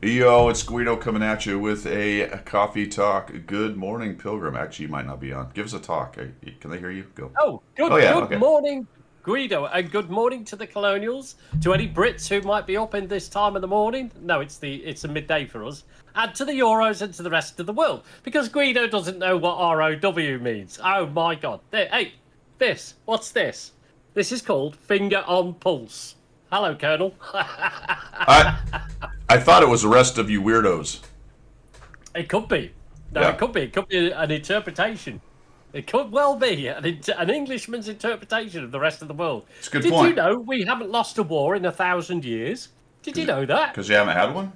Yo, it's Guido coming at you with a coffee talk. Good morning, Pilgrim. Actually, you might not be on. Give us a talk. Can they hear you? Go. Oh, Oh, good yeah, good okay. morning, Guido, and good morning to the Colonials, to any Brits who might be up in this time of the morning. No, it's a midday for us, and to the Euros and to the rest of the world, because Guido doesn't know what ROW means. Oh my God! Hey, what's this? This is called finger on pulse. Hello, Colonel. I I thought it was the rest of you weirdos. It could be. No, Yeah, it could be. It could be an interpretation. It could well be an Englishman's interpretation of the rest of the world. it's a good Did you point. know we haven't lost a war in 1,000 years? Did you know that? Because you haven't had one?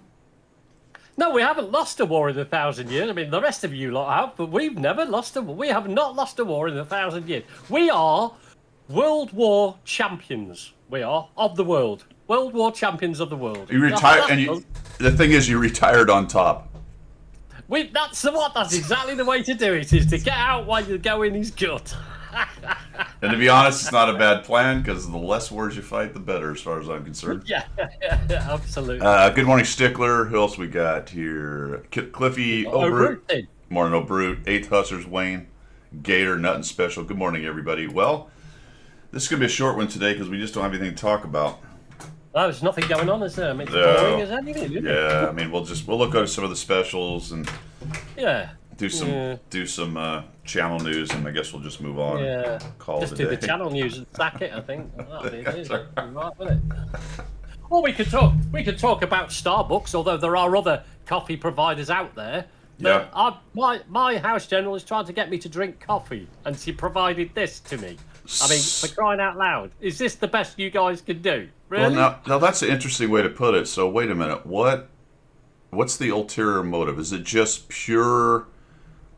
No, we haven't lost a war in 1,000 years. I mean, the rest of you lot have, but we've never lost a war. We have not lost a war in 1,000 years. We are World War champions. We are of the world. World War champions of the world. You retired, and the thing is, you retired on top. That's exactly the way to do it, is to get out while you're going is good. And to be honest, it's not a bad plan because the less wars you fight, the better, as far as I'm concerned. Yeah, absolutely. Good morning, Stickler. Who else we got here? Cliffy Oh, Obrute. routine. Morning, Obrute. Eighth Hussars, Wayne. Gator, Nothing Special. Good morning, everybody. Well, this is going to be a short one today because we just don't have anything to talk about. Oh, there's nothing going on, is there? I mean, it's No. boring as anything, isn't it? Yeah, I mean, we'll look at some of the specials and Yeah. do some Yeah. channel news, and I guess we'll just move on. Yeah. Call Just it do a the day. channel news and sack it, I think. That'll be it. That's right. Right, wouldn't it? Or we could talk about Starbucks, although there are other coffee providers out there. Yeah. But my house general is trying to get me to drink coffee, and she provided this to me. I mean, for crying out loud, is this the best you guys can do? Really? Well, now that's an interesting way to put it. So wait a minute. What's the ulterior motive? Is it just pure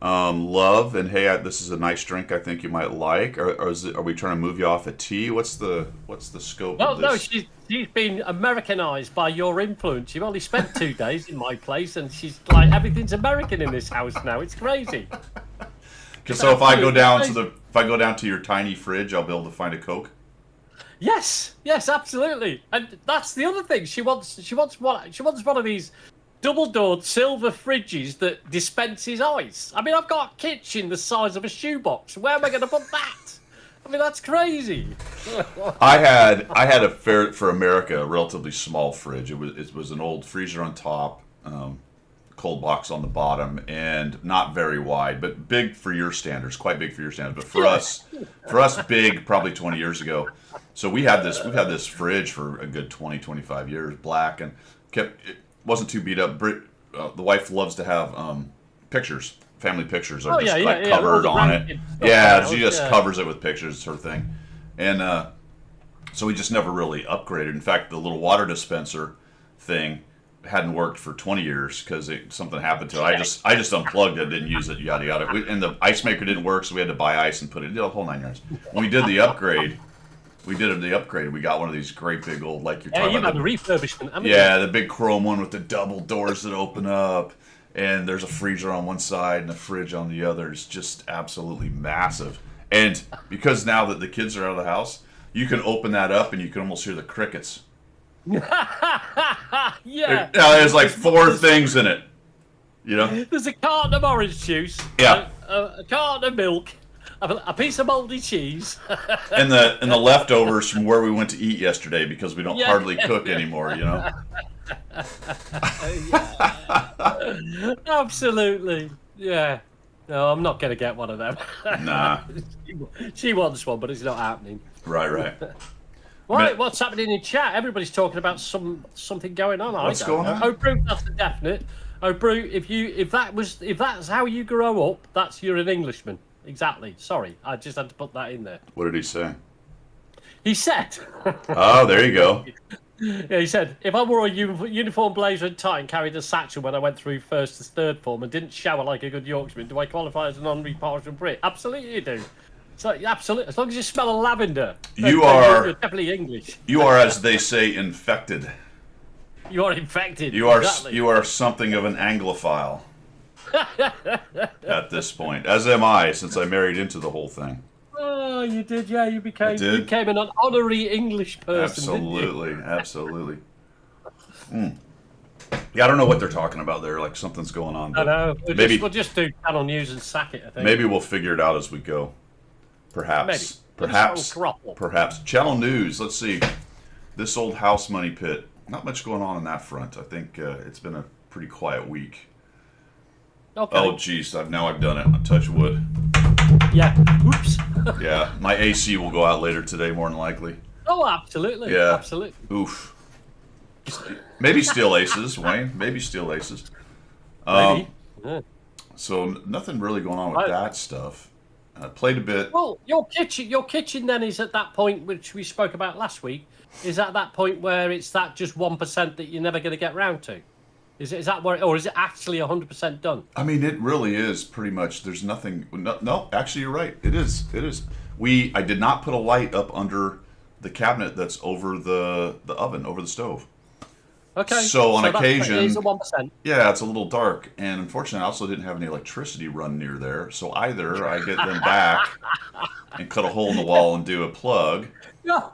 love and hey, this is a nice drink I think you might like, or are we trying to move you off a tea? What's the scope Well, of no, this? she's been Americanized by your influence. You've only spent 2 days in my place, and she's like, everything's American in this house now. It's crazy. So if I go down to your tiny fridge, I'll be able to find a Coke. Yes, absolutely. And that's the other thing. She wants one of these double-doored silver fridges that dispenses ice. I mean, I've got a kitchen the size of a shoebox. Where am I going to put that? I mean, that's crazy. I had a for America, a relatively small fridge. It was an old freezer on top, cold box on the bottom, and not very wide, but big for your standards, quite big for your standards. But for us, big, probably 20 years ago. So we've had this fridge for a good 20, 25 years, black, and it wasn't too beat up. The wife loves to have pictures. Family pictures are Oh, just yeah, like yeah. covered All the on it. ragged stuff Yeah, around, she just yeah. covers it with pictures. It's her thing, and so we just never really upgraded. In fact, the little water dispenser thing hadn't worked for 20 years because something happened to it. I just unplugged it, didn't use it, yada yada. And the ice maker didn't work, so we had to buy ice and put it. The whole 9 yards. When we did the upgrade, we got one of these great big old, like you're Yeah, talking you've about. had a refurbishment, haven't you? Yeah, the big chrome one with the double doors that open up, and there's a freezer on one side and a fridge on the other. It's just absolutely massive. And because now that the kids are out of the house, you can open that up and you can almost hear the crickets. Yeah. There's like four things in it. You know? There's a carton of orange juice. Yeah. A carton of milk. A piece of mouldy cheese. And the leftovers from where we went to eat yesterday because we don't Yeah. hardly cook anymore, you know? Absolutely. Yeah. No, I'm not going to get one of them. Nah. She wants one, but it's not happening. Right. Right, what's happening in chat? Everybody's talking about something going on. What's I don't going know. on? Oh, Brew, that's the definite. Oh, Brew, if that's how you grow up, you're an Englishman. Exactly. Sorry, I just had to put that in there. What did he say? He said. Oh, there you go. Yeah, he said, if I wore a uniform blazer and tie and carried a satchel when I went through first to third form and didn't shower like a good Yorkshireman, do I qualify as an honorary partial Brit? Absolutely you do. So, absolutely. As long as you smell of lavender, You then are- you're definitely English. You are, as they say, infected. You are infected. You are Exactly. you are something of an Anglophile at this point, as am I, since I married into the whole thing. Oh, you did, yeah. You did. became an honorary English person. Didn't you? Absolutely. Yeah, I don't know what they're talking about there. Like something's going on. I But know. We'll maybe just do Channel News and sack it, I think. maybe we'll figure it out as we go. Perhaps. Maybe. Perhaps. Channel News. Let's see. This old house money pit. Not much going on that front. I think it's been a pretty quiet week. Okay. Oh, geez. Now I've done it. I touch wood. Yeah. Oops. Yeah. My AC will go out later today, more than likely. Oh, absolutely. Yeah. Absolutely. Oof. Maybe Steel Aces, Wayne. Maybe Steel Aces. Maybe. Yeah. So nothing really going on with that stuff. Played a bit. Well, your kitchen then is at that point, which we spoke about last week, is at that point where it's that just 1% that you're never going to get round to. Is that where, or is it actually 100% done? I mean, it really is pretty much. There's nothing. No, actually, you're right. It is. It is. I did not put a light up under the cabinet that's over the oven, over the stove. Okay. So on occasion, it is a 1%. Yeah, it's a little dark, and unfortunately, I also didn't have any electricity run near there. So either I get them back and cut a hole in the wall and do a plug. No,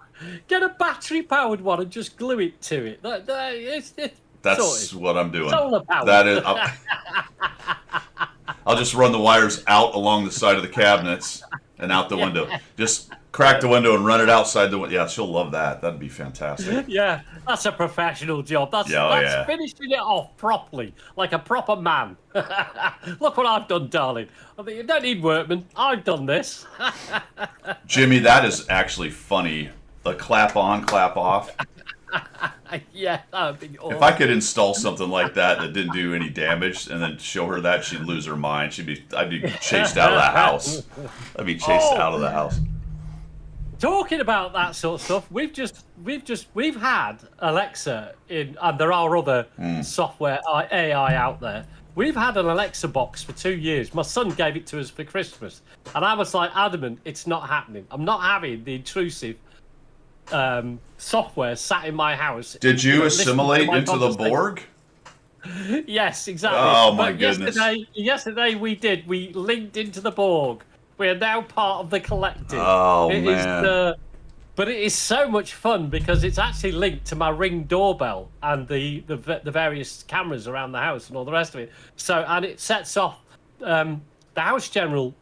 get a battery-powered one and just glue it to it. That's sorted. what I'm doing. Solar power. That is. I'll just run the wires out along the side of the cabinets and out the window. Just crack the window and run it outside the window. Yeah, she'll love that. That'd be fantastic. Yeah, that's a professional job. That's finishing it off properly, like a proper man. Look what I've done, darling. I mean, you don't need workmen. I've done this. Jimmy, that is actually funny. A clap on, clap off. Yeah, that would be awesome. If I could install something like that didn't do any damage, and then show her that, she'd lose her mind. I'd be chased out of the house. I'd be chased out of the house. Talking about that sort of stuff, we've had Alexa in, and there are other software AI out there. We've had an Alexa box for 2 years. My son gave it to us for Christmas, and I was like adamant, it's not happening. I'm not having the intrusive software sat in my house. Did you assimilate into the Borg? Yes, exactly. Oh my goodness! Yesterday we did. We linked into the Borg. We are now part of the collective. Oh man! But it is so much fun because it's actually linked to my Ring doorbell and the various cameras around the house and all the rest of it. So, and it sets off. The house general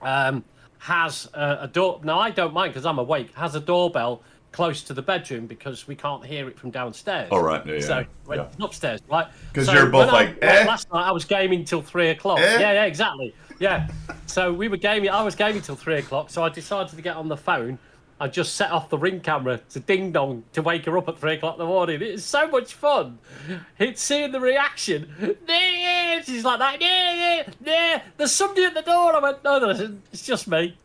has a door. Now I don't mind because I'm awake. Has a doorbell close to the bedroom because we can't hear it from downstairs. Oh right, yeah. So when upstairs, right? Because you're both like, last night I was gaming till 3 o'clock. Yeah, exactly. Yeah. So we were gaming. I was gaming till 3 o'clock. So I decided to get on the phone. I just set off the Ring camera to ding dong to wake her up at 3 o'clock in the morning. It's so much fun. It's seeing the reaction. She's like that. There's somebody at the door. I went, no, there isn't. It's just me.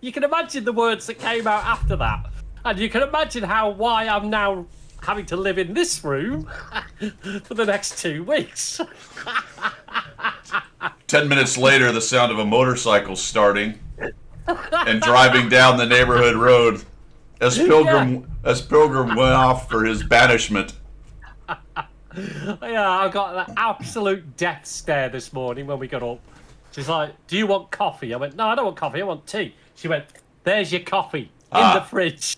You can imagine the words that came out after that. And you can imagine why I'm now having to live in this room for the next 2 weeks. 10 minutes later, the sound of a motorcycle starting and driving down the neighborhood road as Pilgrim went off for his banishment. Yeah, I got an absolute death stare this morning when we got up. She's like, do you want coffee? I went, no, I don't want coffee. I want tea. She went, there's your coffee in the fridge.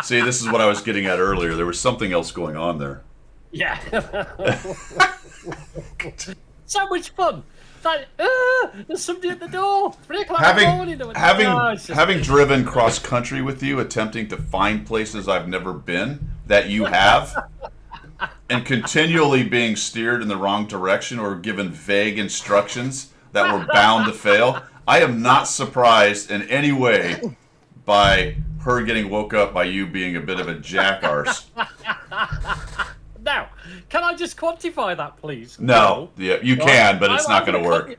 See, this is what I was getting at earlier. There was something else going on there. Yeah. So much fun. It's like, there's somebody at the door. 3 o'clock in the morning. Having driven cross country with you, attempting to find places I've never been that you have, and continually being steered in the wrong direction or given vague instructions that were bound to fail, I am not surprised in any way by her getting woke up by you being a bit of a jackarse. Now, can I just quantify that, please? No, yeah, you can, but it's not going to work.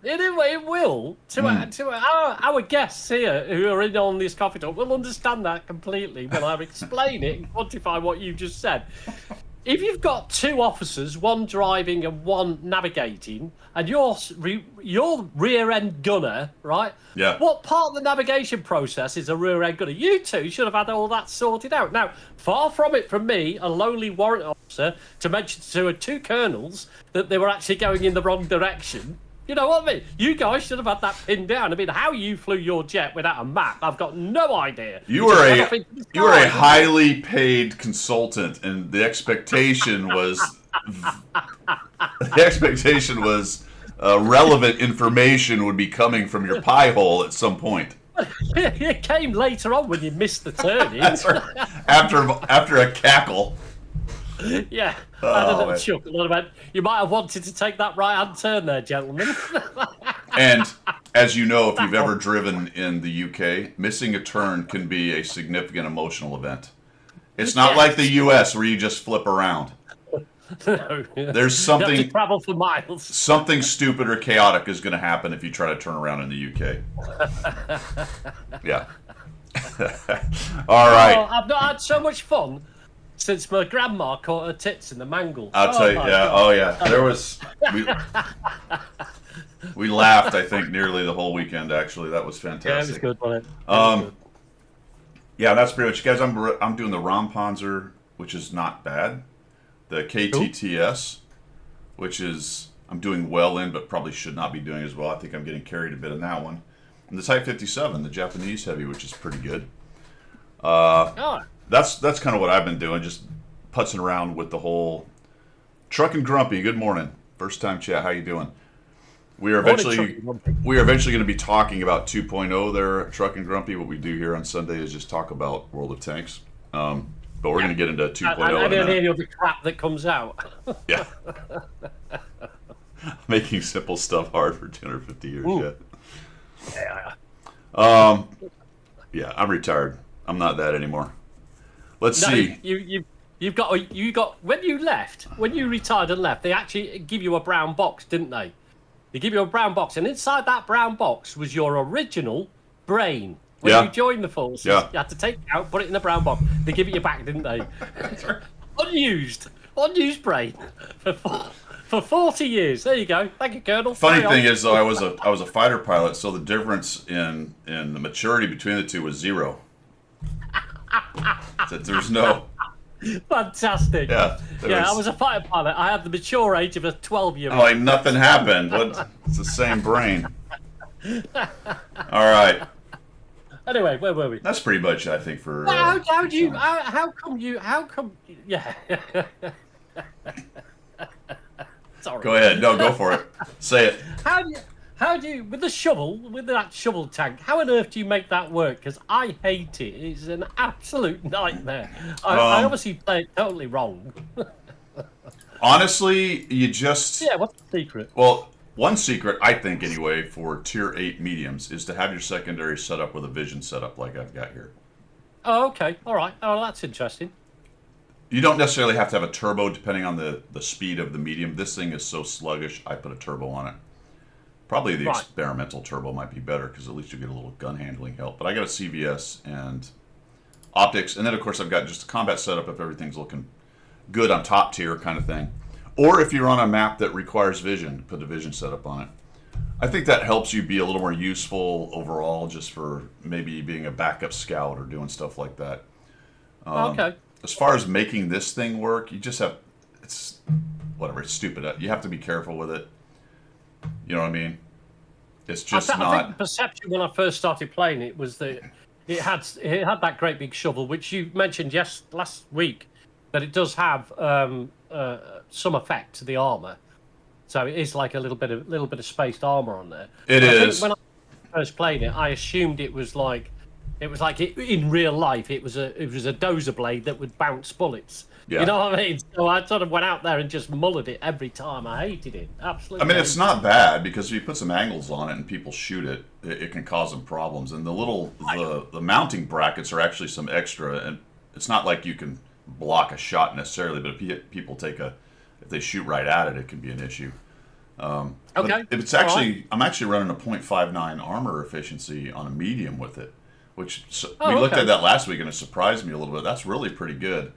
It will. To our guests here who are in on this coffee talk will understand that completely when I explain it and quantify what you just said. If you've got 2 officers, one driving and one navigating, and you're rear end gunner, right? Yeah. What part of the navigation process is a rear end gunner? You two should have had all that sorted out. Now, far from it from me, a lowly warrant officer, to mention to 2 colonels that they were actually going in the wrong direction, You know what I mean? You guys should have had that pinned down. I mean, how you flew your jet without a map, I've got no idea. You were a highly paid consultant, and the expectation was relevant information would be coming from your pie hole at some point. It came later on when you missed the turning. after a cackle. Yeah, I had a little chuckle about. You might have wanted to take that right-hand turn there, gentlemen. And as you know, if you've ever driven in the UK, missing a turn can be a significant emotional event. It's not like the US where you just flip around. No, there's you have to something travel for miles. Something stupid or chaotic is going to happen if you try to turn around in the UK. Yeah. All right. Oh, I've not had so much fun since my grandma caught her tits in the mangle. I'll tell you. Yeah. God. Oh yeah. There was. We laughed. I think nearly the whole weekend. Actually, that was fantastic. Yeah, it was good, wasn't it? Yeah, that's pretty much, guys. I'm doing the Rampanzer, which is not bad. The KTTS, which is I'm doing well in, but probably should not be doing as well. I think I'm getting carried a bit in that one. And the Type 57, the Japanese heavy, which is pretty good. That's kind of what I've been doing, just putzing around with the whole Truck and Grumpy. Good morning, first time chat. How you doing? We are eventually going to be talking about 2.0 there, Truck and Grumpy. What we do here on Sunday is just talk about World of Tanks. But we're going to get into 2.0. I don't hear the crap that comes out. Yeah. Making simple stuff hard for 250 years yet. Yeah, I'm retired. I'm not that anymore. Let's see. You got when you retired and left, they actually give you a brown box, didn't they? They give you a brown box, and inside that brown box was your original brain. When you joined the forces, you had to take it out, put it in a brown box. They give it you back, didn't they? Unused brain for 40 years. There you go. Thank you, Colonel. Funny thing is, though, I was a fighter pilot, so the difference in the maturity between the two was 0. There's no. Fantastic. Yeah. I was a fighter pilot. I had the mature age of a 12-year-old. Like nothing happened. It's the same brain. All right. Anyway, where were we? That's pretty much, I think, for. How come? Yeah. Sorry. Go ahead. No, go for it. Say it. How do you, with that shovel tank, how on earth do you make that work? Because I hate it. It's an absolute nightmare. I obviously play it totally wrong. Honestly, you just. Yeah, what's the secret? Well, one secret, I think anyway, for Tier 8 mediums is to have your secondary set up with a vision setup like I've got here. Oh, okay. All right. Oh, that's interesting. You don't necessarily have to have a turbo depending on the speed of the medium. This thing is so sluggish, I put a turbo on it. Probably the experimental turbo might be better because at least you get a little gun handling help. But I got a CVS and optics, and then of course I've got just a combat setup if everything's looking good on top tier kind of thing. Or if you're on a map that requires vision, put a vision setup on it. I think that helps you be a little more useful overall just for maybe being a backup scout or doing stuff like that. Okay. As far as making this thing work, you just have, it's stupid. You have to be careful with it. You know what I mean? It's just not. I think the perception when I first started playing it was that it had that great big shovel, which you mentioned last week, that it does have some effect to the armor. So it is like a little bit of spaced armor on there. It is. When I first played it, I assumed it was like in real life. It was a dozer blade that would bounce bullets. Yeah. You know what I mean? So I sort of went out there and just mullered it every time. I hated it. Absolutely. I mean, it's not bad because if you put some angles on it and people shoot it, it can cause them problems. And the mounting brackets are actually some extra, and it's not like you can block a shot necessarily, but if people if they shoot right at it, it can be an issue. Okay. It's actually I'm actually running a 0.59 armor efficiency on a medium with it, which we looked at that last week and it surprised me a little bit. That's really pretty good.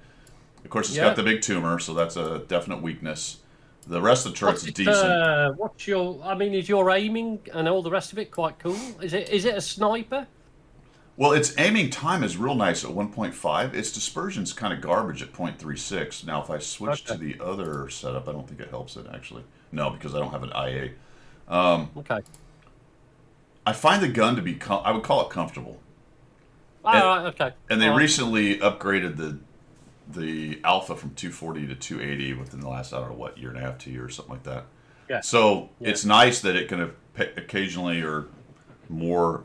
Of course, it's got the big tumor, so that's a definite weakness. The rest of the turret's decent. Is your aiming and all the rest of it quite cool? Is it a sniper? Well, its aiming time is real nice at 1.5. Its dispersion's kind of garbage at 0.36. Now, if I switch to the other setup, I don't think it helps it, actually. No, because I don't have an IA. Okay. I find the gun to be, I would call it comfortable. All right. Okay. And they All right. recently upgraded the alpha from 240 to 280 within the last, I don't know what, year and a half, 2 years, something like that. Yeah. So Yeah. it's nice that it can occasionally or more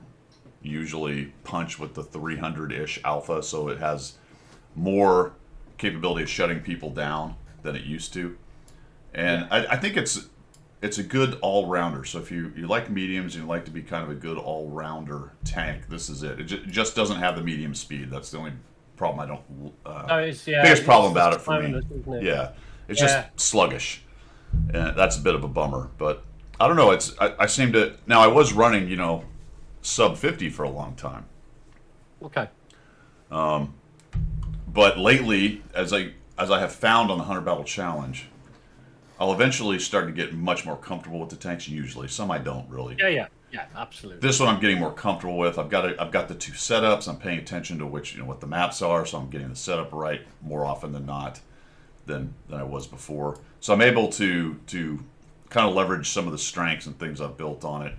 usually punch with the 300-ish alpha, so it has more capability of shutting people down than it used to. And I think it's a good all-rounder. So if you like mediums and you like to be kind of a good all-rounder tank, this is it. It just doesn't have the medium speed. That's the only problem I don't. Biggest problem about it for me. Yeah, it's just sluggish, and that's a bit of a bummer. But I don't know. I seem to now. I was running, sub 50 for a long time. Okay. But lately, as I have found on the 100 Battle Challenge, I'll eventually start to get much more comfortable with the tanks. Usually, some I don't really. Yeah, absolutely. This one I'm getting more comfortable with. I've got the two setups. I'm paying attention to what the maps are, so I'm getting the setup right more often than not than I was before. So I'm able to kind of leverage some of the strengths and things I've built on it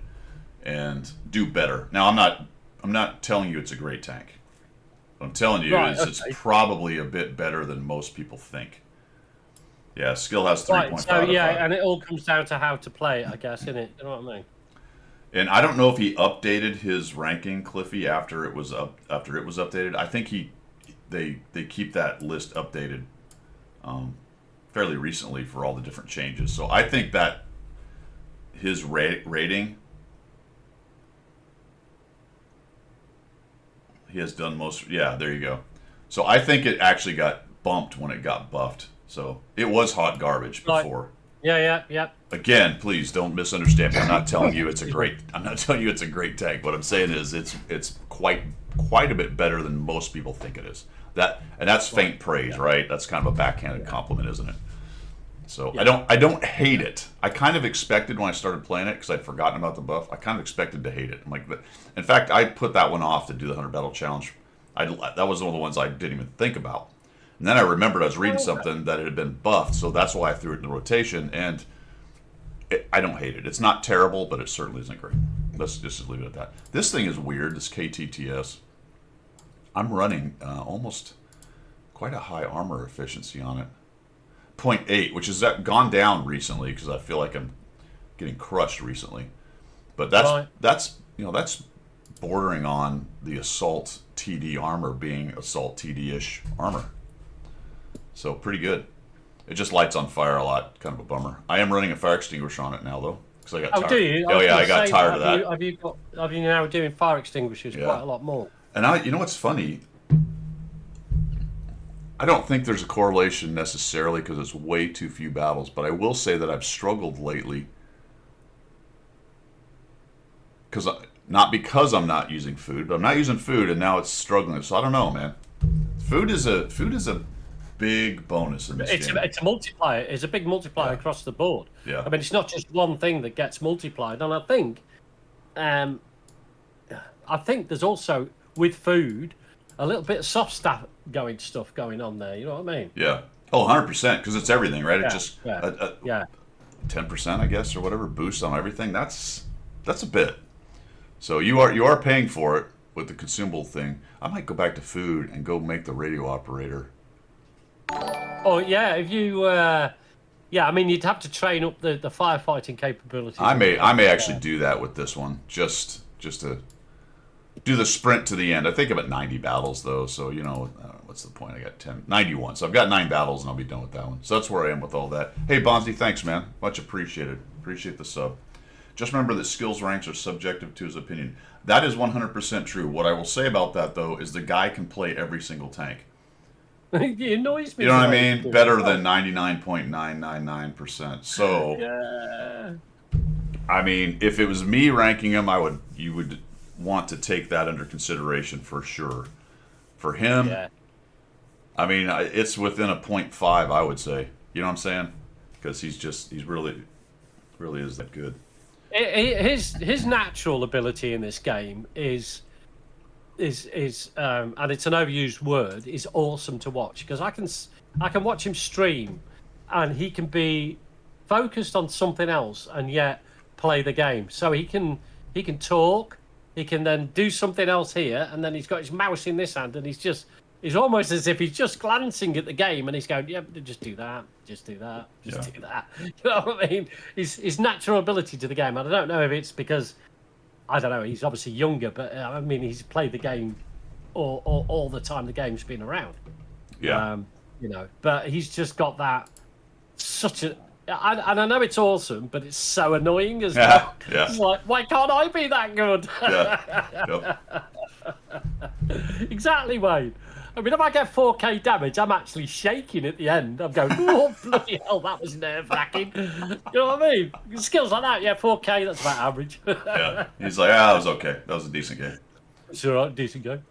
and do better. Now I'm not telling you it's a great tank. What I'm telling you is it's probably a bit better than most people think. Yeah, skill has 3.5. Right, so and it all comes down to how to play it, I guess, innit? You know what I mean? And I don't know if he updated his ranking, Cliffy, after it was updated. I think they keep that list updated fairly recently for all the different changes. So I think that his rating, he has done most. Yeah, there you go. So I think it actually got bumped when it got buffed. So it was hot garbage before. Yeah. Again, please don't misunderstand me. I'm not telling you it's a great tank. What I'm saying is it's quite a bit better than most people think it is. That's faint praise, right? That's kind of a backhanded compliment, isn't it? So I don't hate it. I kind of expected when I started playing it, because I'd forgotten about the buff. I kind of expected to hate it. I'm like, in fact, I put that one off to do the 100 Battle Challenge. That was one of the ones I didn't even think about. And then I remembered I was reading something that it had been buffed, so that's why I threw it in the rotation. And I don't hate it. It's not terrible, but it certainly isn't great. Let's just leave it at that. This thing is weird, this KTTS. I'm running almost quite a high armor efficiency on it. 0.8, which has gone down recently because I feel like I'm getting crushed recently. But that's bordering on the Assault TD armor being Assault TD-ish armor. So pretty good. It just lights on fire a lot. Kind of a bummer. I am running a fire extinguisher on it now, though, because I got tired. Do you? I got tired of that. Have you now doing fire extinguishers quite a lot more? And you know what's funny? I don't think there's a correlation necessarily because it's way too few battles, but I will say that I've struggled lately not because I'm not using food, but I'm not using food, and now it's struggling. So I don't know, man. Food is a big bonus in this game. It's a multiplier. It's a big multiplier across the board. Yeah. I mean, it's not just one thing that gets multiplied, and I think there's also with food a little bit of soft stuff going on there. You know what I mean? Yeah. Oh, 100%, because it's everything, right? Yeah, It just 10%, I guess, or whatever boost on everything. That's a bit. So you are paying for it with the consumable thing. I might go back to food and go make the radio operator. Oh yeah, if you I mean you'd have to train up the firefighting capabilities. I may actually do that with this one, just to do the sprint to the end. I think I'm at 90 battles though, so what's the point? I got 91, so I've got 9 battles and I'll be done with that one. So that's where I am with all that. Hey Bonzi, thanks man, much appreciated. Appreciate the sub. Just remember that skills ranks are subjective to his opinion. That is 100% true. What I will say about that though is the guy can play every single tank. It annoys me. You know what I mean? Better than 99.999%. So, I mean, if it was me ranking him, you would want to take that under consideration for sure. For him, I mean, it's within a 0.5, I would say. You know what I'm saying? Because he's really is that good. His natural ability in this game is and it's an overused word, is awesome to watch, because I can watch him stream and he can be focused on something else and yet play the game. So he can talk, he can then do something else here, and then he's got his mouse in this hand, and he's almost as if he's just glancing at the game, and he's going, yeah, just do that, just do that, just do that. You know what I mean? His natural ability to the game. And I don't know if it's because, I don't know, he's obviously younger, but I mean, he's played the game all the time the game's been around. Yeah. You know, but he's just got that and I know it's awesome, but it's so annoying as well. Yeah. It's like, why can't I be that good? Yeah. Yep. Exactly, Wayne. I mean, if I get 4K damage, I'm actually shaking at the end. I'm going, oh, bloody hell, that was nerve-wracking. You know what I mean? Skills like that, yeah, 4K, that's about average. Yeah. He's like, that was okay. That was a decent game. It's all right, decent game.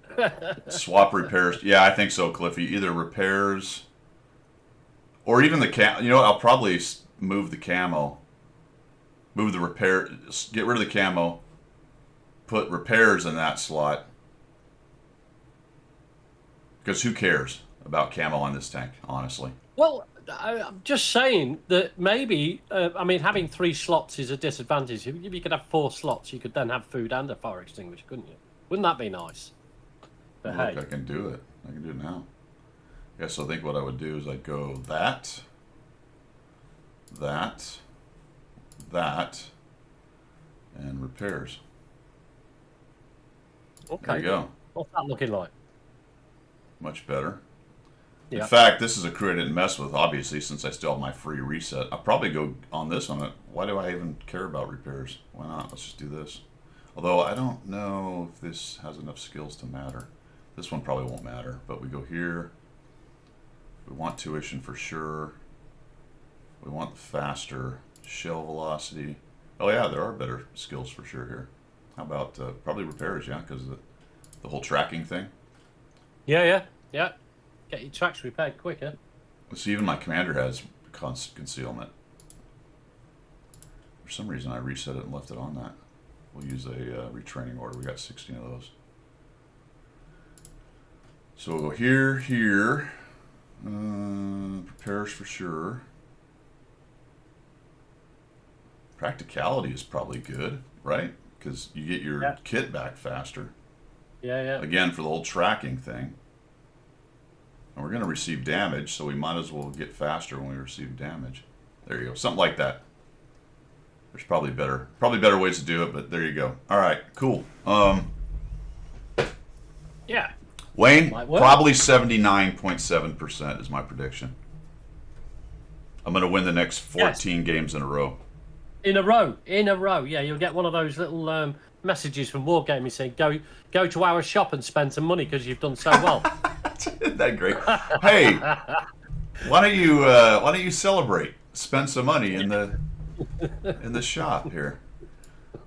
Swap repairs. Yeah, I think so, Cliffy. Either repairs or even the You know what? I'll probably move the camo. Move the repair. Get rid of the camo. Put repairs in that slot. Because who cares about camo on this tank, honestly? Well, I'm just saying that maybe, I mean, having 3 slots is a disadvantage. If you could have 4 slots, you could then have food and a fire extinguisher, couldn't you? Wouldn't that be nice? But Look, hey. I can do it. I can do it now. Yeah, so I think what I would do is I'd go that, and repairs. Okay. There you go. What's that looking like? Much better. Yeah. In fact, this is a crew I didn't mess with, obviously, since I still have my free reset. I'll probably go on this one. Why do I even care about repairs? Why not? Let's just do this. Although I don't know if this has enough skills to matter. This one probably won't matter, but we go here. We want tuition for sure. We want faster shell velocity. Oh yeah, there are better skills for sure here. How about probably repairs, yeah, because of the whole tracking thing. Yeah. Get your tracks repaired quicker. See, even my commander has concealment. For some reason, I reset it and left it on that. We'll use a retraining order. We got 16 of those. So we'll go here. Repairs for sure. Practicality is probably good, right? Because you get your kit back faster. Yeah. Again, for the whole tracking thing. And we're going to receive damage, so we might as well get faster when we receive damage. There you go. Something like that. There's probably better ways to do it, but there you go. All right, cool. Yeah. Wayne, probably 79.7% is my prediction. I'm going to win the next 14 games in a row. In a row. Yeah, you'll get one of those little messages from Wargaming saying, go to our shop and spend some money because you've done so well. Isn't that great? Hey, why don't you celebrate? Spend some money in the shop here.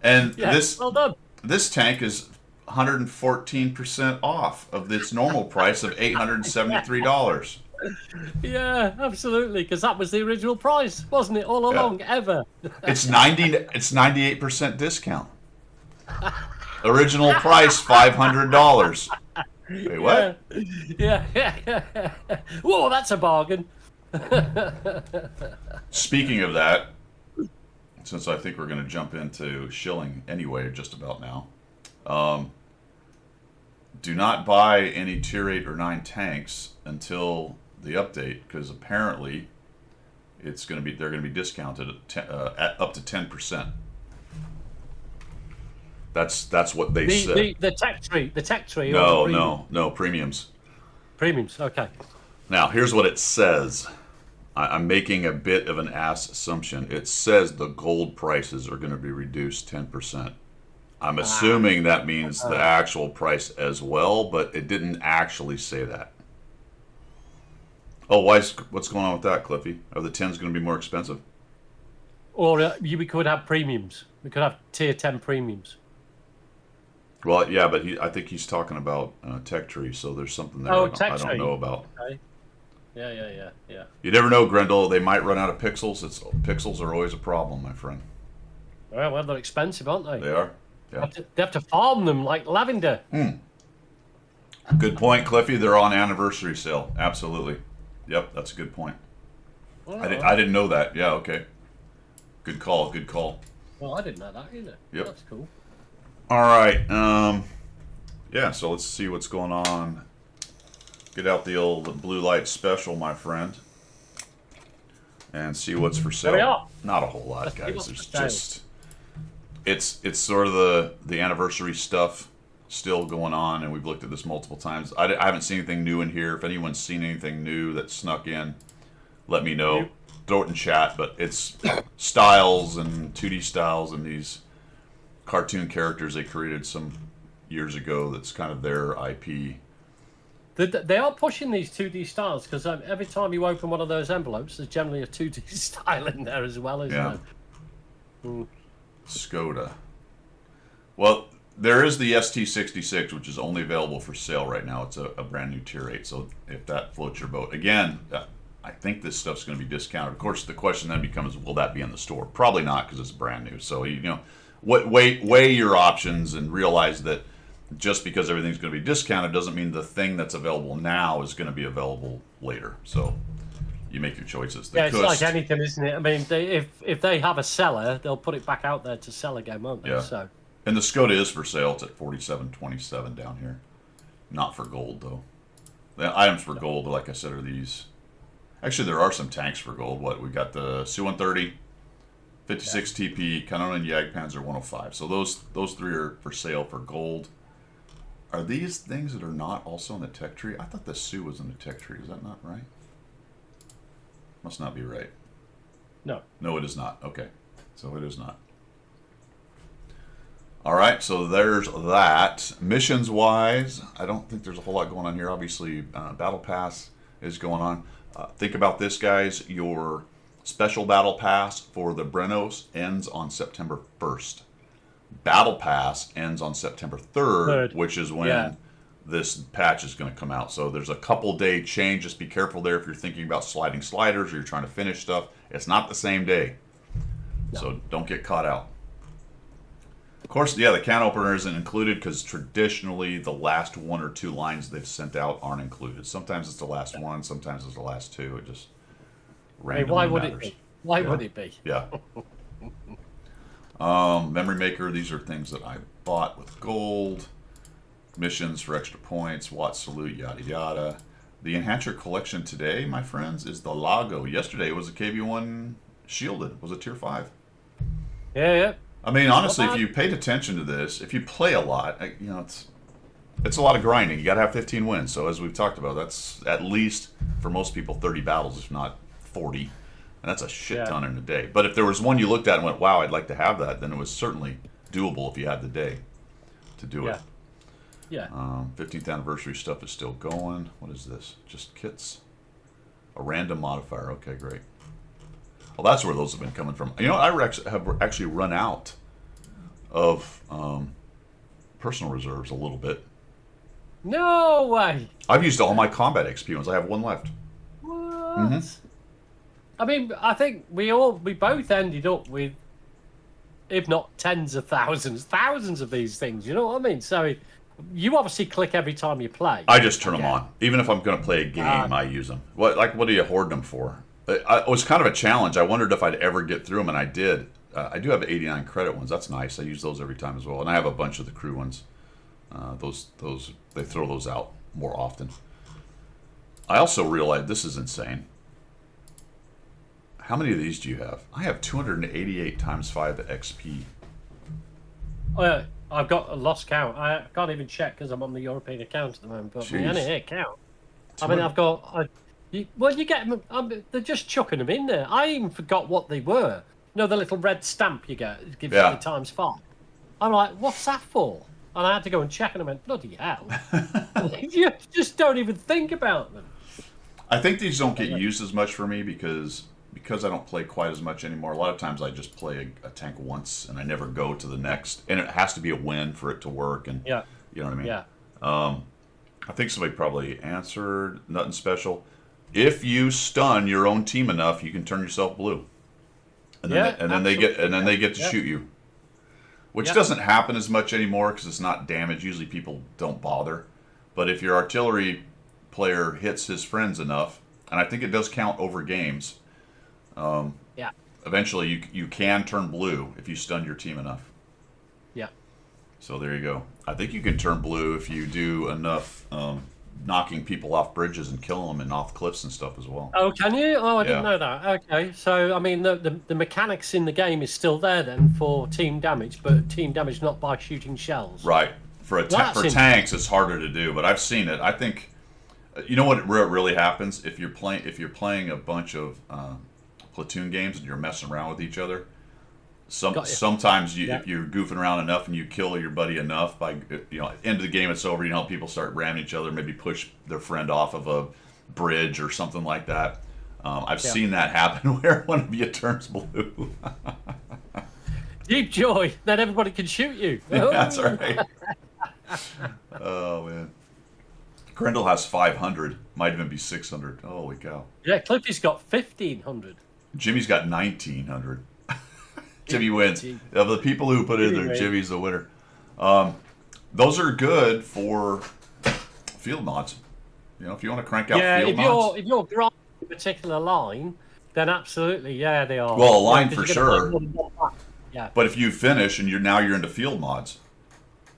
And well done. This tank is 114% off of its normal price of $873. Yeah, absolutely, because that was the original price, wasn't it? All along, ever. It's 98% discount. Original price $500. Wait, what? Yeah. Whoa, that's a bargain. Speaking of that, since I think we're going to jump into shilling anyway, just about now, do not buy any tier 8 or 9 tanks until the update, because apparently they're going to be discounted at up to 10%. That's what they said. The tech tree. No, premiums. Premiums, okay. Now, here's what it says. I'm making a bit of an ass assumption. It says the gold prices are going to be reduced 10%. I'm assuming that means the actual price as well, but it didn't actually say that. Oh, what's going on with that, Cliffy? Are the 10s going to be more expensive? Or we could have premiums. We could have tier 10 premiums. Well, yeah, but I think he's talking about tech tree, so there's something there I don't know about. Okay. Yeah. You never know, Grendel. They might run out of pixels. Pixels are always a problem, my friend. Well, they're expensive, aren't they? They are. Yeah. They have to farm them like lavender. Good point, Cliffy. They're on anniversary sale. Absolutely. Yep, that's a good point. I didn't know that. Yeah, okay. Good call. Well, I didn't know that either. Yep. That's cool. All right. Yeah, so let's see what's going on. Get out the old blue light special, my friend, and see what's for sale. There we are. Not a whole lot, Let's see guys. what's There's for sale. just it's sort of the anniversary stuff still going on, and we've looked at this multiple times. I haven't seen anything new in here. If anyone's seen anything new that snuck in, let me know. New. Throw it in chat. But it's styles and 2D styles and these cartoon characters they created some years ago. That's kind of their IP. They are pushing these 2D styles because every time you open one of those envelopes, there's generally a 2D style in there as well, isn't Yeah. there? Skoda. Well, there is the ST66, which is only available for sale right now. It's a brand new Tier 8, so if that floats your boat. Again, I think this stuff's going to be discounted. Of course, the question then becomes, will that be in the store? Probably not, because it's brand new. So, weigh your options and realize that just because everything's going to be discounted doesn't mean the thing that's available now is going to be available later. So, you make your choices. Yeah, it's like anything, isn't it? I mean, if they have a seller, they'll put it back out there to sell again, won't they? Yeah. So. And the Skoda is for sale. It's at $47.27 down here. Not for gold, though. The items for gold, like I said, are these. Actually, there are some tanks for gold. We got the Su-130, 56 TP, Cannon Jagdpanzer 105. So those three are for sale for gold. Are these things that are not also in the tech tree? I thought the Su was in the tech tree. Is that not right? Must not be right. No. No, it is not. Okay. So it is not. All right, so there's that. Missions-wise, I don't think there's a whole lot going on here. Obviously, Battle Pass is going on. Think about this, guys. Your special Battle Pass for the Brenos ends on September 1st. Battle Pass ends on September 3rd, which is when this patch is going to come out. So there's a couple-day change. Just be careful there if you're thinking about sliding sliders or you're trying to finish stuff. It's not the same day, so don't get caught out. Of course, yeah, the can opener isn't included because traditionally the last one or two lines they've sent out aren't included. Sometimes it's the last one, sometimes it's the last two. It just randomly Why would matters. it be? Why would it be? Yeah. Memory Maker, these are things that I bought with gold. Missions for extra points, Watt Salute, yada yada. The Enhancer collection today, my friends, is the Lago. Yesterday it was a KV-1 shielded. It was a Tier 5. Yeah. I mean, honestly, if you paid attention to this, if you play a lot, it's a lot of grinding. You got to have 15 wins. So as we've talked about, that's at least for most people 30 battles, if not 40, and that's a shit ton in a day. But if there was one you looked at and went, "Wow, I'd like to have that," then it was certainly doable if you had the day to do it. Yeah. 15th anniversary stuff is still going. What is this? Just kits. A random modifier. Okay, great. Well, that's where those have been coming from. I have actually run out of personal reserves a little bit. No way. I've used all my combat XP ones. I have one left. What? I mean, I think we both ended up with, if not tens of thousands of these things. You know what I mean? So you obviously click every time you play. I just turn them on. Even if I'm going to play a game, I use them. What do you hoard them for? It was kind of a challenge. I wondered if I'd ever get through them, and I did. I do have 89 credit ones. That's nice. I use those every time as well, and I have a bunch of the crew ones. Those they throw those out more often. I also realized this is insane. How many of these do you have? I have 288 times 5 XP. Oh, yeah. I've got a lost count. I can't even check because I'm on the European account at the moment. But my NA account. I mean, I've got. You get them. They're just chucking them in there. I even forgot what they were. You know, the little red stamp you get. It gives you times 5. I'm like, what's that for? And I had to go and check, and I went, bloody hell. You just don't even think about them. I think these don't get used as much for me because I don't play quite as much anymore. A lot of times I just play a tank once, and I never go to the next. And it has to be a win for it to work. And you know what I mean? Yeah. I think somebody probably answered nothing special. If you stun your own team enough, you can turn yourself blue, and then they get to shoot you, which doesn't happen as much anymore because it's not damage. Usually people don't bother, but if your artillery player hits his friends enough, and I think it does count over games, eventually you can turn blue if you stun your team enough. Yeah. So there you go. I think you can turn blue if you do enough knocking people off bridges and killing them and off cliffs and stuff as well. Oh, can you? Oh, I didn't Yeah. know that. Okay, so I mean, the mechanics in the game is still there then for team damage, but team damage not by shooting shells. Right. For tanks, it's harder to do, but I've seen it. I think you know what really happens if you're playing a bunch of platoon games and you're messing around with each other. Sometimes if you're goofing around enough and you kill your buddy enough, by end of the game it's over. People start ramming each other, maybe push their friend off of a bridge or something like that. I've seen that happen where one of you turns blue. Deep joy, then everybody can shoot you. That's right. Oh man, Grendel has 500. Might even be 600. Holy cow! Yeah, Cliffy's got 1,500. Jimmy's got 1,900. Jimmy wins. Of the people who put in there, Jimmy's the winner. Those are good for field mods. If you want to crank out field mods. If you're grinding a particular line, then absolutely, they are. Well, a line for sure. Yeah. But if you finish and you're into field mods,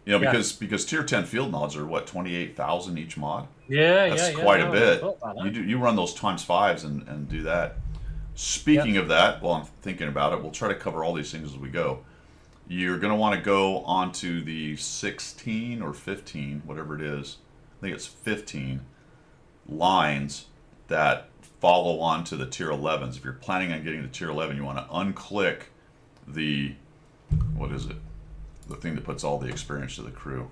because tier 10 field mods are what, 28,000 each mod. That's quite a bit. You run those times 5s and do that. Speaking of that, while I'm thinking about it, we'll try to cover all these things as we go. You're going to want to go onto the 16 or 15, whatever it is. I think it's 15 lines that follow on to the tier 11s. If you're planning on getting to tier 11, you want to unclick the, what is it? The thing that puts all the experience to the crew.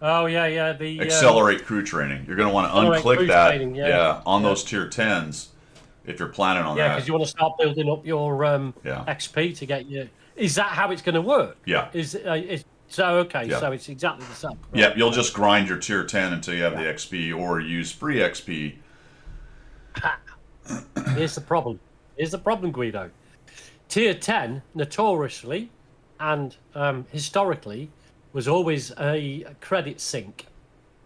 Oh, yeah. The accelerate crew training. You're going to want to unclick that on those tier 10s. If you're planning on that. Yeah, because you want to start building up your XP to get you. Is that how it's going to work? Yeah. So it's exactly the same. Right? Yeah, you'll just grind your tier 10 until you have the XP or use free XP. Here's the problem, Guido. Tier 10, notoriously and historically, was always a credit sink.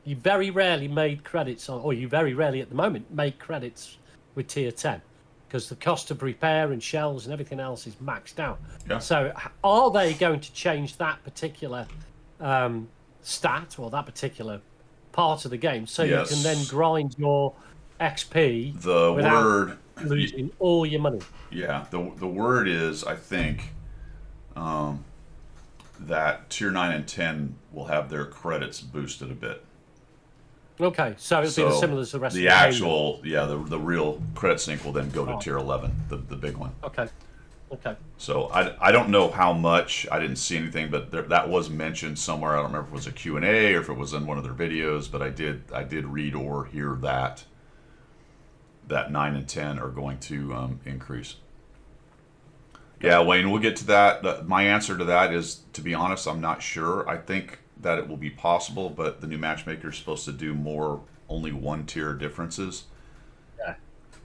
You very rarely made credits, or you very rarely at the moment make credits with tier 10 because the cost of repair and shells and everything else is maxed out. Yeah. So are they going to change that particular stat or that particular part of the game so you can then grind your XP without losing all your money? Yeah, the word is, I think, that tier 9 and 10 will have their credits boosted a bit. Okay, so it'll be similar as the rest of the game. The real credit sync will then go to tier 11, the big one. Okay. So I don't know how much. I didn't see anything, but that was mentioned somewhere. I don't remember if it was a Q&A or if it was in one of their videos, but I did read or hear that 9 and 10 are going to increase. Yeah, Wayne, we'll get to that. My answer to that is, to be honest, I'm not sure. I think that it will be possible, but the new matchmaker is supposed to do only one tier differences. Yeah.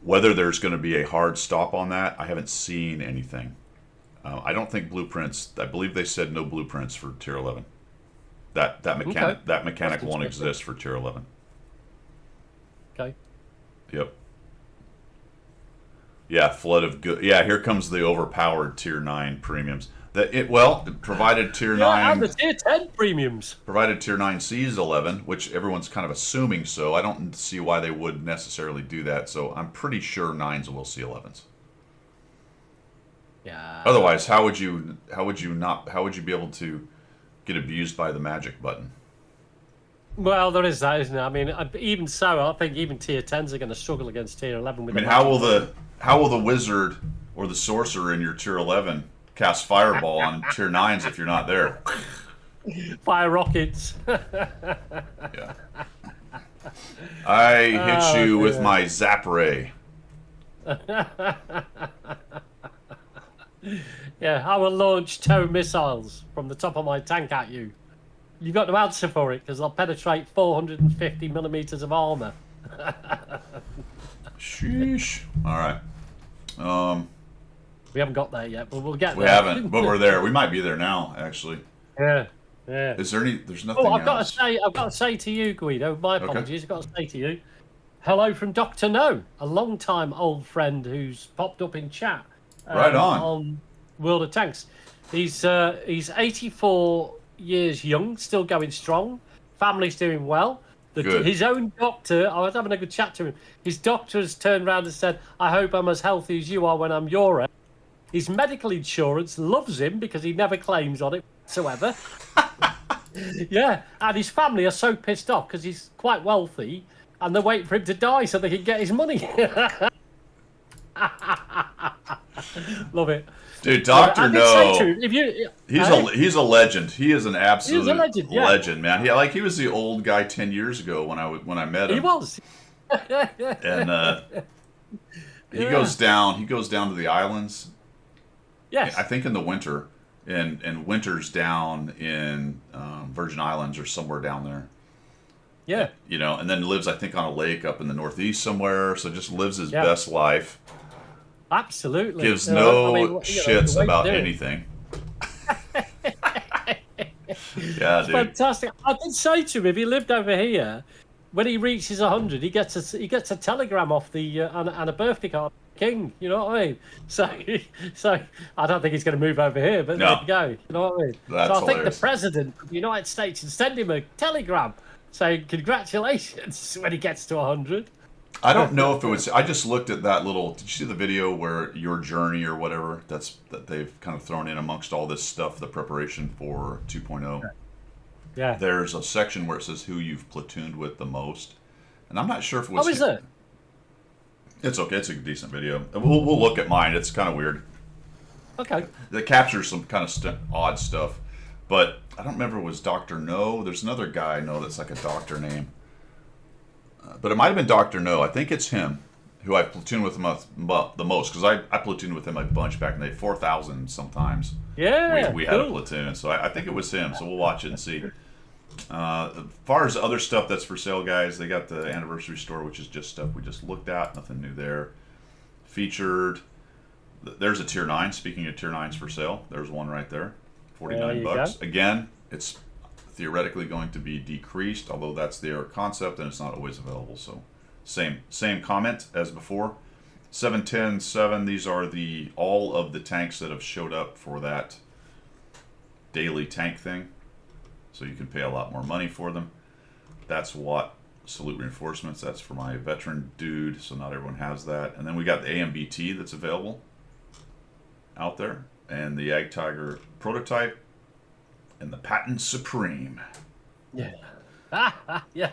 Whether there's going to be a hard stop on that, I haven't seen anything. I don't think blueprints. I believe they said no blueprints for tier 11. That mechanic won't exist for tier 11. Okay. Yep. Yeah, flood of good. Yeah, here comes the overpowered tier 9 premiums. Provided tier 9 and the tier 10 premiums. Provided tier 9 sees 11, which everyone's kind of assuming so. I don't see why they would necessarily do that. So I'm pretty sure 9s will see 11s. Yeah. Otherwise, how would you be able to get abused by the magic button? Well, there is that, isn't there? I mean, even so, I think even tier 10s are going to struggle against tier 11 with how will the wizard or the sorcerer in your tier 11 cast fireball on tier 9s if you're not there? Fire rockets. Yeah. I hit you with my zap ray. Yeah, I will launch tow missiles from the top of my tank at you. You've got to answer for it because I'll penetrate 450 millimeters of armor. Sheesh. All right. We haven't got there yet, but we'll get there. We haven't, but we're there. We might be there now, actually. Yeah. Is there any? There's nothing I've else. I've got to say to you, Guido. My apologies. I've got to say to you, hello from Dr. No, a long-time old friend who's popped up in chat Right on. On World of Tanks. He's 84 years young, still going strong. Family's doing well. Good. His own doctor, I was having a good chat to him. His doctor has turned around and said, I hope I'm as healthy as you are when I'm your age. His medical insurance loves him because he never claims on it whatsoever. Yeah, and his family are so pissed off because he's quite wealthy and they're waiting for him to die so they can get his money. Love it. Dude, Dr. No, If he's a legend. He is an absolute legend, yeah. legend, man. He was the old guy 10 years ago when I met him. He was. And he goes down to the islands. Yes. I think in the winter, and winters down in Virgin Islands or somewhere down there. Yeah. You know, and then lives, I think, on a lake up in the Northeast somewhere. So just lives his best life. Absolutely. Gives no shits about to anything. Yeah, dude. Fantastic. I did say to him, if he lived over here, when he reaches 100, he gets a telegram off the and a birthday card. King, you know what I mean? So I don't think he's going to move over here, but there you go. You know what I mean? That's so I think hilarious. the president of the United States should send him a telegram saying congratulations when he gets to 100. I don't know if it was. I just looked at that little. Did you see the video where your journey or whatever that they've kind of thrown in amongst all this stuff, the preparation for 2.0? Yeah. There's a section where it says who you've platooned with the most, and I'm not sure if it was. Oh, is it? It's okay. It's a decent video. We'll look at mine. It's kind of weird. Okay. It captures some kind of odd stuff, but I don't remember if it was Dr. No. There's another guy I know that's like a doctor name. But it might have been Dr. No. I think it's him who I platooned with the most, because I platooned with him a bunch back in the day, 4,000 sometimes. Yeah, we had a platoon, so I think it was him. So we'll watch it and see. As far as other stuff that's for sale, guys, they got the anniversary store, which is just stuff we just looked at. Nothing new there. Featured. There's a tier 9. Speaking of tier 9s for sale, there's one right there. 49 bucks. Go. Again, it's theoretically going to be decreased, although that's their concept and it's not always available. So same comment as before. 710-7, these are all of the tanks that have showed up for that daily tank thing. So you can pay a lot more money for them. That's what Salute Reinforcements, that's for my veteran dude, so not everyone has that. And then we got the AMBT that's available out there, and the Ag Tiger prototype, and the Patton Supreme. Yeah. Yeah.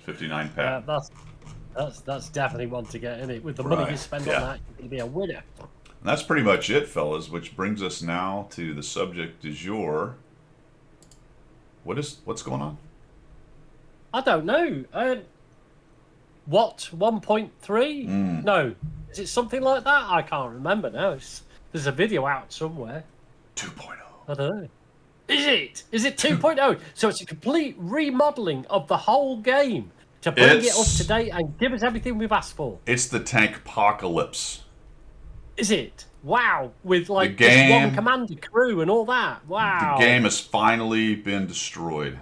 59 Patton. That's definitely one to get in it. With the Right. money you spend on that, you're going to be a winner. And that's pretty much it, fellas, which brings us now to the subject du jour. What's going on? I don't know. What, 1.3? No. Is it something like that? I can't remember now. There's a video out somewhere. 2.0. I don't know. Is it? Is it 2.0? So it's a complete remodeling of the whole game to bring it up to date and give us everything we've asked for. It's the Tank Apocalypse. Is it? Wow. With like just one commander crew and all that. Wow. The game has finally been destroyed.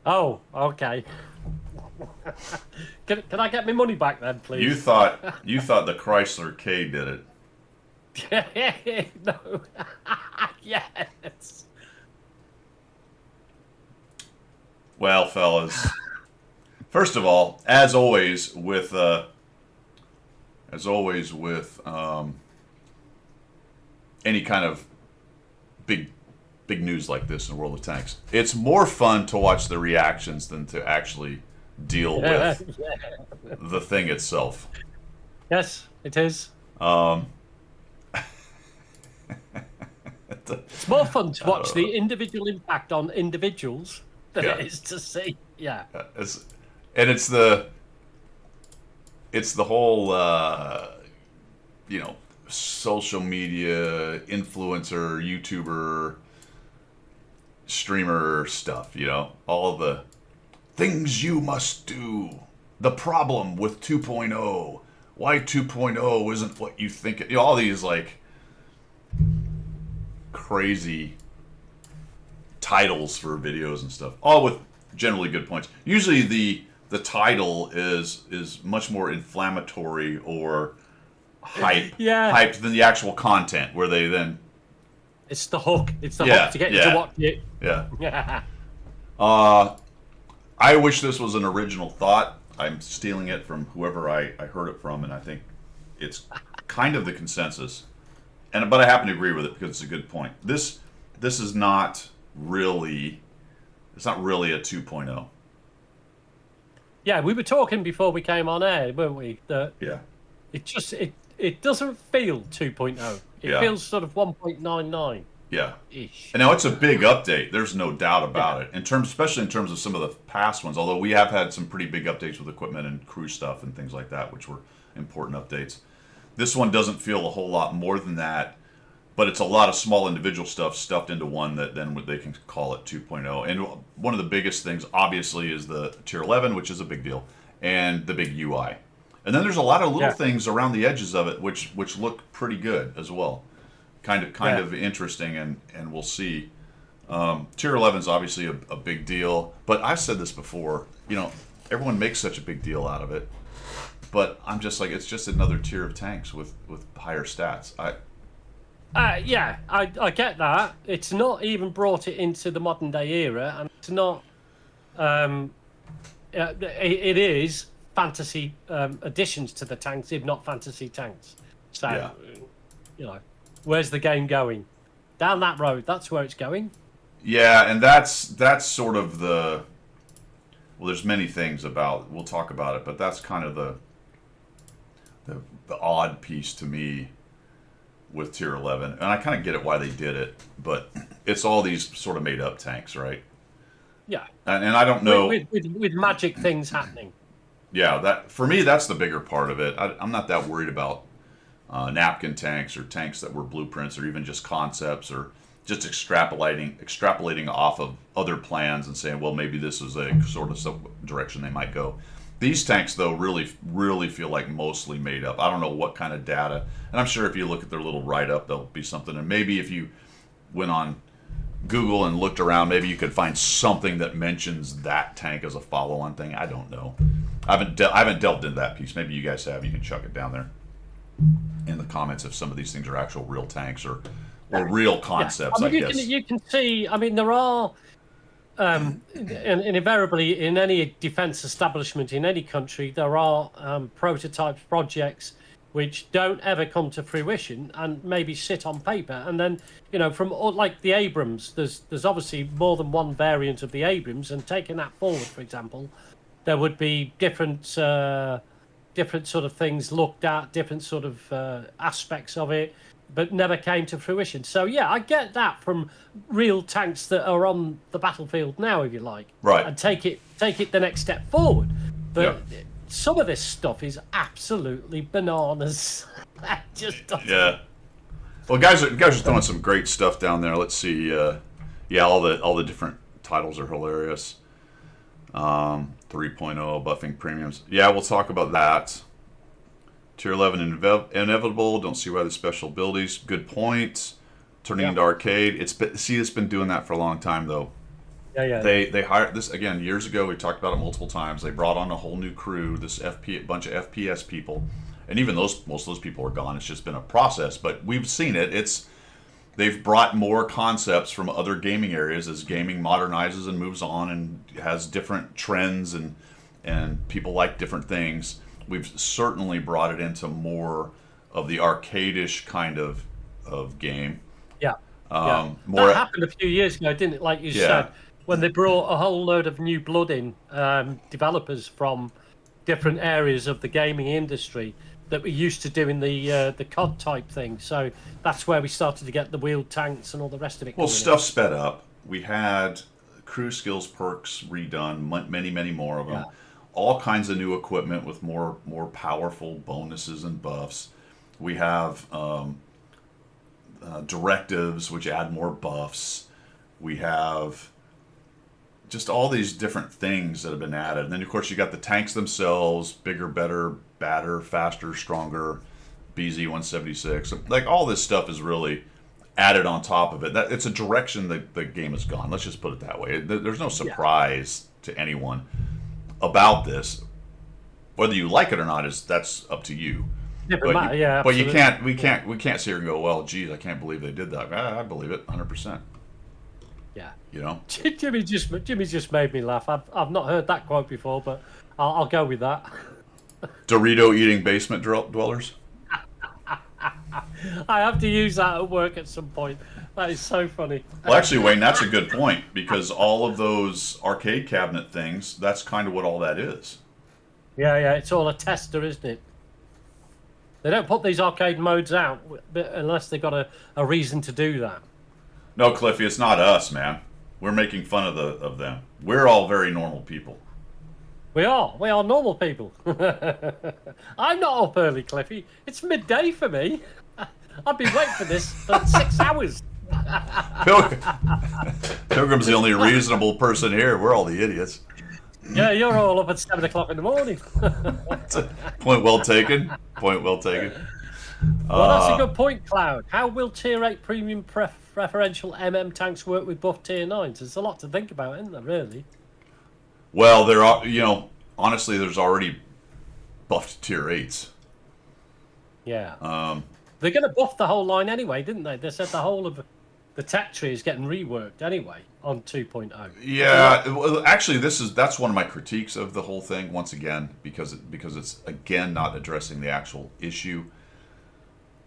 Oh, okay. Can I get my money back then, please? You thought the Chrysler K did it. No. Yes. Well, fellas, first of all, as always with any kind of big news like this in World of Tanks, it's more fun to watch the reactions than to actually deal with the thing itself. Yes, it is. It's more fun to watch the individual impact on individuals than it is to see. Yeah. It's the whole social media influencer, YouTuber, streamer stuff, all of the things you must do, the problem with 2.0, why 2.0 isn't what you think it, all these like crazy titles for videos and stuff, all with generally good points. Usually the title is much more inflammatory or Yeah. hyped than the actual content, where they then It's the hook. It's the Yeah, hook to get you yeah. to watch it. yeah. I wish this was an original thought. I'm stealing it from whoever I heard it from, and I think it's kind of the consensus. But I happen to agree with it because it's a good point. This is not really, it's not really a 2.0. Yeah, we were talking before we came on air, weren't we? That Yeah. it doesn't feel 2.0. It Yeah. feels sort of 1.99 Yeah. ish. And now it's a big update. There's no doubt about it. Especially in terms of some of the past ones. Although we have had some pretty big updates with equipment and crew stuff and things like that, which were important updates. This one doesn't feel a whole lot more than that, but it's a lot of small individual stuff stuffed into one that then they can call it 2.0. And one of the biggest things, obviously, is the Tier 11, which is a big deal, and the big UI. And then there's a lot of little things around the edges of it, which look pretty good as well. Kind of interesting, and we'll see. Tier 11 is obviously a big deal, but I've said this before. Everyone makes such a big deal out of it, but I'm just like, it's just another tier of tanks with higher stats. I get that. It's not even brought it into the modern day era, and it's not. It is fantasy additions to the tanks, if not fantasy tanks. So, where's the game going? Down that road. That's where it's going. Yeah, and that's sort of the. Well, there's many things about. We'll talk about it, but that's kind of the odd piece to me with Tier 11, and I kind of get it why they did it, but it's all these sort of made up tanks, right? Yeah, and I don't know with magic things happening. Yeah, that for me, that's the bigger part of it. I'm not that worried about napkin tanks or tanks that were blueprints or even just concepts or just extrapolating off of other plans and saying, well, maybe this is a sort of direction they might go. These tanks, though, really feel like mostly made up. I don't know what kind of data, and I'm sure if you look at their little write-up, there'll be something. And maybe if you went on Google and looked around, maybe you could find something that mentions that tank as a follow-on thing. I don't know. I haven't delved into that piece. Maybe you guys have. You can chuck it down there in the comments if some of these things are actual real tanks or real concepts. I guess you can see. I mean, there are. And invariably, in any defence establishment in any country, there are prototypes, projects which don't ever come to fruition and maybe sit on paper. And then, from like the Abrams, there's obviously more than one variant of the Abrams. And taking that forward, for example, there would be different sort of things looked at, different sort of aspects of it, but never came to fruition. So yeah, I get that from real tanks that are on the battlefield now, if you like, right? And take it the next step forward. But some of this stuff is absolutely bananas. That just doesn't. Yeah. Well, guys are throwing some great stuff down there. Let's see. All the different titles are hilarious. 3.0 buffing premiums. Yeah, we'll talk about that. Tier 11 inevitable. Don't see why the special abilities. Good point. Turning into arcade. It's been doing that for a long time though. Yeah. They hired this again years ago. We talked about it multiple times. They brought on a whole new crew. This bunch of FPS people, and even most of those people are gone. It's just been a process, but we've seen it. They've brought more concepts from other gaming areas as gaming modernizes and moves on and has different trends and people like different things. We've certainly brought it into more of the arcade-ish kind of game. Yeah. More that happened a few years ago, didn't it? Like you said, when they brought a whole load of new blood in, developers from different areas of the gaming industry that were used to doing the COD type thing. So that's where we started to get the wheeled tanks and all the rest of it. Well, stuff sped up. We had crew skills perks redone, many more of them. Yeah. All kinds of new equipment with more powerful bonuses and buffs. We have directives which add more buffs. We have just all these different things that have been added. And then, of course, you got the tanks themselves, bigger, better, badder, faster, stronger, BZ-176. Like, all this stuff is really added on top of it. It's a direction that the game has gone. Let's just put it that way. There's no surprise to anyone about this. Whether you like it or not, that's up to you. Different matter, yeah. But you Absolutely. we can't sit here and go, well, geez, I can't believe they did that. I believe it 100%. Yeah. You know, Jimmy just made me laugh. I've not heard that quote before, but I'll go with that. Dorito eating basement dwellers. I have to use that at work at some point. That is so funny. Well, actually, Wayne, that's a good point because all of those arcade cabinet things, that's kind of what all that is. Yeah, it's all a tester, isn't it? They don't put these arcade modes out unless they've got a reason to do that. No, Cliffy, it's not us, man. We're making fun of them. We're all very normal people. We are normal people. I'm not up early, Cliffy. It's midday for me. I've been waiting for this for 6 hours. Pilgrim's the only reasonable person here. We're all the idiots. Yeah, you're all up at 7 o'clock in the morning. Point well taken. Point well taken. Well, that's a good point, Cloud. How will Tier 8 premium preferential MM tanks work with buff Tier 9s? There's a lot to think about, isn't there, really? Well, there are, honestly, there's already buffed Tier 8s. Yeah. They're going to buff the whole line anyway, didn't they? They said the whole of the tech tree is getting reworked anyway on 2.0. Yeah, well, actually, that's one of my critiques of the whole thing. Once again, because it's again not addressing the actual issue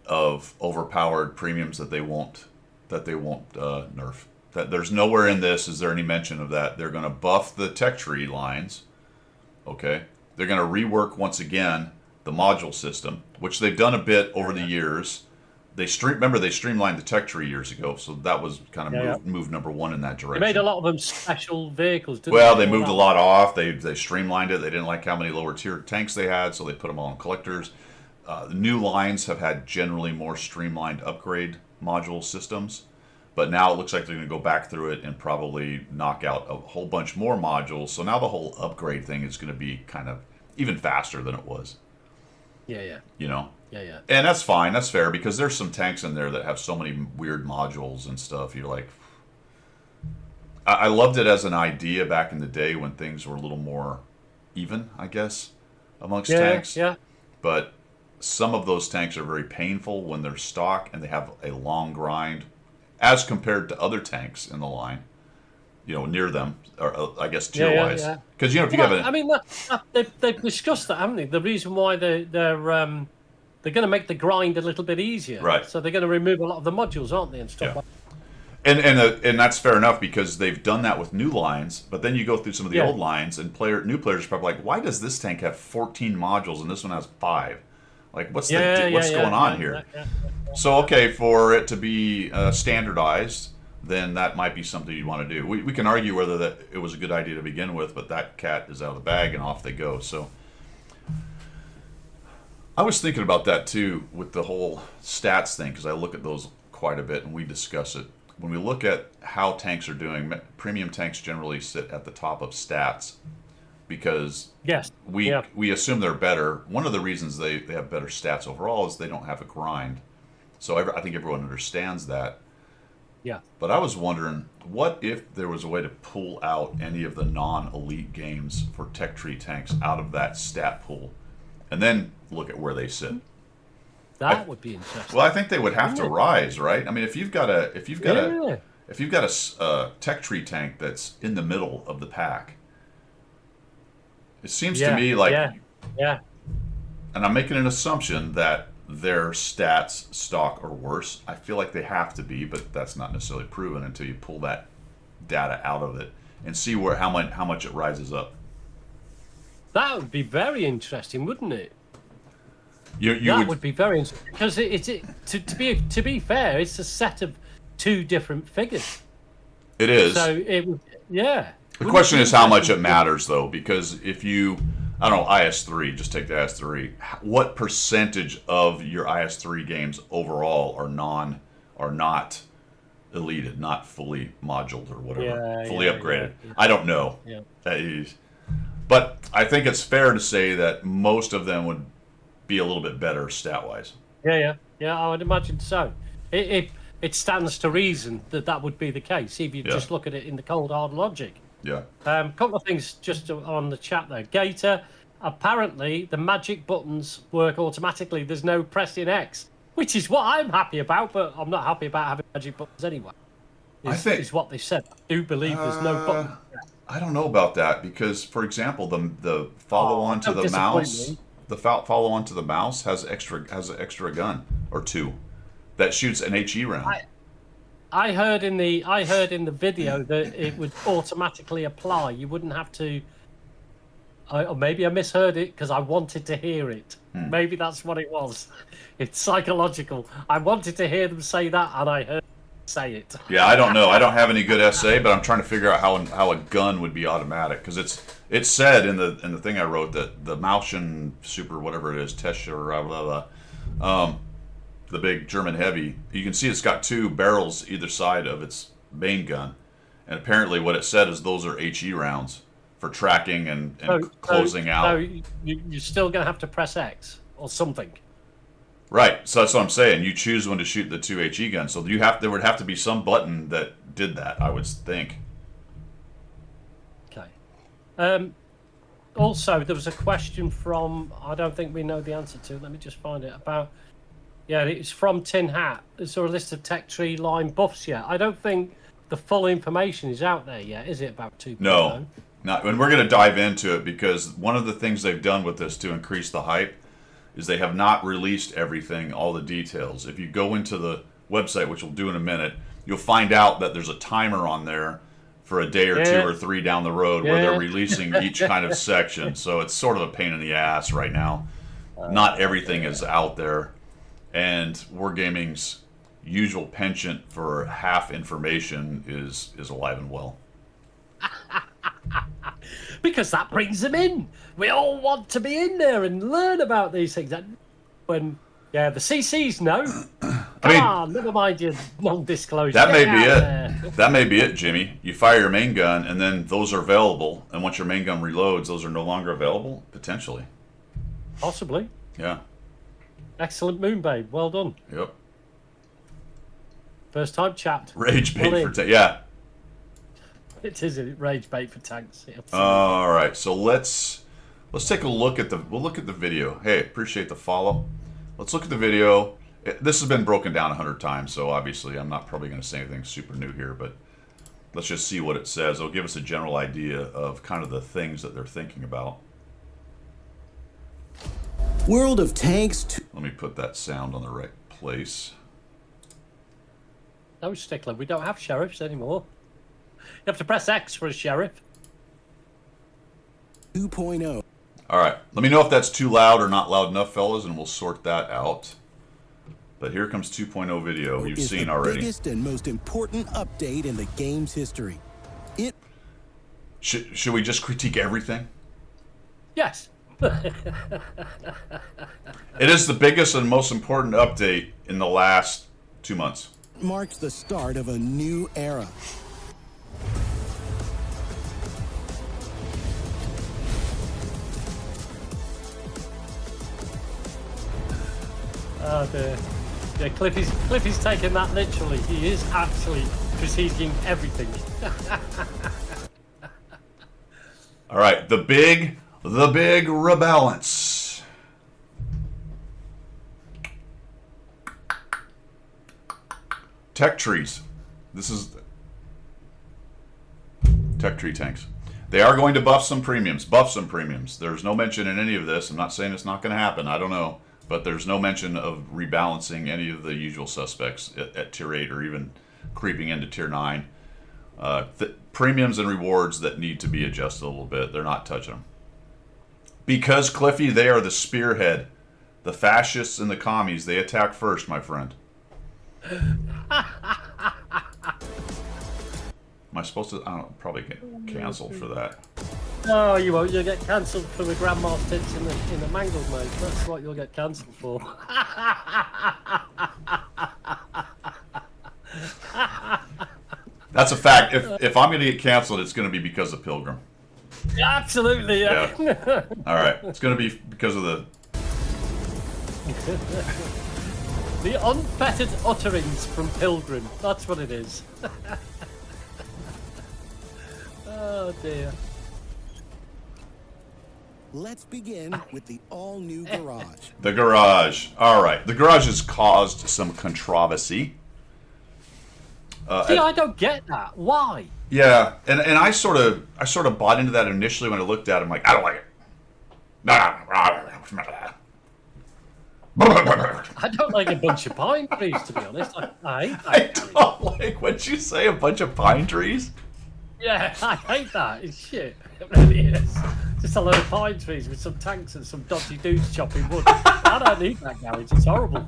of overpowered premiums that they won't nerf. That there's nowhere in this is there any mention of that. They're going to buff the tech tree lines. Okay, they're going to rework once again the module system, which they've done a bit over the years. They streamlined the tech tree years ago, so that was kind of move number one in that direction. They made a lot of them special vehicles, didn't they moved a lot off. They streamlined it. They didn't like how many lower tier tanks they had, so they put them all in collectors. The new lines have had generally more streamlined upgrade module systems, but now it looks like they're going to go back through it and probably knock out a whole bunch more modules. So now the whole upgrade thing is going to be kind of even faster than it was. Yeah. Yeah. And that's fine. That's fair because there's some tanks in there that have so many weird modules and stuff. You're like, I loved it as an idea back in the day when things were a little more even, I guess, amongst tanks. Yeah. But some of those tanks are very painful when they're stock and they have a long grind as compared to other tanks in the line, near them, or I guess tier-wise. Because, if you have I mean, they've discussed that, haven't they? The reason why they're going to make the grind a little bit easier. Right. So they're going to remove a lot of the modules, aren't they, and stuff like that. And that's fair enough because they've done that with new lines, but then you go through some of the old lines and new players are probably like, why does this tank have 14 modules and this one has 5? Like, what's going on here? Yeah. So, okay, for it to be standardized, then that might be something you want to do. We can argue whether it was a good idea to begin with, but that cat is out of the bag and off they go. So I was thinking about that too with the whole stats thing because I look at those quite a bit and we discuss it. When we look at how tanks are doing, premium tanks generally sit at the top of stats because we assume they're better. One of the reasons they have better stats overall is they don't have a grind. So I think everyone understands that. Yeah. But I was wondering, what if there was a way to pull out any of the non-elite games for tech tree tanks out of that stat pool, and then look at where they sit? That would be interesting. Well, I think they would have to rise, right? I mean, if you've got a tech tree tank that's in the middle of the pack, it seems to me like, and I'm making an assumption that their stats, stock, or worse. I feel like they have to be, but that's not necessarily proven until you pull that data out of it and see how much it rises up. That would be very interesting, wouldn't it? That would be very interesting because to be fair, it's a set of 2 different figures. It is. So it would, The question is how much it matters, though, because if you, I don't know, IS3, just take the IS3. What percentage of your IS3 games overall are not deleted, not fully moduled or whatever, fully upgraded? Yeah. I don't know. Yeah. But I think it's fair to say that most of them would be a little bit better stat-wise. Yeah, I would imagine so. It stands to reason that would be the case if you just look at it in the cold hard logic. Yeah. Couple of things just on the chat there. Gator, apparently the magic buttons work automatically. There's no pressing X, which is what I'm happy about, but I'm not happy about having magic buttons anyway. Is what they said. I do believe there's no button. I don't know about that because, for example, the follow on to the mouse, follow on to the mouse has an extra gun or two that shoots an HE round. I heard in the video that it would automatically apply. You wouldn't have to. Or maybe I misheard it because I wanted to hear it. Maybe that's what it was. It's psychological. I wanted to hear them say that, and I heard them say it. Yeah, I don't know. I don't have any good SA, but I'm trying to figure out how a gun would be automatic because it said in the thing I wrote that the Mauschen Super whatever it is Tesla blah blah blah, the big German heavy. You can see it's got two barrels either side of its main gun, and apparently what it said is those are HE rounds for tracking and closing out. So you're still going to have to press X or something. Right. So that's what I'm saying. You choose when to shoot the two HE guns. So there would have to be some button that did that, I would think. Okay. Also, there was a question from, I don't think we know the answer to. Let me just find it. It's from Tin Hat. Is there a list of Tech Tree line buffs yet? I don't think the full information is out there yet, is it, about 2.0? No. Not, and we're going to dive into it because one of the things they've done with this to increase the hype is they have not released everything, all the details. If you go into the website, which we'll do in a minute, you'll find out that there's a timer on there for a day or two or three down the road where they're releasing each kind of section. So it's sort of a pain in the ass right now. Not everything is out there. And Wargaming's usual penchant for half information is alive and well. Because that brings them in. We all want to be in there and learn about these things. When the CCs know. Never mind your non-disclosure. That may be it. That may be it, Jimmy. You fire your main gun, and then those are available. And once your main gun reloads, those are no longer available. Potentially. Possibly. Yeah. Excellent, Moonbabe. Well done. Yep. First time chapped. Rage bait for yeah. It is a rage bait for tanks. All right, so let's take a look at we'll look at the video. Hey, appreciate the follow. Let's look at the video. This has been broken down 100 times, so obviously I'm not probably going to say anything super new here, but let's just see what it says. It'll give us a general idea of kind of the things that they're thinking about. World of Tanks. Let me put that sound on the right place. No, Stickler, we don't have sheriffs anymore. You have to press X for a sheriff. 2.0. All right. Let me know if that's too loud or not loud enough, fellas, and we'll sort that out. But here comes 2.0 video you've seen already. The biggest and most important update in the game's history. Should we just critique everything? Yes. It is the biggest and most important update in the last 2 months. Marks the start of a new era. Oh dear. Yeah, Cliffy's taking that literally. He is actually critiquing everything. All right, the big rebalance. Tech trees. This is Tech tree tanks. They are going to buff some premiums. There's no mention in any of this. I'm not saying it's not going to happen. I don't know. But there's no mention of rebalancing any of the usual suspects at Tier 8 or even creeping into Tier 9. Premiums and rewards that need to be adjusted a little bit, they're not touching them. Because, Cliffy, they are the spearhead. The fascists and the commies, they attack first, my friend. Am I supposed to? I don't probably get canceled for that. No, you won't. You'll get cancelled for the grandma's tits in the mangled mode. That's what you'll get cancelled for. That's a fact. If I'm going to get canceled, it's going to be because of Pilgrim. Absolutely, yeah. All right. It's going to be because of the unfettered utterings from Pilgrim. That's what it is. Oh dear. Let's begin with the all-new garage. The garage. All right. The garage has caused some controversy. See, I don't get that. Why? Yeah, and I sort of bought into that initially when I looked at it. I'm like, I don't like it. I don't like a bunch of pine trees, to be honest. I hate that. I don't like what you say. A bunch of pine trees. Yeah, I hate that. It's shit. It really is. Just a load of pine trees with some tanks and some dodgy dudes chopping wood. I don't need that garage. It's horrible.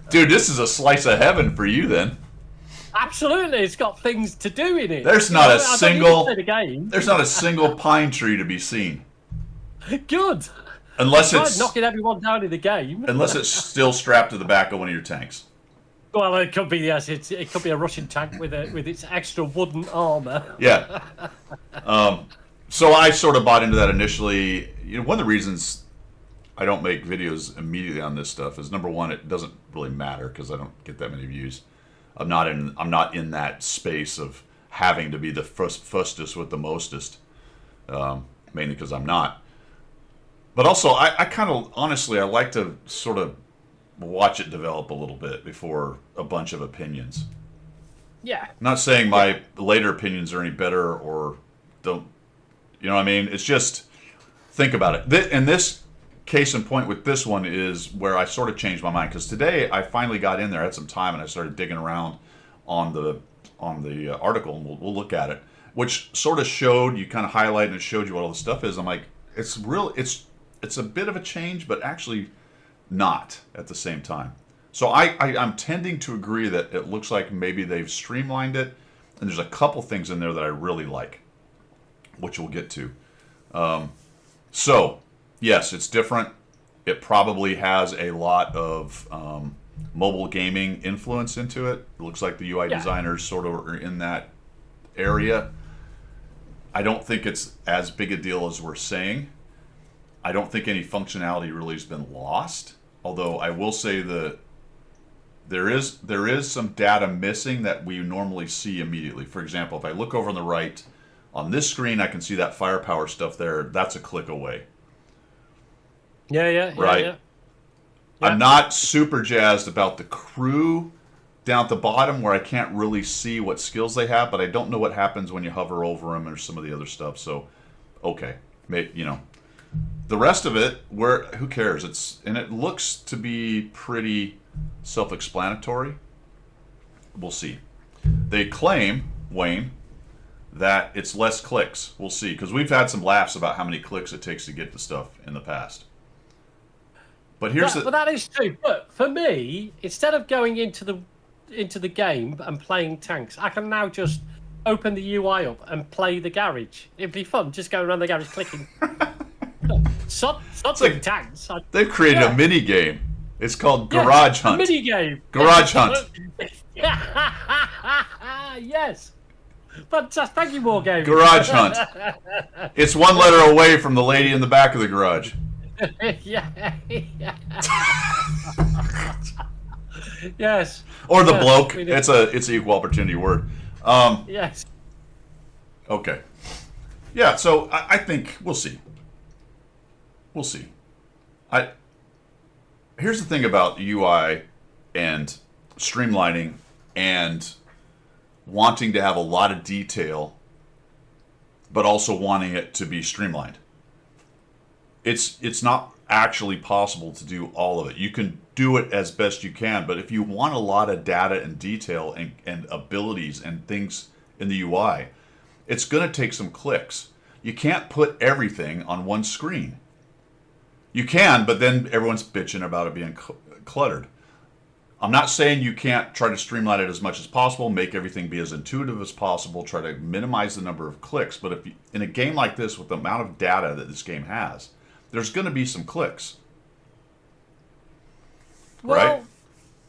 Dude, this is a slice of heaven for you then. Absolutely, it's got things to do in it. There's not a I don't single need to play the game. there's not a single pine tree to be seen. Good. Unless Tried it's knocking everyone down in the game. unless it's still strapped to the back of one of your tanks. Well, it could be, yes. It could be a Russian tank with its extra wooden armor. Yeah. So I sort of bought into that initially. You know, one of the reasons I don't make videos immediately on this stuff is, number one, it doesn't really matter because I don't get that many views. I'm not in that space of having to be the fustest with the mostest, mainly because I'm not. But also, I kind of, honestly, I like to sort of watch it develop a little bit before a bunch of opinions. Yeah. I'm not saying my later opinions are any better or don't, you know what I mean? It's just, think about it. And this case in point with this one is where I sort of changed my mind, because today I finally got in there, I had some time, and I started digging around on the article, and we'll look at it, which sort of showed, you kind of highlighted and it showed you what all the stuff is. I'm like, it's a bit of a change, but actually not at the same time. So I'm tending to agree that it looks like maybe they've streamlined it, and there's a couple things in there that I really like, which we'll get to. So, yes, it's different. It probably has a lot of mobile gaming influence into it. It looks like the UI designers sort of are in that area. I don't think it's as big a deal as we're saying. I don't think any functionality really has been lost. Although I will say that there is some data missing that we normally see immediately. For example, if I look over on the right, on this screen, I can see that firepower stuff there. That's a click away. Yeah. Right. Yeah. I'm not super jazzed about the crew down at the bottom where I can't really see what skills they have, but I don't know what happens when you hover over them or some of the other stuff. So, okay, the rest of it, who cares? It looks to be pretty self-explanatory. We'll see. They claim, Wayne, that it's less clicks. We'll see, because we've had some laughs about how many clicks it takes to get the stuff in the past. But But that is true. But for me, instead of going into the game and playing tanks, I can now just open the UI up and play the garage. It'd be fun, just going around the garage clicking. Something like tanks. They've created a mini game. It's called Garage Hunt. A mini game. Garage Hunt. Yes. Fantastic. Thank you, Wargame. Garage Hunt. It's one letter away from the lady in the back of the garage. Yeah. Yes. Or the bloke. It's an equal opportunity word. Yes. Okay. Yeah, so I think we'll see. We'll see. Here's the thing about UI and streamlining and wanting to have a lot of detail, but also wanting it to be streamlined. It's not actually possible to do all of it. You can do it as best you can, but if you want a lot of data and detail and abilities and things in the UI, it's going to take some clicks. You can't put everything on one screen. You can, but then everyone's bitching about it being cluttered. I'm not saying you can't try to streamline it as much as possible, make everything be as intuitive as possible, try to minimize the number of clicks. But if in a game like this, with the amount of data that this game has, there's going to be some clicks. Well, right?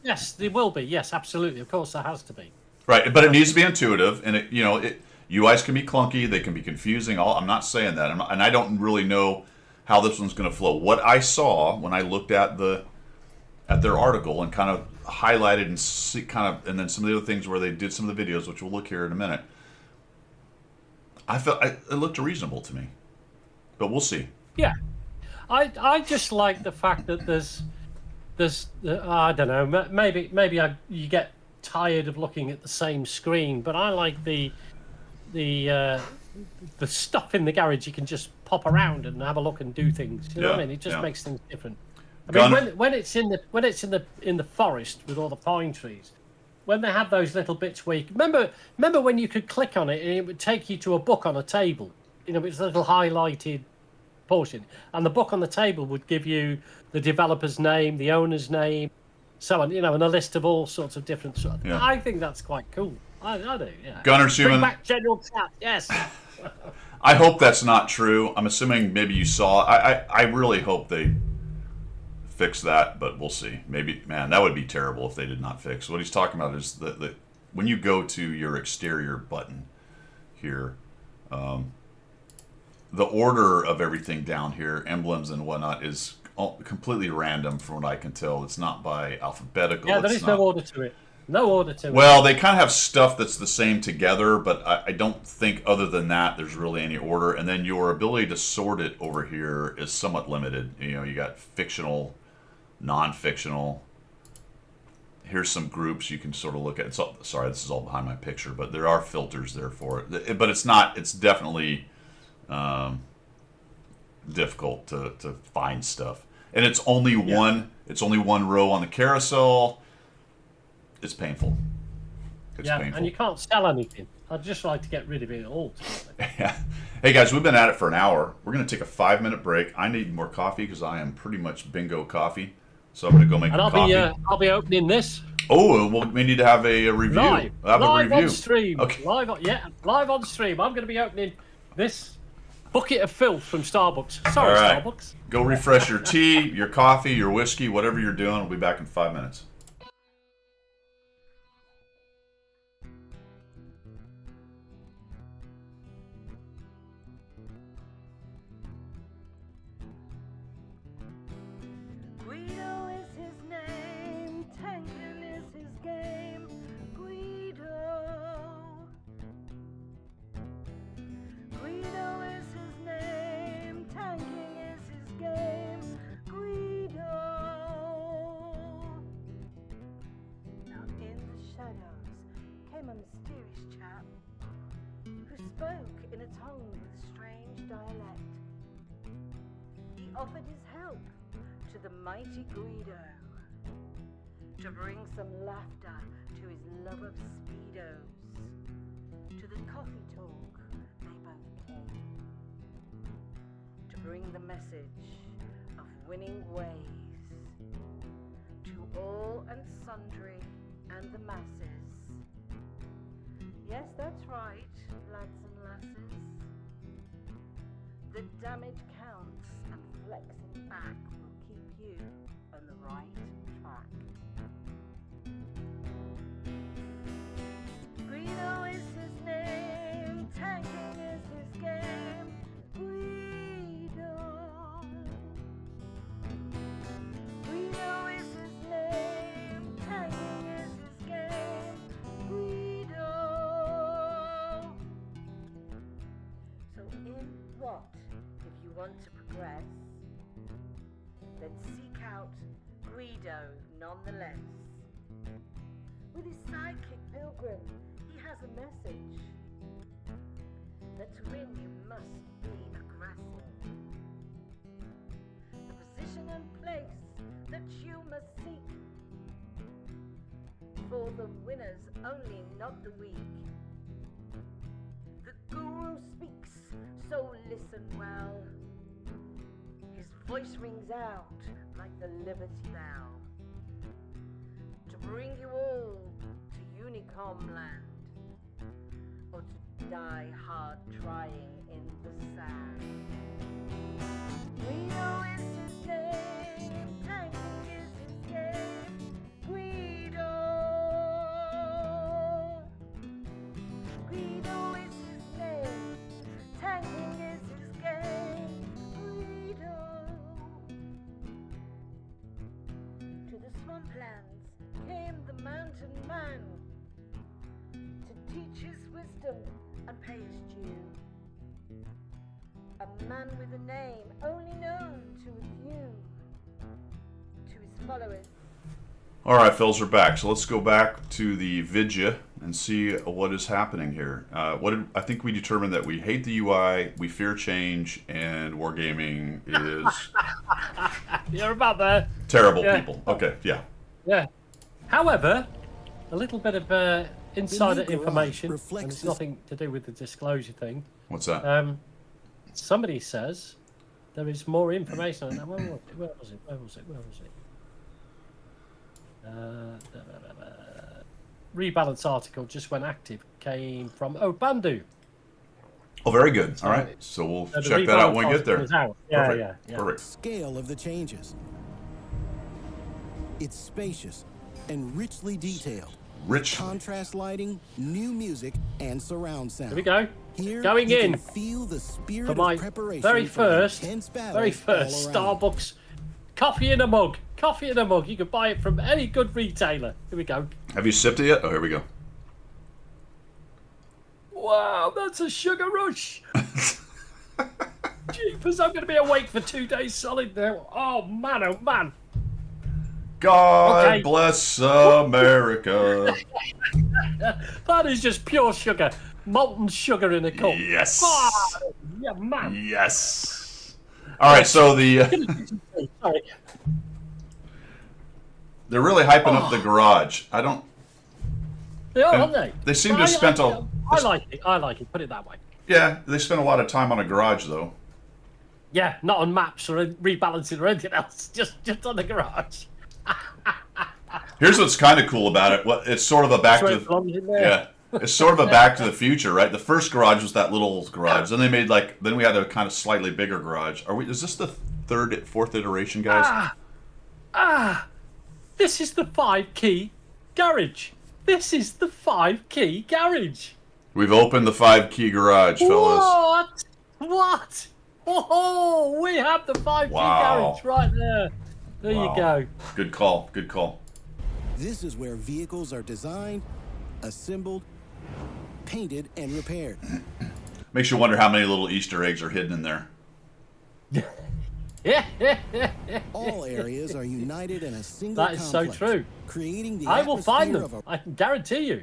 Yes, there will be. Yes, absolutely. Of course, there has to be. Right, but it needs to be intuitive, and UIs can be clunky, they can be confusing. I'm not saying that, and I don't really know how this one's going to flow. What I saw when I looked at their article and kind of highlighted and then some of the other things where they did some of the videos, which we'll look here in a minute. I felt it looked reasonable to me, but we'll see. Yeah, I just like the fact that there's I don't know, maybe you get tired of looking at the same screen, but I like the stuff in the garage. You can just pop around and have a look and do things. You know what I mean? It just makes things different. I mean, when it's in the forest with all the pine trees, when they have those little bits where you remember when you could click on it and it would take you to a book on a table. You know, it's a little highlighted portion, and the book on the table would give you the developer's name, the owner's name, so on. You know, and a list of all sorts of different stuff. Yeah. I think that's quite cool. I do. Yeah. Gunnar Bring Schumann. back General Chat. Yes. I hope that's not true. I'm assuming maybe you saw. I really hope they fix that, but we'll see. Maybe, man, that would be terrible if they did not fix. What he's talking about is the when you go to your exterior button here, the order of everything down here, emblems and whatnot, is completely random from what I can tell. It's not by alphabetical. Yeah, there is no order to it. No order to it. Well, they kind of have stuff that's the same together, but I don't think other than that there's really any order. And then your ability to sort it over here is somewhat limited. You know, you got fictional, non-fictional. Here's some groups you can sort of look at. Sorry, this is all behind my picture, but there are filters there for it. But it's not. It's definitely difficult to find stuff, and it's only one. It's only one row on the carousel. It's painful. It's painful. And you can't sell anything. I'd just like to get rid of it all. Yeah. Hey guys, we've been at it for an hour. We're going to take a 5-minute break. I need more coffee because I am pretty much bingo coffee. So I'm going to go make coffee. I'll be opening this. Oh, well, we need to have a review. Live on stream. Okay. Live on stream. I'm going to be opening this bucket of filth from Starbucks. Sorry, right. Starbucks. Go refresh your tea, your coffee, your whiskey, whatever you're doing. We'll be back in 5 minutes. Offered his help to the mighty Guido to bring some laughter to his love of speedos. To the coffee talk they both came to bring the message of winning ways to all and sundry and the masses. Yes, that's right, lads and lasses. The damage counts, and flexing back will keep you on the right track. Guido is his name, tanking is his game. Guido. Guido is his name, tanking is his game. Guido. So in what? If you want to progress, then seek out Guido nonetheless. With his sidekick Pilgrim, he has a message that to win you must be aggressive. The position and place that you must seek for the winners only, not the weak. The guru speaks, so listen well. His voice rings out like the Liberty Bell to bring you all to Unicom land, or to die hard trying in the sand. Guido is his name, tanking is his game. Guido. Guido is his name, tanking is his game. Guido. To the swamplands came the mountain man to teach his wisdom and pay his due. A man with a name only known to a few. To his followers. All right, Phils are back. So let's go back to the Vidya and see what is happening here. I think we determined that we hate the UI, we fear change, and wargaming is You're about there. terrible Yeah. people. Okay, yeah. Yeah. However, a little bit of insider garage information, reflects and it's this- nothing to do with the disclosure thing. What's that? Somebody says there is more information on that. Where was it? Rebalance article just went active. Came from Bandu. Oh, very good. All right, so we'll The check that out rebalance when we get there. article is out. Yeah, Perfect. yeah. Perfect. Scale of the changes. It's spacious and richly detailed. Rich. Contrast lighting, new music, and surround sound. Here we go. Here, Going you in can feel the spirit for my of preparation very for an first intense battle all around. Starbucks coffee in a mug. Coffee in a mug. You can buy it from any good retailer. Here we go. Have you sipped it yet? Oh, here we go. Wow, that's a sugar rush. Jeepers, I'm going to be awake for 2 days solid now. Oh, man. God Okay. bless America. That is just pure sugar. Molten sugar in a cup. Yes. Oh, yeah, man. Yes. All right, so Sorry. they're really hyping up the garage. I don't. They are, aren't they? They seem to have spent all. I like it. I like it. Put it that way. Yeah, they spent a lot of time on a garage, though. Yeah, not on maps or rebalancing or anything else. Just on the garage. Here's what's kind of cool about it. What it's sort of a back That's where to it belongs in there. yeah, it's sort of a Back to the Future, right? The first garage was that little garage. Then they made then we had a kind of slightly bigger garage. Is this the fourth iteration, guys? This is the 5-key garage. This is the 5-key garage. We've opened the 5-key garage, fellas. What? Oh, we have the 5-key Wow. garage right there. There Wow. you go. Good call. Good call. This is where vehicles are designed, assembled, painted, and repaired. Makes you wonder how many little Easter eggs are hidden in there. All areas are united in a single That is so complex, true. creating the I will find atmosphere them. of a I can guarantee you.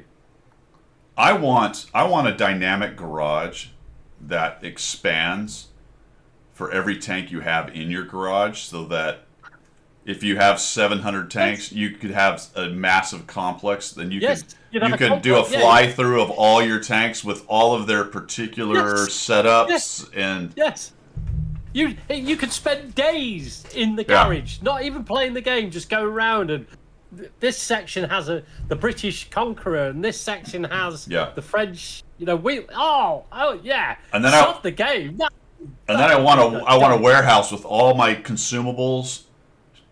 I want a dynamic garage that expands for every tank you have in your garage, so that if you have 700 tanks, you could have a massive complex. Then you Yes, you'd could have you a could do a complex, yeah. fly through of all your tanks with all of their particular Yes, setups yes. and Yes. You could spend days in the Yeah. garage, not even playing the game, just go around and this section has the British Conqueror and this section has Yeah. the French, oh yeah. And then Stop the game. and then I want a warehouse with all my consumables,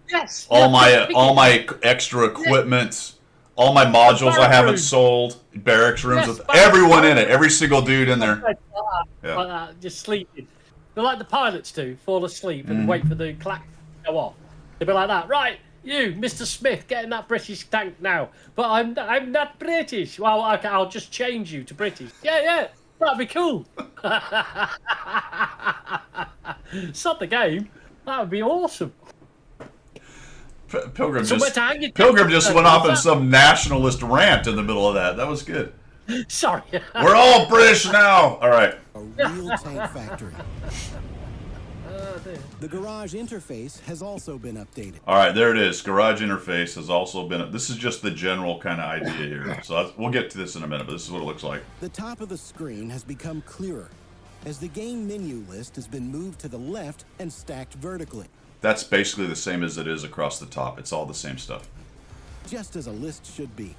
Yes. all yeah, my extra equipment, all my modules I Barrack haven't room. sold, barracks rooms Yes, with barrack everyone in room. it, every single dude in there. Like Yeah. that, just sleeping. They're like the pilots do, fall asleep Mm-hmm. and wait for the clack to go off. They'd be like that, right? You, Mr. Smith, get in that British tank now. But I'm not British. Well, okay, I'll just change you to British. Yeah, that'd be cool. Stop the game. That would be awesome. Pilgrim Somewhere to hang your Pilgrim tank. just went off on some nationalist rant in the middle of that. That was good. Sorry. We're all British now. All right. a real tank factory. The garage interface has also been updated. All right, there it is. Garage interface has also been. This is just the general kind of idea here. So we'll get to this in a minute, but this is what it looks like. The top of the screen has become clearer as the game menu list has been moved to the left and stacked vertically, That's basically the same as it is across the top. It's all the same stuff. just as a list should be.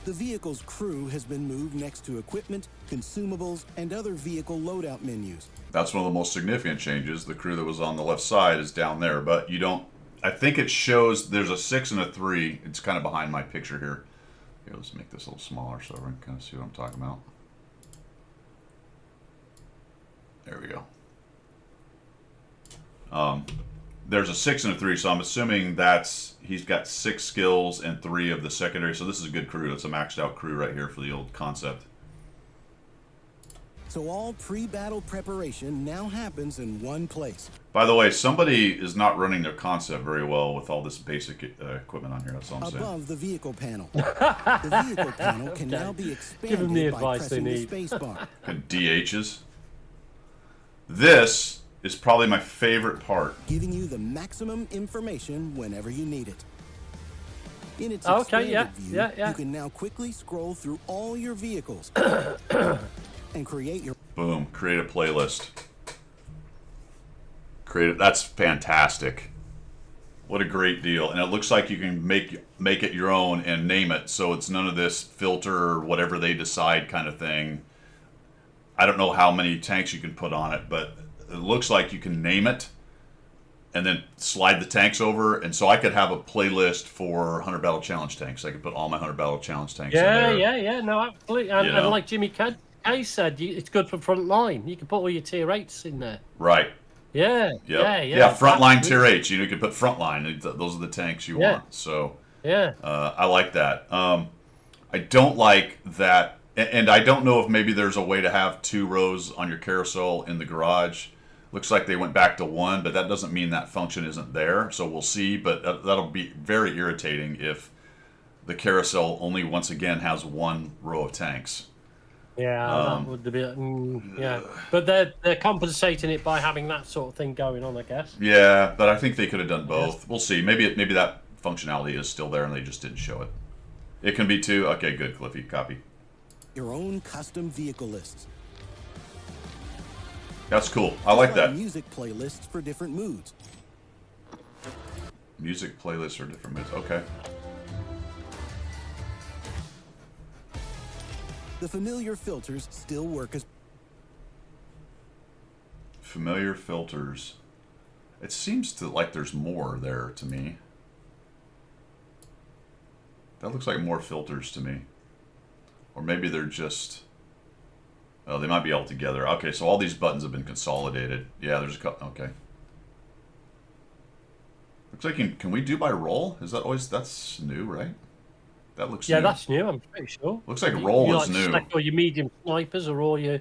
The vehicle's crew has been moved next to equipment, consumables, and other vehicle loadout menus. That's one of the most significant changes. The crew that was on the left side is down there, but you don't. I think it shows there's a 6 and a 3. It's kind of behind my picture here. Here, let's make this a little smaller so everyone can kind of see what I'm talking about. There we go. There's a 6 and a 3, so I'm assuming he's got 6 skills and 3 of the secondary. So this is a good crew. It's a maxed out crew right here for the old concept. So all pre-battle preparation now happens in one place. By the way, somebody is not running their concept very well with all this basic equipment on here. That's all I'm saying. Above the vehicle panel. The vehicle panel can now be Give them the expanded by advice they pressing the need. space bar. And DHs. This is probably my favorite part. Giving you the maximum information whenever you need it. In its Okay, expanded yeah, view, yeah. you can now quickly scroll through all your vehicles and create your Boom, create a playlist. That's fantastic. What a great deal. And it looks like you can make it your own and name it, so it's none of this filter or whatever they decide kind of thing. I don't know how many tanks you can put on it, but it looks like you can name it and then slide the tanks over. And so I could have a playlist for 100 Battle Challenge tanks. I could put all my 100 Battle Challenge tanks in there. Yeah. No, absolutely. And, You know? and like Jimmy Kay said, it's good for front line. You can put all your tier 8s in there. Right. Yeah. Yep. Yeah. Frontline tier 8. You can put frontline. Those are the tanks you Yeah. want. So Yeah. I like that. I don't like that, and I don't know if maybe there's a way to have 2 rows on your carousel in the garage. Looks like they went back to 1, but that doesn't mean that function isn't there. So we'll see. But that'll be very irritating if the carousel only once again has 1 row of tanks. Yeah, that would be. Yeah, but they're compensating it by having that sort of thing going on, I guess. Yeah, but I think they could have done both. We'll see. Maybe that functionality is still there and they just didn't show it. It can be 2. Okay, good, Cliffy. Copy. your own custom vehicle lists. That's cool. I like that. Music playlists for different moods. Music playlists are different moods. Okay. The familiar filters still work as Familiar filters. It seems to like there's more there to me. That looks like more filters to me. Or maybe they're just... Oh, they might be all together. Okay, so all these buttons have been consolidated. Yeah, there's a couple... Okay. Looks like... Can we do by roll? Is that always... That's new, right? That looks new. that's new, I'm pretty sure. Looks like roll you is new. Select all your medium snipers or all your...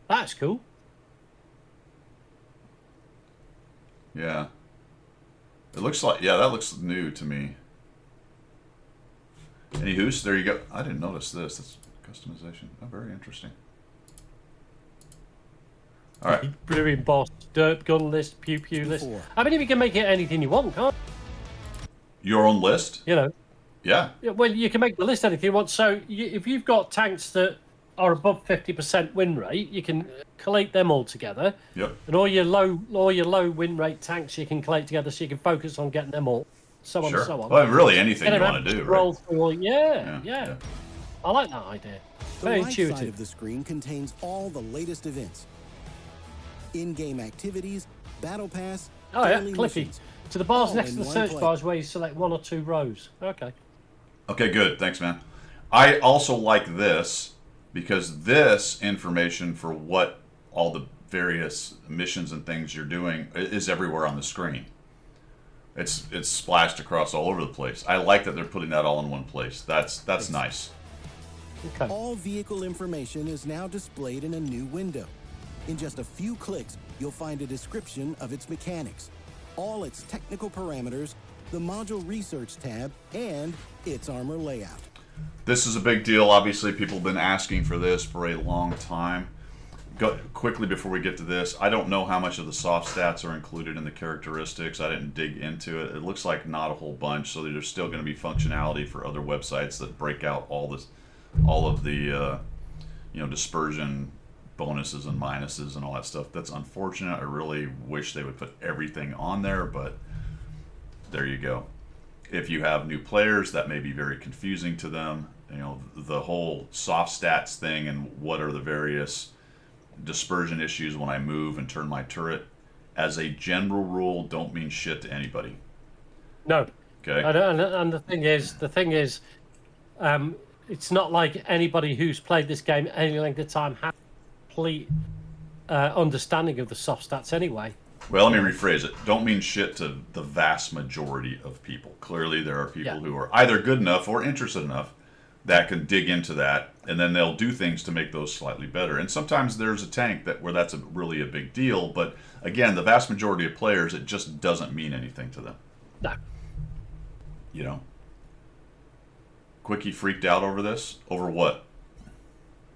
That's cool. Yeah. It looks like... Yeah, that looks new to me. Anywho, there you go. I didn't notice this. That's customization. Oh, very interesting. All right. Brewing boss, dirt gun list, pew pew list. Before. I mean, you can make it anything you want, can't Your own list? you? know? Yeah. Yeah, well, you can make the list anything you want. So if you've got tanks that are above 50% win rate, you can collate them all together. Yep. And all your low win rate tanks you can collate together, so you can focus on getting them all. So on Sure. and so on. Well, really anything Get you them want to out, do, roll right? through all- yeah. I like that idea. the Very right side of intuitive. the screen contains all the latest events. In-game activities, battle pass, Oh yeah, daily Cliffy. missions. To the bars all next in to the one search place. bars where you select 1 or 2 rows. Okay. Okay, good. Thanks, man. I also like this because this information for what all the various missions and things you're doing is everywhere on the screen. It's splashed across all over the place. I like that they're putting that all in one place. That's nice. Okay. All vehicle information is now displayed in a new window. In just a few clicks, you'll find a description of its mechanics, all its technical parameters, the module research tab, and its armor layout. This is a big deal. Obviously, people have been asking for this for a long time. Quickly before we get to this, I don't know how much of the soft stats are included in the characteristics. I didn't dig into it. It looks like not a whole bunch, so there's still going to be functionality for other websites that break out all of the dispersion bonuses and minuses and all that stuff. That's unfortunate. I really wish they would put everything on there, but there you go. If you have new players, that may be very confusing to them. You know, the whole soft stats thing and what are the various dispersion issues when I move and turn my turret, as a general rule, don't mean shit to anybody. No. Okay. And the thing is, it's not like anybody who's played this game any length of time has complete understanding of the soft stats anyway. Well, let me rephrase it. Don't mean shit to the vast majority of people. Clearly, there are people who are either good enough or interested enough that can dig into that, and then they'll do things to make those slightly better. And sometimes there's a tank where that's really a big deal, but again, the vast majority of players, it just doesn't mean anything to them. No. You know? Quickie freaked out over this? Over what?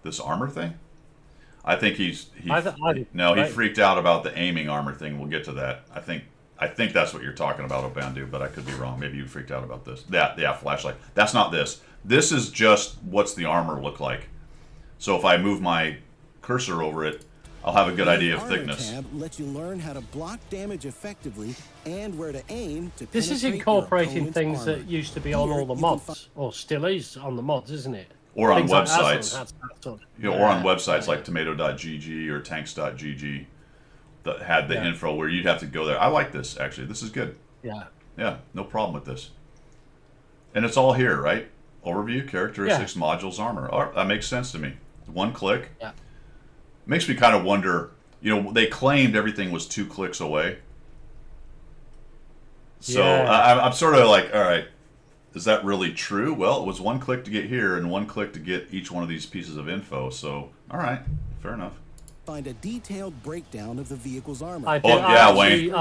This armor thing? I think he freaked out about the aiming armor thing. We'll get to that. I think that's what you're talking about, Obandu, but I could be wrong. Maybe you freaked out about this. Yeah, flashlight. That's not this. This is just what's the armor look like. So if I move my cursor over it, I'll have a good idea of thickness. The Armor tab lets you learn how to block damage effectively and where to aim to This is penetrate your incorporating opponent's things armor. that used to be on Here, all the you can mods, or still is on the mods, isn't it? Or on Things like websites. Aslan has that sort of- Or on websites like tomato.gg or tanks.gg that had the info where you'd have to go there. I like this, actually. This is good. Yeah. Yeah, no problem with this. And it's all here, right? Overview, characteristics, modules, armor. Oh, that makes sense to me. One click. Yeah. Makes me kind of wonder, they claimed everything was 2 clicks away. So Yeah. I'm sort of like, all right, is that really true? Well, it was 1 click to get here and 1 click to get each one of these pieces of info. So, all right, fair enough. Find a detailed breakdown of the vehicle's armor. I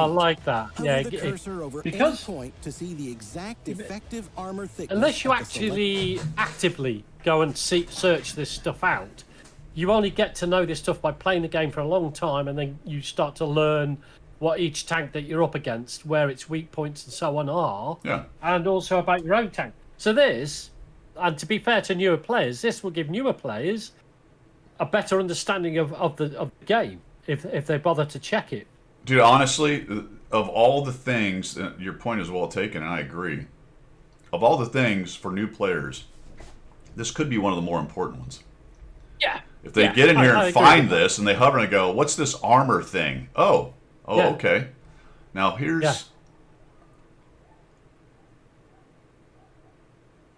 like that. Hover Yeah, the cursor over because any point to see the exact effective armor thickness. unless you at the select- actually actively go and search this stuff out, you only get to know this stuff by playing the game for a long time, and then you start to learn what each tank that you're up against, where its weak points and so on are, and also about your own tank. So this, and to be fair to newer players, this will give newer players a better understanding of the game if they bother to check it. Dude, honestly, of all the things, your point is well taken, and I agree. Of all the things for new players, this could be one of the more important ones. Yeah. If they get in here and find this, and they hover and go, what's this armor thing? Oh, okay. Now here's...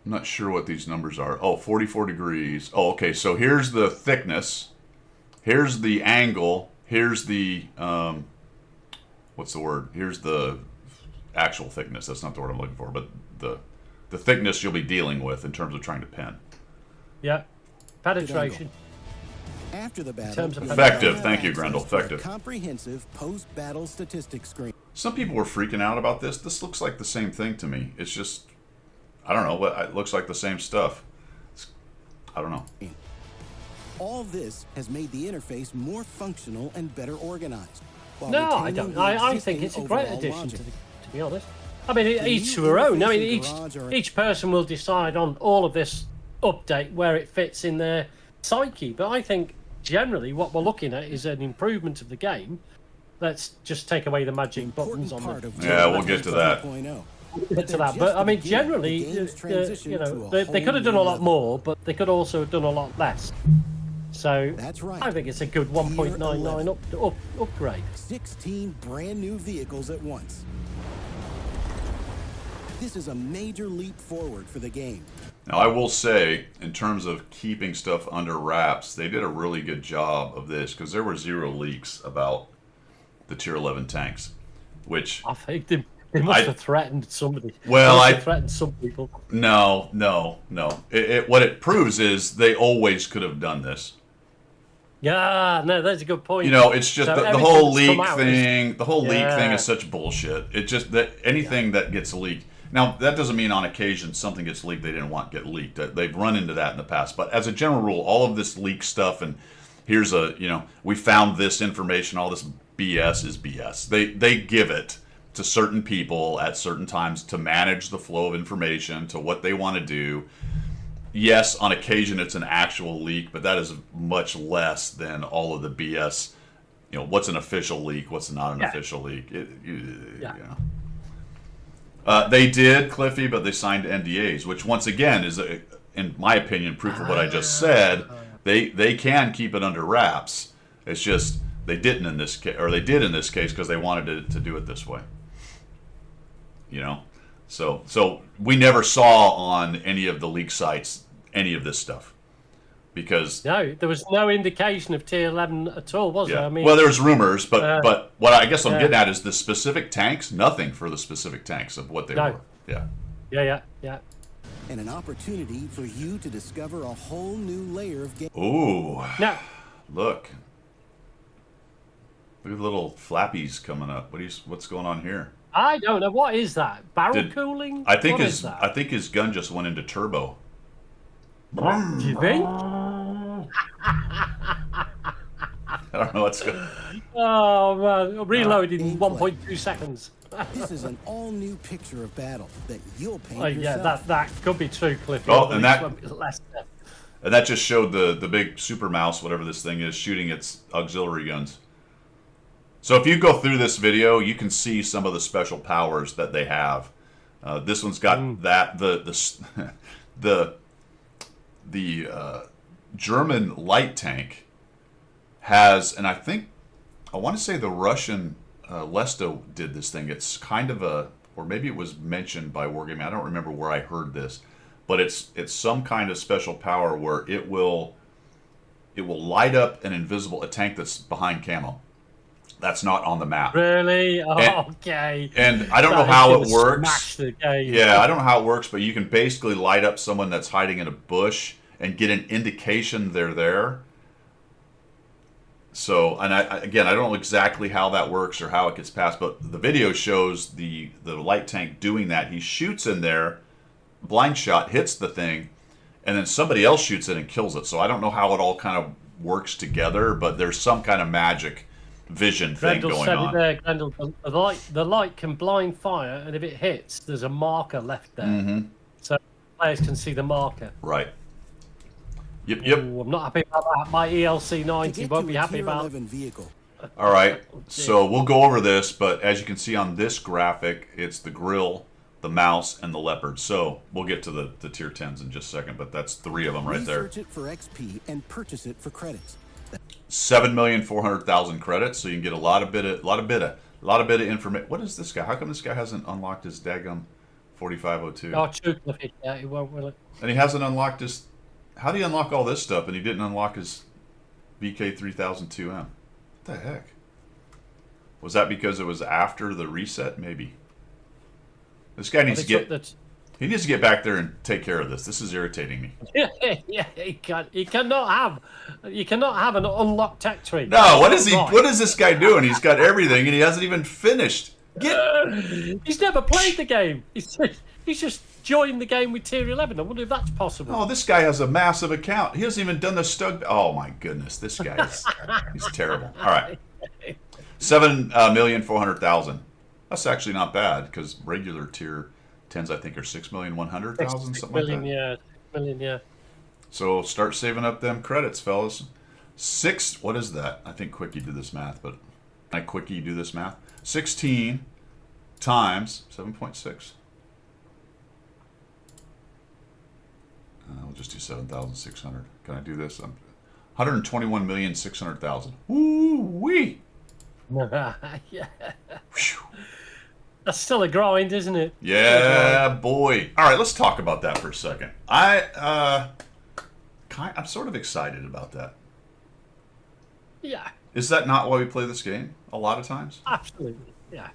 I'm not sure what these numbers are. Oh, 44 degrees. Oh, okay, so here's the thickness. Here's the angle. Here's the... what's the word? Here's the actual thickness. That's not the word I'm looking for, but the thickness you'll be dealing with in terms of trying to pen. Yeah. Penetration. After the battle, terms of effective. Thank you, Grendel. Effective. Comprehensive post-battle statistics screen. Some people were freaking out about this. This looks like the same thing to me. It's just, I don't know. It looks like the same stuff. I don't know. All this has made the interface more functional and better organized. while No, I retaining don't. the I think existing it's a great overall addition, logic. to be honest. I mean, The each new to their own. I interface mean, in Garage are- each person will decide on all of this update where it fits in their psyche. But I think generally what we're looking at is an improvement of the game. Let's just take away the magic Important buttons on part the. of Yeah, we'll get to that. 2.0. Get to that. But I mean, generally, they could have done a lot more, but they could also have done a lot less. So That's right. I think it's a good 1.99 upgrade. 16 brand new vehicles at once. This is a major leap forward for the game. Now, I will say, in terms of keeping stuff under wraps, they did a really good job of this because there were 0 leaks about the Tier 11 tanks, which... I think they must have threatened somebody. Well, They must have threatened some people. No. What it proves is they always could have done this. Yeah, no, that's a good point. It's just So the everything whole that's come leak out thing. The whole leak thing Yeah. is such bullshit. It just that anything that gets leaked. Now that doesn't mean on occasion something gets leaked they didn't want get leaked. They've run into that in the past. But as a general rule, all of this leak stuff and here's we found this information, all this BS is BS. They give it to certain people at certain times to manage the flow of information to what they want to do. Yes, on occasion it's an actual leak, but that is much less than all of the BS. What's an official leak? What's not an official leak? They did, Cliffy, but they signed NDAs, which once again is, in my opinion, proof of what I just said. They can keep it under wraps. It's just they didn't in this case, or they did in this case because they wanted to do it this way. So we never saw on any of the leak sites any of this stuff because No, there was no indication of Tier 11 at all, was there? I mean, well, there's rumors, but what I guess I'm yeah. getting at is the specific tanks. Nothing for the specific tanks of what they No. were. Yeah. Yeah. and an opportunity for you to discover a whole new layer of game. Ooh, Now, look. Look at the little flappies coming up. What's going on here? I don't know, what is that? Barrel cooling? I think What is I that? think his gun just went into turbo. Do you think? I don't know what's going. Oh man, reloaded in gameplay. 1.2 seconds. This is an all-new picture of battle that you'll paint Oh yeah, yourself. that could be true, Cliff. Oh, and that- less. And that just showed the big super mouse, whatever this thing is, shooting its auxiliary guns. So if you go through this video, you can see some of the special powers that they have. This one's got that the German light tank has, and I want to say the Russian Lesto did this thing. It's kind of or maybe it was mentioned by Wargaming. I don't remember where I heard this, but it's some kind of special power where it will light up a tank that's behind camo. That's not on the map. Really? Oh, And- okay. And I don't know That is how gonna it works. Smash the game. Yeah, I don't know how it works, but you can basically light up someone that's hiding in a bush and get an indication they're there. So, and I don't know exactly how that works or how it gets past, but the video shows the light tank doing that. He shoots in there, blind shot, hits the thing, and then somebody else shoots it and kills it. So I don't know how it all kind of works together, but there's some kind of magic vision thing Grendel going said on. it there, Grendel. The light can blind fire, and if it hits, there's a marker left there. Mm-hmm. So players can see the marker. Right. Yep. Ooh, I'm not happy about that. My ELC To 90 get won't to be a happy Tier about. 11 vehicle, All right, so we'll go over this, but as you can see on this graphic, it's the grill, the mouse, and the leopard. So we'll get to the tier 10s in just a second, but that's 3 of them right there. research it for XP and purchase it for credits. 7,400,000 credits, so you can get a lot of bit of information. What is this guy? How come this guy hasn't unlocked his daggum 4502? Oh, true, Cliff. Yeah, it won't, will it? And he hasn't unlocked his. How do you unlock all this stuff and he didn't unlock his VK3002M? What the heck? Was that because it was after the reset? Maybe. This guy needs to get. He needs to get back there and take care of this. This is irritating me. Yeah, he can. You cannot have an unlocked tech tree. No, what is he? Right. What is this guy doing? He's got everything and he hasn't even finished. He's never played the game. He's just joined the game with Tier 11. I wonder if that's possible. Oh, this guy has a massive account. He hasn't even done the stug. Oh my goodness, this guy he's terrible. All right, 7,400,000. That's actually not bad because regular tier 10s I think are 6,100,000, something like that. Yeah, 6 million, yeah. So start saving up them credits, fellas. What is that? I think Quickie did this math, but can I Quickie do this math? 16 times 7.6. We'll just do 7,600. Can I do this? 121,600,000. Woo wee! Yeah. That's still a grind, isn't it? Yeah, boy. All right, let's talk about that for a second. I'm sort of excited about that. Yeah, Is that not why we play this game a lot of times? absolutely. Yeah.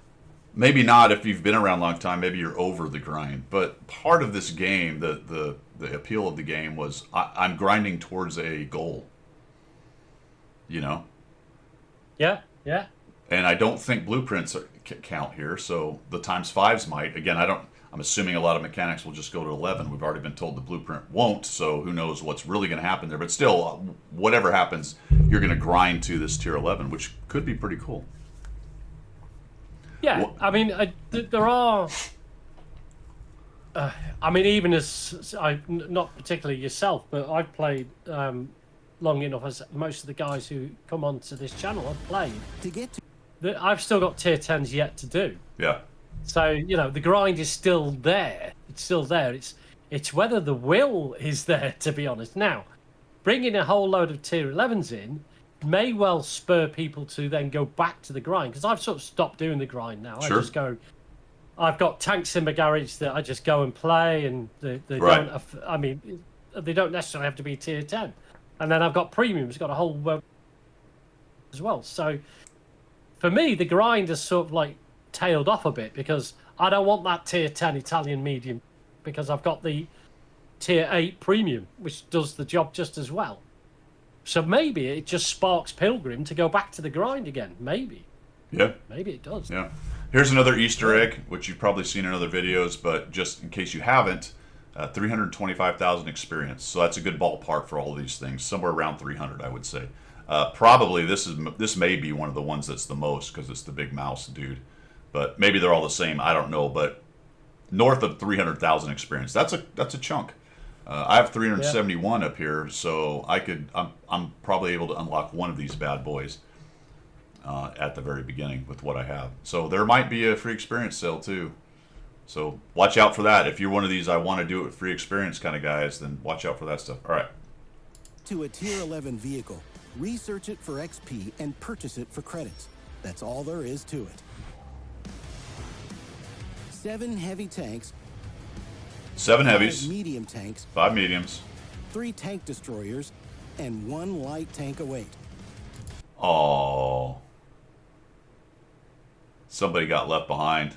Maybe not if you've been around a long time. Maybe you're over the grind. But part of this game, the appeal of the game was I'm grinding towards a goal. You know? Yeah, yeah. And I don't think blueprints count here, so the times 5s might. Again, I'm assuming a lot of mechanics will just go to 11. We've already been told the blueprint won't, so who knows what's really going to happen there. But still, whatever happens, you're going to grind to this tier 11, which could be pretty cool. Yeah, I mean, there are. I mean, even as not particularly yourself, but I've played long enough as most of the guys who come onto this channel have played. To get to I've still got tier 10s yet to do. Yeah. So the grind is still there. It's still there. It's whether the will is there, to be honest. Now, bringing a whole load of tier 11s in may well spur people to then go back to the grind, because I've sort of stopped doing the grind now. Sure. I just go. I've got tanks in my garage that I just go and play, and they Right. don't. I mean, they don't necessarily have to be tier 10. And then I've got premiums, got a whole as well. So for me, the grind has sort of like tailed off a bit because I don't want that tier 10 Italian medium, because I've got the tier 8 premium, which does the job just as well. So maybe it just sparks Pilgrim to go back to the grind again. Maybe. Yeah. Maybe it does. Yeah. Here's another Easter egg, which you've probably seen in other videos, but just in case you haven't, 325,000 experience. So that's a good ballpark for all of these things. Somewhere around 300, I would say. Probably this may be one of the ones that's the most because it's the big mouse dude. But maybe they're all the same. I don't know. But north of 300,000 experience. That's a chunk. I have 371 up here, so I'm probably able to unlock one of these bad boys at the very beginning with what I have. So there might be a free experience sale too. So watch out for that. If you're one of these I want to do it with free experience kind of guys, then watch out for that stuff. All right. To a Tier 11 vehicle, research it for XP and purchase it for credits. That's all there is to it. 7 heavy tanks, 7 5 heavies, medium tanks, 5 mediums. 3 tank destroyers, and 1 light tank await. Oh. Somebody got left behind.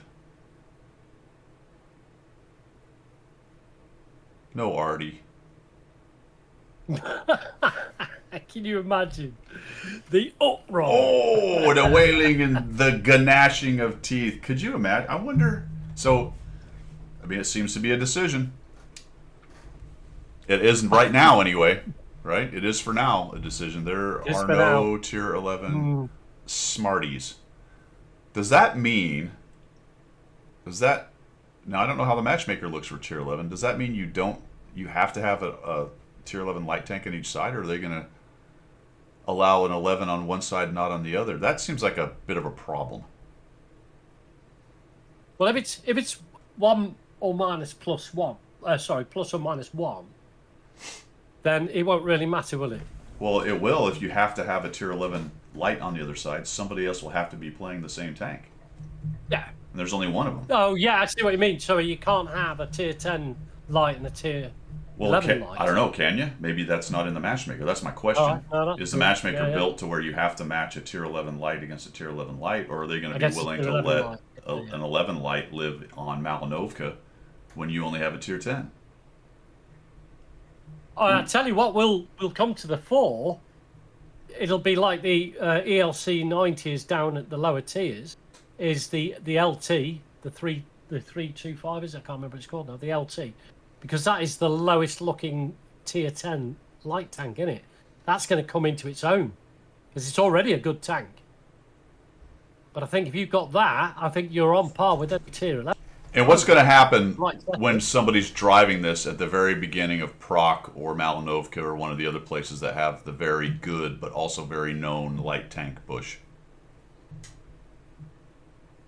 No Artie. Can you imagine the uproar? Oh, the wailing and the gnashing of teeth. Could you imagine? I wonder. So, I mean, it seems to be a decision. It isn't right now, anyway. Right? It is for now a decision. There Just are for no now. tier 11 Smarties. Does that mean? Now I don't know how the matchmaker looks for tier 11. Does that mean you have to have a tier 11 light tank on each side, or are they going to allow an 11 on one side, not on the other? That seems like a bit of a problem. Well, if it's 1 or minus plus 1, plus or minus 1, then it won't really matter, will it? Well, it will if you have to have a tier 11 light on the other side. Somebody else will have to be playing the same tank. Yeah. And there's only one of them. Oh, yeah, I see what you mean. So you can't have a tier 10 light and a tier Well, 11 light. I don't know, can you? Maybe that's not in the matchmaker. That's my question. No, Is the matchmaker yeah. built to where you have to match a tier 11 light against a tier 11 light, or are they going I to be guess willing tier to 11 let light, an 11 light live on Malinovka when you only have a tier 10? Oh, I tell you what, we'll come to the 4. It'll be like the ELC 90s down at the lower tiers. Is the LT, the 325 is? I can't remember what it's called now. The LT, because that is the lowest looking tier 10 light tank in it. That's going to come into its own because it's already a good tank. But I think if you've got that, I think you're on par with every tier 11. And what's going to happen Right. when somebody's driving this at the very beginning of Proc or Malinovka or one of the other places that have the very good but also very known light tank bush?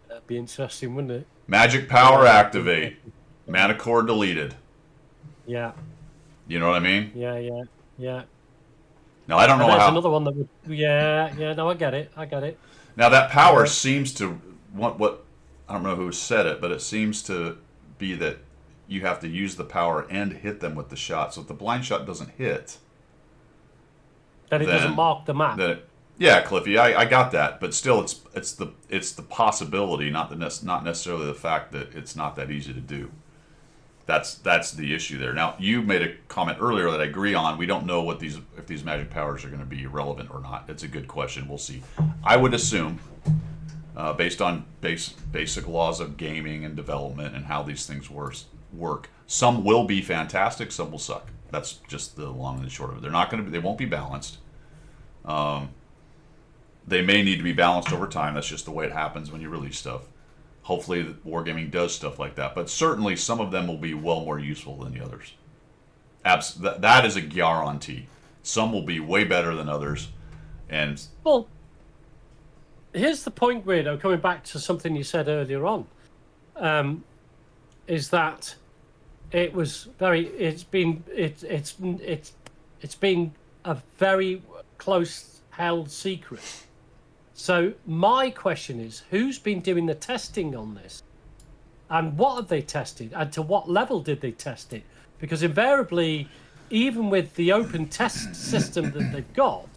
That'd be interesting, wouldn't it? Magic power activate. Mana core deleted. Yeah, You know what I mean? yeah. Now, I don't know And there's how... another one that would. Yeah. No, I get it. Now, that power seems to... What I don't know who said it, but it seems to be that you have to use the power and hit them with the shot. So if the blind shot doesn't hit... Then it doesn't mark the map. Then it, yeah, Cliffy, I got that, but still, it's the possibility, not necessarily the fact that it's not that easy to do. That's the issue there. Now, you made a comment earlier that I agree on. We don't know if these magic powers are going to be relevant or not. It's a good question. We'll see. I would assume, based on basic laws of gaming and development and how these things work, some will be fantastic, some will suck. That's just the long and the short of it. They're not going to. They won't be balanced. They may need to be balanced over time. That's just the way it happens when you release stuff. Hopefully, Wargaming does stuff like that. But certainly, some of them will be well more useful than the others. That is a guarantee. Some will be way better than others. And Well, here's the point, Guido, coming back to something you said earlier on, is that it's been a very close held secret. So my question is, who's been doing the testing on this? And what have they tested? And to what level did they test it? Because invariably, even with the open test system that they've got,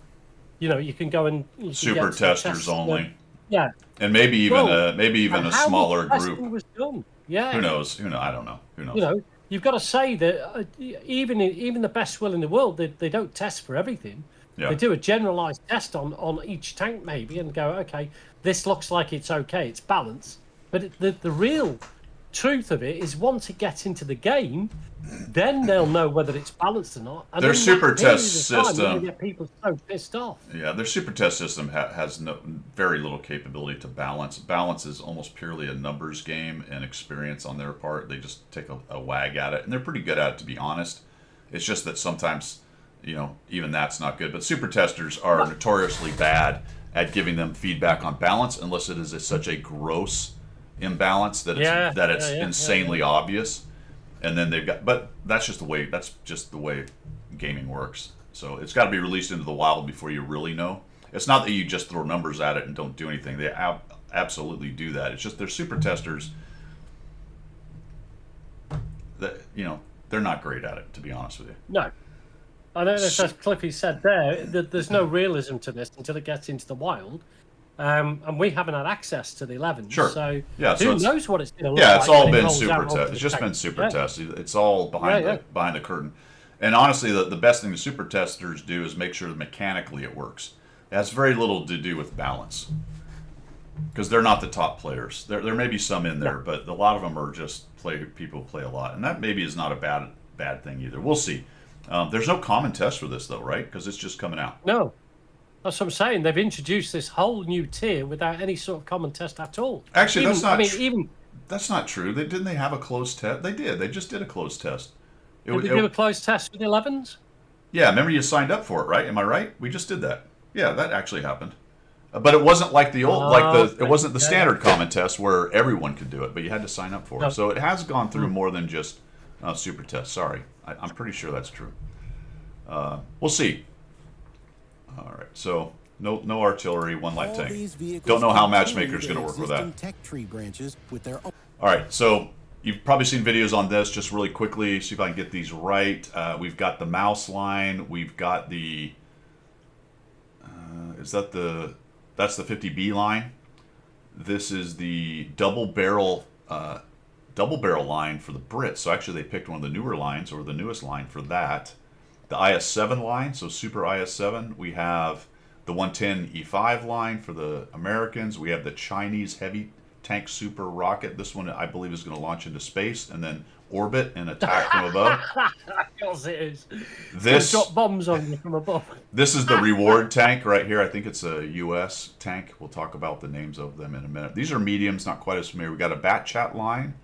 you can go and you can super get some testers tests, only. Yeah. And maybe even Well, a and smaller how the testing group. was done. Yeah. Who knows? I don't know. Who knows? you've got to say that even the best will in the world, they don't test for everything. Yeah. They do a generalized test on each tank maybe and go, okay, this looks like it's okay, it's balanced. But the real truth of it is once it gets into the game, then they'll know whether it's balanced or not. And Their in that super period test of time, system- they get people so pissed off. Yeah, their super test system has very little capability to balance. Balance is almost purely a numbers game and experience on their part. They just take a wag at it, and they're pretty good at it, to be honest. It's just that sometimes, even that's not good. But super testers are notoriously bad at giving them feedback on balance, unless it is such a gross imbalance that it's insanely obvious. And then but that's just the way gaming works. So it's got to be released into the wild before you really know. It's not that you just throw numbers at it and don't do anything. They absolutely do that. It's just they're super testers that they're not great at it, to be honest with you. No. I know, as Cliffy said there, that there's no realism to this until it gets into the wild. And we haven't had access to the 11. Sure. So Yeah, who knows what it's going to look Yeah, like. it's all when it been rolls super out onto test. the It's just tank. been super Yeah. test. It's all behind the curtain. And honestly, the best thing the super testers do is make sure that mechanically it works. It has very little to do with balance, because they're not the top players. There may be some in there, but a lot of them are just people who play a lot, and that maybe is not a bad thing either. We'll see. There's no common test for this though, right? Because it's just coming out. No. That's what I'm saying. They've introduced this whole new tier without any sort of common test at all. Actually, that's not true. Didn't they have a closed test? They did. They just did a closed test. Did they do a closed test with the 11s? Yeah, remember you signed up for it, right? Am I right? We just did that. Yeah, that actually happened. But it wasn't like the old, it wasn't the standard common test where everyone could do it, but you had to sign up for it. So it has gone through more than just super test. Sorry, I'm pretty sure that's true. We'll see. All right, so no artillery, one light All tank. these vehicles Don't know how continue Matchmaker's going to work with existing that. Tech tree branches with their own. All right, so you've probably seen videos on this. Just really quickly, see if I can get these right. We've got the mouse line. We've got the that's the 50B line. This is the double barrel line for the Brits. So actually, they picked one of the newer lines, or the newest line for that. The IS-7 line, so Super IS-7. We have the 110 E5 line for the Americans. We have the Chinese heavy tank super rocket. This one, I believe, is going to launch into space and then orbit and attack from above. Of course it is. This drop bombs on you from above. This is the reward tank right here. I think it's a U.S. tank. We'll talk about the names of them in a minute. These are mediums, not quite as familiar. We got a Bat Chat line.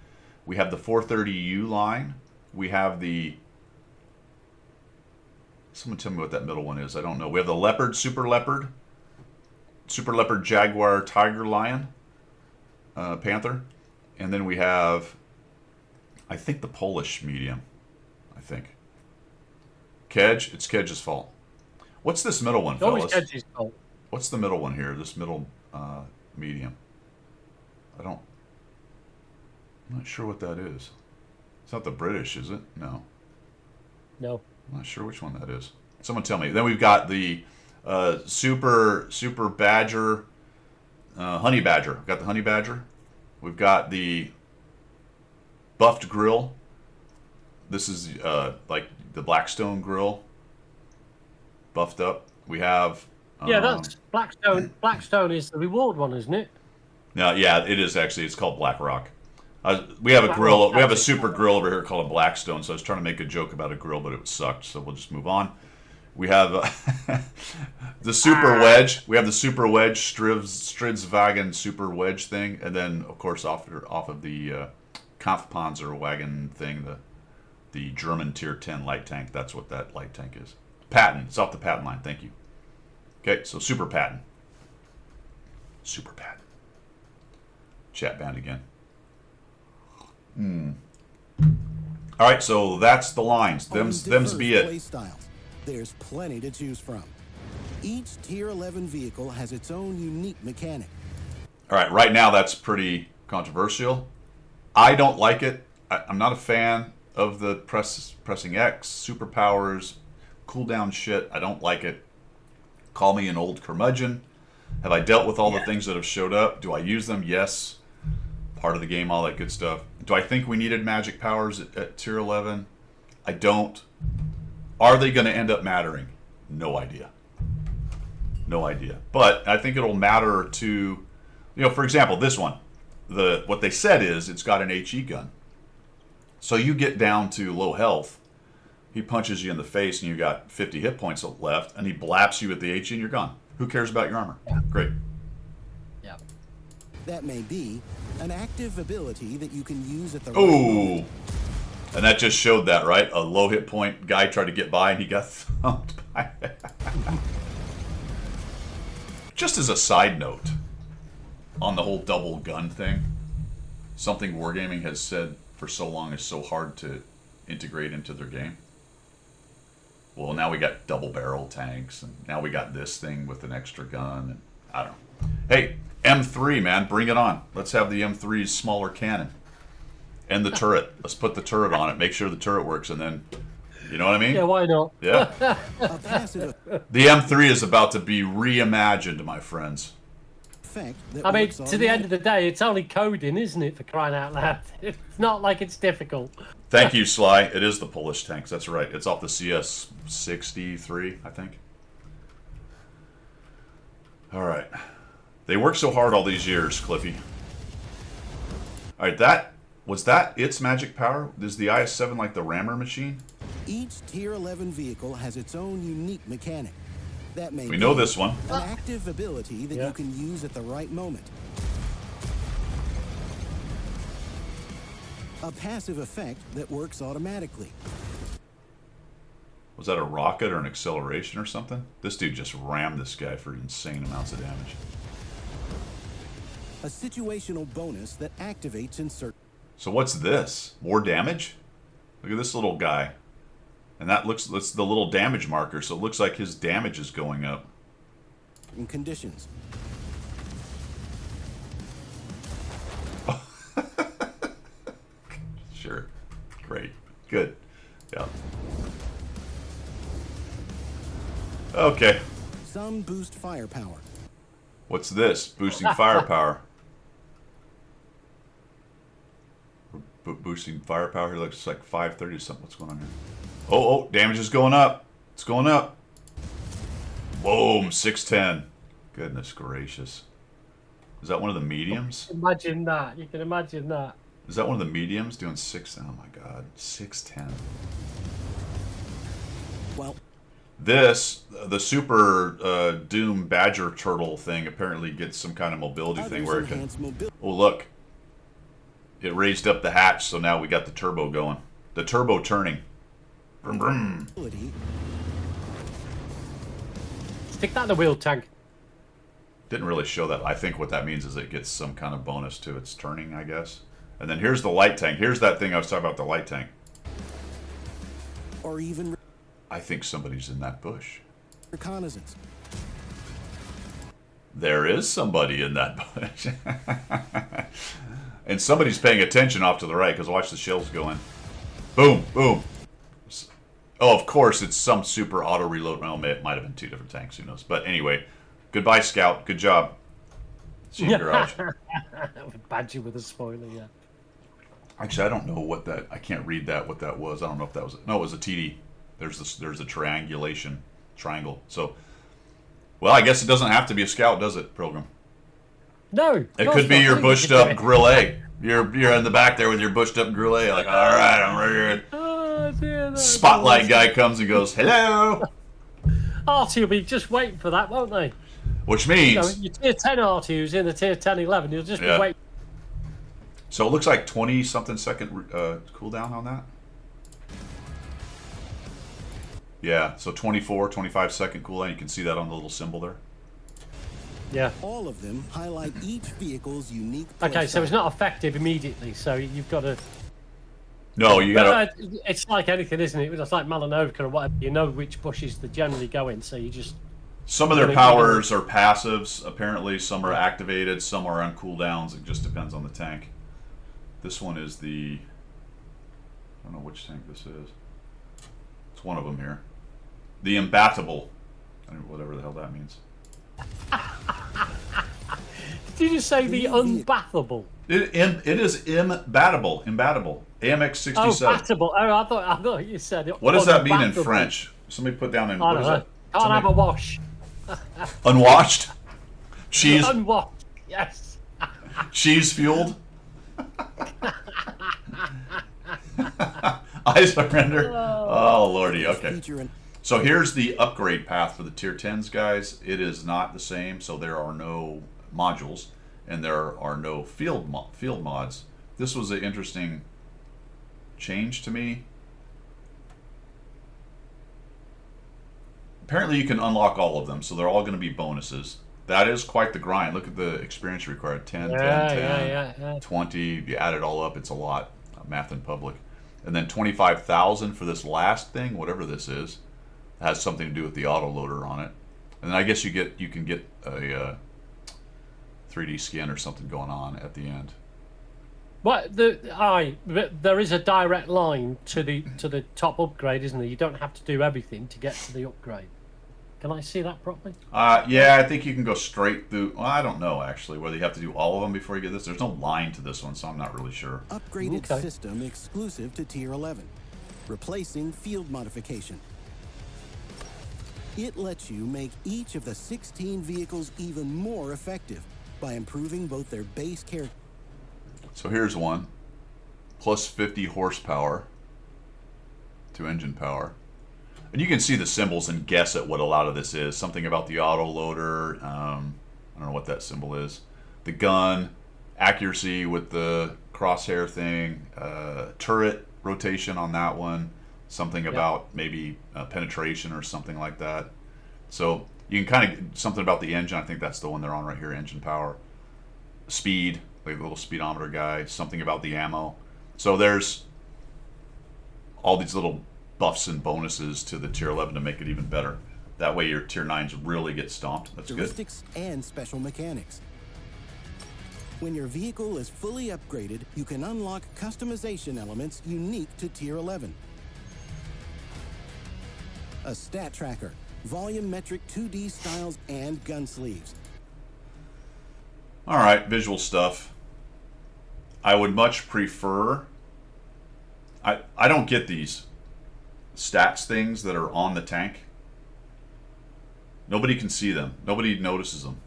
We have the 430U line. We have the... Someone tell me what that middle one is. I don't know. We have the Leopard, Super Leopard, Jaguar, Tiger, Lion, Panther. And then we have, I think, the Polish medium. I think. Kedge. It's Kedge's fault. What's this middle one, Always fellas? Kedge's fault. What's the middle one here? This middle medium. I'm not sure what that is. It's not the British, is it? No. No. I'm not sure which one that is. Someone tell me. Then we've got the Super Badger, Honey Badger. We've got the Honey Badger. We've got the Buffed Grill. This is like the Blackstone Grill, buffed up. We have... Yeah, that's Blackstone. Blackstone is the reward one, isn't it? No, yeah, it is actually. It's called Black Rock. We have a grill. We have a super grill over here called a Blackstone. So I was trying to make a joke about a grill, but it sucked. So we'll just move on. We have the Super Wedge. We have the Super Wedge Stridswagen Super Wedge thing, and then of course off of the Kampfpanzer wagon thing, the German Tier 10 light tank. That's what that light tank is. Patton. It's off the Patton line. Thank you. Okay, so Super Patton. Super Patton. Chat band again. All right, so that's the lines. Them's be it. Play styles. There's plenty to choose from. Each Tier 11 vehicle has its own unique mechanic. All right now that's pretty controversial. I don't like it. I'm not a fan of the pressing X, superpowers, cooldown shit. I don't like it. Call me an old curmudgeon. Have I dealt with all the things that have showed up? Do I use them? Yes. Part of the game, all that good stuff. Do I think we needed magic powers at tier 11? I don't. Are they going to end up mattering? No idea. No idea. But I think it'll matter to, you know, for example, this one. What they said is it's got an HE gun. So you get down to low health, he punches you in the face and you got 50 hit points left, and he blaps you with the HE and you're gone. Who cares about your armor? Yeah. Great. Yeah. That may be an active ability that you can use at the Oh, and that just showed that, right? A low hit point guy tried to get by and he got thumped by Just as a side note, on the whole double gun thing, something Wargaming has said for so long is so hard to integrate into their game. Well, now we got double barrel tanks, and now we got this thing with an extra gun, and I don't know. Hey, M3, man, bring it on. Let's have the M3's smaller cannon. And the turret. Let's put the turret on it, make sure the turret works, and then, you know what I mean? Yeah, why not? Yeah. A passive The M3 is about to be reimagined, my friends. effect that I mean, works to the end of automatically. the day, it's only coding, isn't it, for crying out loud? It's not like it's difficult. Thank you, Sly. It is the Polish tanks. That's right. It's off the CS63, I think. All right. They worked so hard all these years, Cliffy. All right, was that its magic power? Is the IS-7 like the rammer machine? Each Tier 11 vehicle has its own unique mechanic. That may We be know this one. an active ability that Yeah. you can use at the right moment. A passive effect that works automatically. Was that a rocket or an acceleration or something? This dude just rammed this guy for insane amounts of damage. A situational bonus that activates in certain So what's this? More damage? Look at this little guy. And that's the little damage marker, so it looks like his damage is going up. conditions. Sure. Great. Good. Yeah. Okay. Some boost firepower. What's this? Boosting firepower. Boosting firepower here looks like 530 or something. What's going on here? Oh, damage is going up. It's going up. Boom, 610. Goodness gracious. Is that one of the mediums? Imagine that. You can imagine that. Is that one of the mediums doing 6? Oh my god, 610. Well, This, the Super Doom Badger Turtle thing apparently gets some kind of mobility thing others where it can... enhance mobility. Oh, look. It raised up the hatch, so now we got the turbo going. The turbo turning. Vroom, vroom. Stick that in the wheel tank. Didn't really show that. I think what that means is it gets some kind of bonus to its turning, I guess. And then here's the light tank. Here's that thing I was talking about, the light tank. Or even I think somebody's in that bush. reconnaissance. There is somebody in that bush. And somebody's paying attention off to the right, because watch the shells go in. Boom, boom. Oh, of course, it's some super auto reload. Well, it might have been two different tanks, who knows. But anyway, goodbye, Scout. Good job. See you in garage. Badger with a spoiler, yeah. Actually, I don't know what that... I can't read that, what that was. I don't know if that was... No, it was a TD. There's a triangulation. Triangle. So, well, I guess it doesn't have to be a Scout, does it, Pilgrim? No. It could be your bushed up grill A. You're in the back there with your bushed up grill A. Like, all right, I'm right here. Oh, dear, that's Spotlight guy comes and goes, hello. RT will be just waiting for that, won't they? Which You know, means... your tier 10 RTU's in the tier 10 11. You'll just Yeah. be waiting. So it looks like 20-something second cooldown on that. Yeah, so 24, 25 second cooldown. You can see that on the little symbol there. Yeah. All of them highlight each vehicle's unique. Okay, so playstyle. it's not effective immediately, so you've got to... No, you gotta... it's like anything, isn't it? It's like Malinovica or whatever. You know which bushes they generally go in, so you just... Some of their Yeah, powers are passives, apparently. Some are activated, some are on cooldowns. It just depends on the tank. This one is the... I don't know which tank this is. It's one of them here. The Imbattable. I don't know, whatever the hell that means. Did you just say the unbathable? It is imbattable. AMX 67. Oh, battable. Oh, I thought you said it. What does that mean in unbattable. French? Somebody put down in I what don't is know. that? Can't have a wash. Unwashed? Cheese Unwashed. Yes. cheese fueled? I surrender. Oh lordy, okay. Feature an So here's the upgrade path for the tier 10s, guys. It is not the same, so there are no modules and there are no field mods. This was an interesting change to me. Apparently you can unlock all of them, so they're all going to be bonuses. That is quite the grind. Look at the experience required. 10, 10, 10, 20. You add it all up, it's a lot. Math in public. And then 25,000 for this last thing, whatever this is. It has something to do with the autoloader on it. And then I guess you can get a 3D skin or something going on at the end. But there is a direct line to the top upgrade, isn't there? You don't have to do everything to get to the upgrade. Can I see that properly? Yeah, I think you can go straight through. Well, I don't know actually whether you have to do all of them before you get this. There's no line to this one, so I'm not really sure. upgraded Okay. system exclusive to Tier 11, replacing field modification. It lets you make each of the 16 vehicles even more effective by improving both their base character. So here's one. Plus 50 horsepower to engine power. And you can see the symbols and guess at what a lot of this is. Something about the autoloader. I don't know what that symbol is. The gun, accuracy with the crosshair thing, turret rotation on that one. Something about maybe penetration or something like that. So you can kind of, something about the engine. I think that's the one they're on right here, engine power. Speed, like the little speedometer guy. Something about the ammo. So there's all these little buffs and bonuses to the tier 11 to make it even better. That way your tier 9s really get stomped. That's good. Characteristics and special mechanics. When your vehicle is fully upgraded, you can unlock customization elements unique to Tier 11. A stat tracker, volumetric 2D styles, and gun sleeves. All right, visual stuff. I would much prefer. I don't get these stats things that are on the tank. Nobody can see them. Nobody notices them.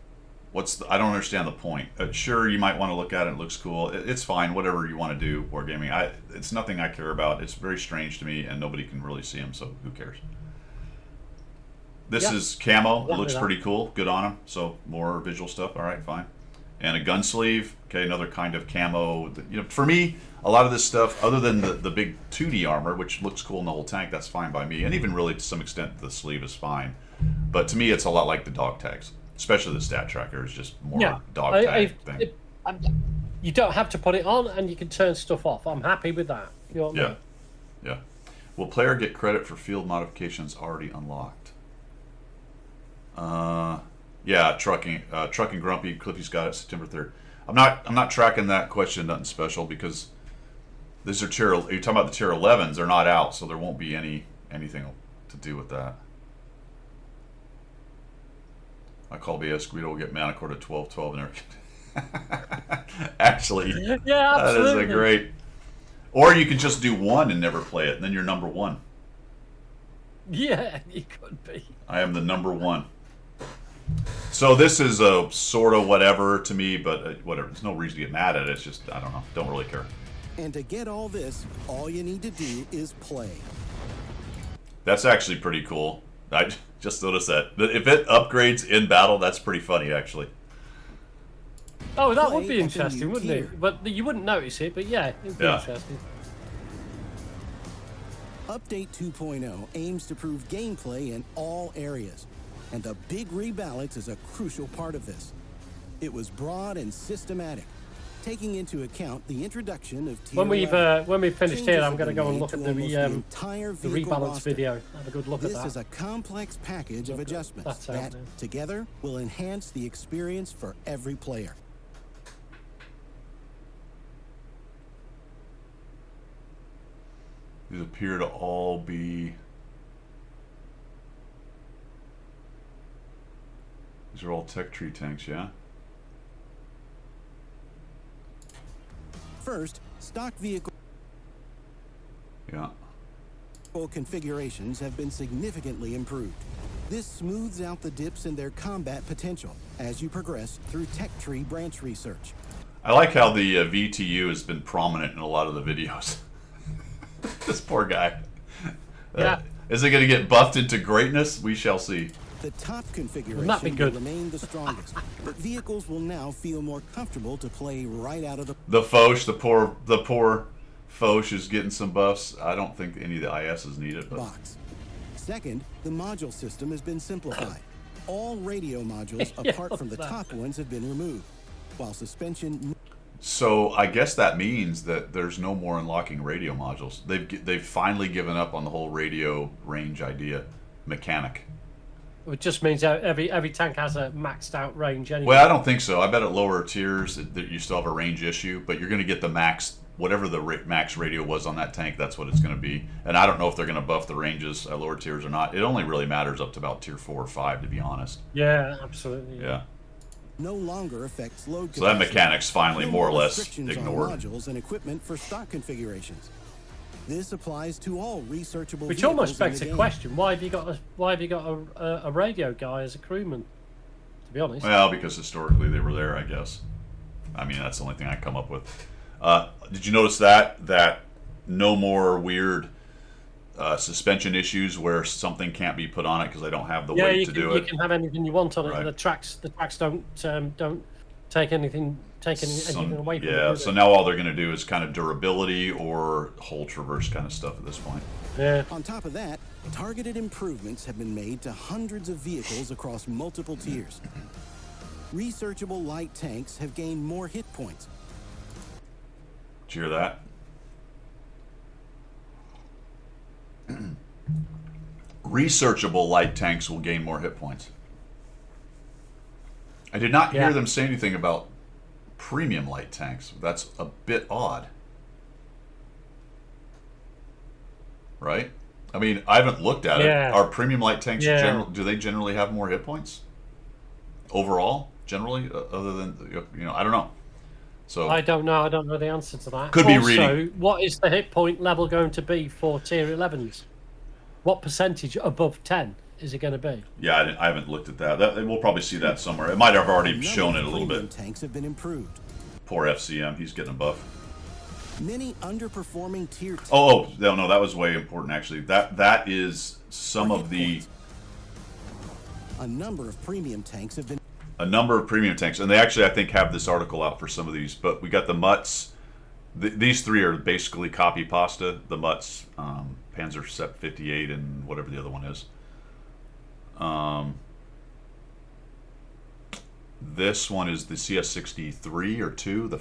I don't understand the point. Sure, you might want to look at it. It looks cool. It's fine. Whatever you want to do, wargaming. It's nothing I care about. It's very strange to me, and nobody can really see them. So who cares? This is camo. It looks pretty cool. Good on them. So more visual stuff. All right, fine. And a gun sleeve. Okay, another kind of camo. You know, for me, a lot of this stuff, other than the big 2D armor, which looks cool in the whole tank, that's fine by me. And even really to some extent, the sleeve is fine. But to me, it's a lot like the dog tags. Especially the stat tracker is just more dog tag thing. You don't have to put it on, and you can turn stuff off. I'm happy with that. You know what I mean? Yeah. Will player get credit for field modifications already unlocked? Yeah, trucking Grumpy. Cliffy's got it September 3rd. I'm not tracking that question. Nothing special because these are tier. You're talking about the tier 11s. They're not out, so there won't be anything to do with that. I call BS. Guido will get Manicore to 12-12 and everything. Actually, Yeah, absolutely. that is a great. Or you could just do one and never play it, and then you're number one. Yeah, you could be. I am the number one. So this is a sort of whatever to me, but whatever. There's no reason to get mad at it. It's just, I don't know. Don't really care. And to get all this, all you need to do is play. That's actually pretty cool. I just noticed that. If it upgrades in battle, that's pretty funny, actually. Oh, that Play would be at the interesting, new wouldn't tier. it? But you wouldn't notice it, but yeah, it'd be Yeah. interesting. Update 2.0 aims to prove gameplay in all areas, and the big rebalance is a crucial part of this. It was broad and systematic, taking into account the introduction of Tier When we've 11. finished Changes here, I'm have going to been go and made look to at the almost entire vehicle rebalance roster. video. Have a good look This at that. is a complex package of adjustments That's out that, there. together, will enhance the experience for every player. These appear to all be. These are all tech tree tanks, yeah? First, stock vehicle Yeah. configurations have been significantly improved. This smooths out the dips in their combat potential as you progress through tech tree branch research. I like how the VTU has been prominent in a lot of the videos. This poor guy. Yeah. Is it going to get buffed into greatness? We shall see. The top configuration Wouldn't that be will good? remain the strongest, but vehicles will now feel more comfortable to play right out of the The Foch, the poor Foch is getting some buffs. I don't think any of the ISs need it, but box. Second, the module system has been simplified. All radio modules, Yeah, apart from the what's that? top ones, have been removed, while suspension so I guess that means that there's no more unlocking radio modules. They've finally given up on the whole radio range idea mechanic. It just means every tank has a maxed out range anyway. Well, I don't think so. I bet at lower tiers that you still have a range issue, but you're going to get the max, whatever the max radio was on that tank, that's what it's going to be. And I don't know if they're going to buff the ranges at lower tiers or not. It only really matters up to about tier 4 or 5, to be honest. Yeah, absolutely. Yeah. no longer affects load So that capacity. mechanic's finally No more or less restrictions ignored. on modules and equipment for stock configurations. This applies to all researchable Which vehicles almost in begs the a game. question: Why have you got a radio guy as a crewman? To be honest. Well, because historically they were there, I guess. I mean, that's the only thing I come up with. Did you notice that no more weird suspension issues where something can't be put on it because I don't have the Yeah, weight you to can, do you it? can have anything you want on it. Right. The tracks don't take anything away from it. Yeah, do so they? now all they're going to do is kind of durability or whole traverse kind of stuff at this point. Yeah. On top of that, targeted improvements have been made to hundreds of vehicles across multiple tiers. Researchable light tanks have gained more hit points. Did you hear that? Researchable light tanks will gain more hit points. I did not hear Yeah. them say anything about premium light tanks. That's a bit odd. Right? I mean, I haven't looked at Yeah. it. Are premium light tanks Yeah. do they generally have more hit points? Overall, generally, other than I don't know. So I don't know. I don't know the answer to that. Could be also, reading. what is the hit point level going to be for tier 11s? What percentage above 10 is it going to be? yeah, I haven't looked at that. We'll probably see that somewhere. It might have already Number shown it a of little premium bit. Tanks have been improved. Poor FCM, he's getting a buff. Many underperforming tier Oh, no, that was way important actually. That is some of the A number of premium tanks have been a number of premium tanks, and they actually I think have this article out for some of these. But we got the Mutts. These three are basically copy pasta. The Mutts, Panzer Sep 58, and whatever the other one is. This one is the CS63 or 2, the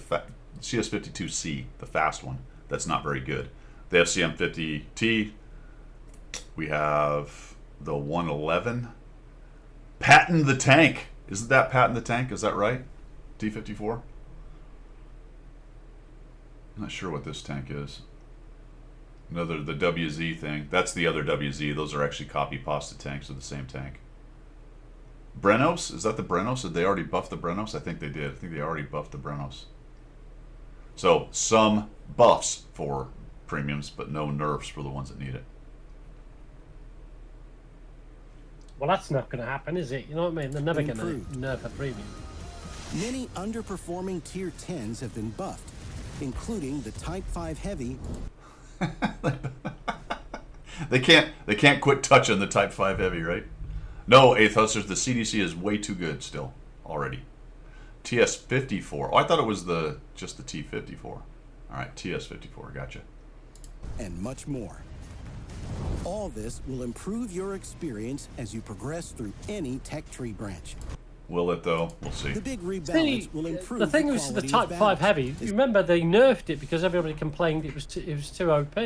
CS52C, the fast one. That's not very good. The FCM50T. We have the 111. Patton the Tank. Isn't that Patton the Tank? Is that right? T-54? I'm not sure what this tank is. The WZ thing. That's the other WZ. Those are actually copy pasta tanks of the same tank. Brennos? Is that the Brennos? Did they already buff the Brennos? I think they did. I think they already buffed the Brennos. So, some buffs for premiums, but no nerfs for the ones that need it. Well, that's not going to happen, is it? You know what I mean? They're never going to Improved. nerf a premium. many underperforming tier 10s have been buffed, including the Type 5 Heavy They can't quit touching the Type 5 Heavy, right? No, 8th Hustlers, the CDC is way too good still, already. TS-54. Oh, I thought it was just the T-54. All right, TS-54, gotcha. and much more. All this will improve your experience as you progress through any tech tree branch. Will it, though? We'll see. The big rebalance See, will improve the thing was the quality Type of 5 balance. Heavy. You remember they nerfed it because everybody complained it was too OP.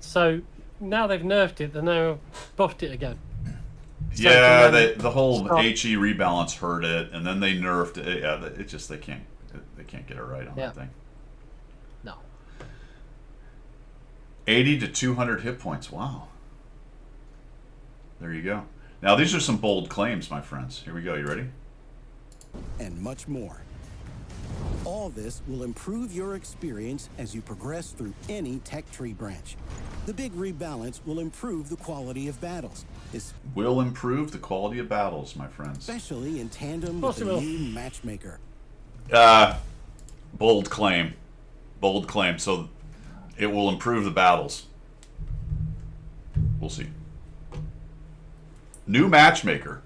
So now they've nerfed it. They now buffed it again. So Yeah, then the whole stop. HE rebalance hurt it, and then they nerfed it. Yeah, it just they can't get it right on Yeah. that thing. No. 80 to 200 hit points. Wow. There you go. Now these are some bold claims, my friends. Here we go. You ready? And much more. All this will improve your experience as you progress through any tech tree branch. The big rebalance will improve the quality of battles, Will improve the quality of battles, my friends. especially in tandem course with it the will. new matchmaker. Bold claim. Bold claim. So it will improve the battles. We'll see. New matchmaker.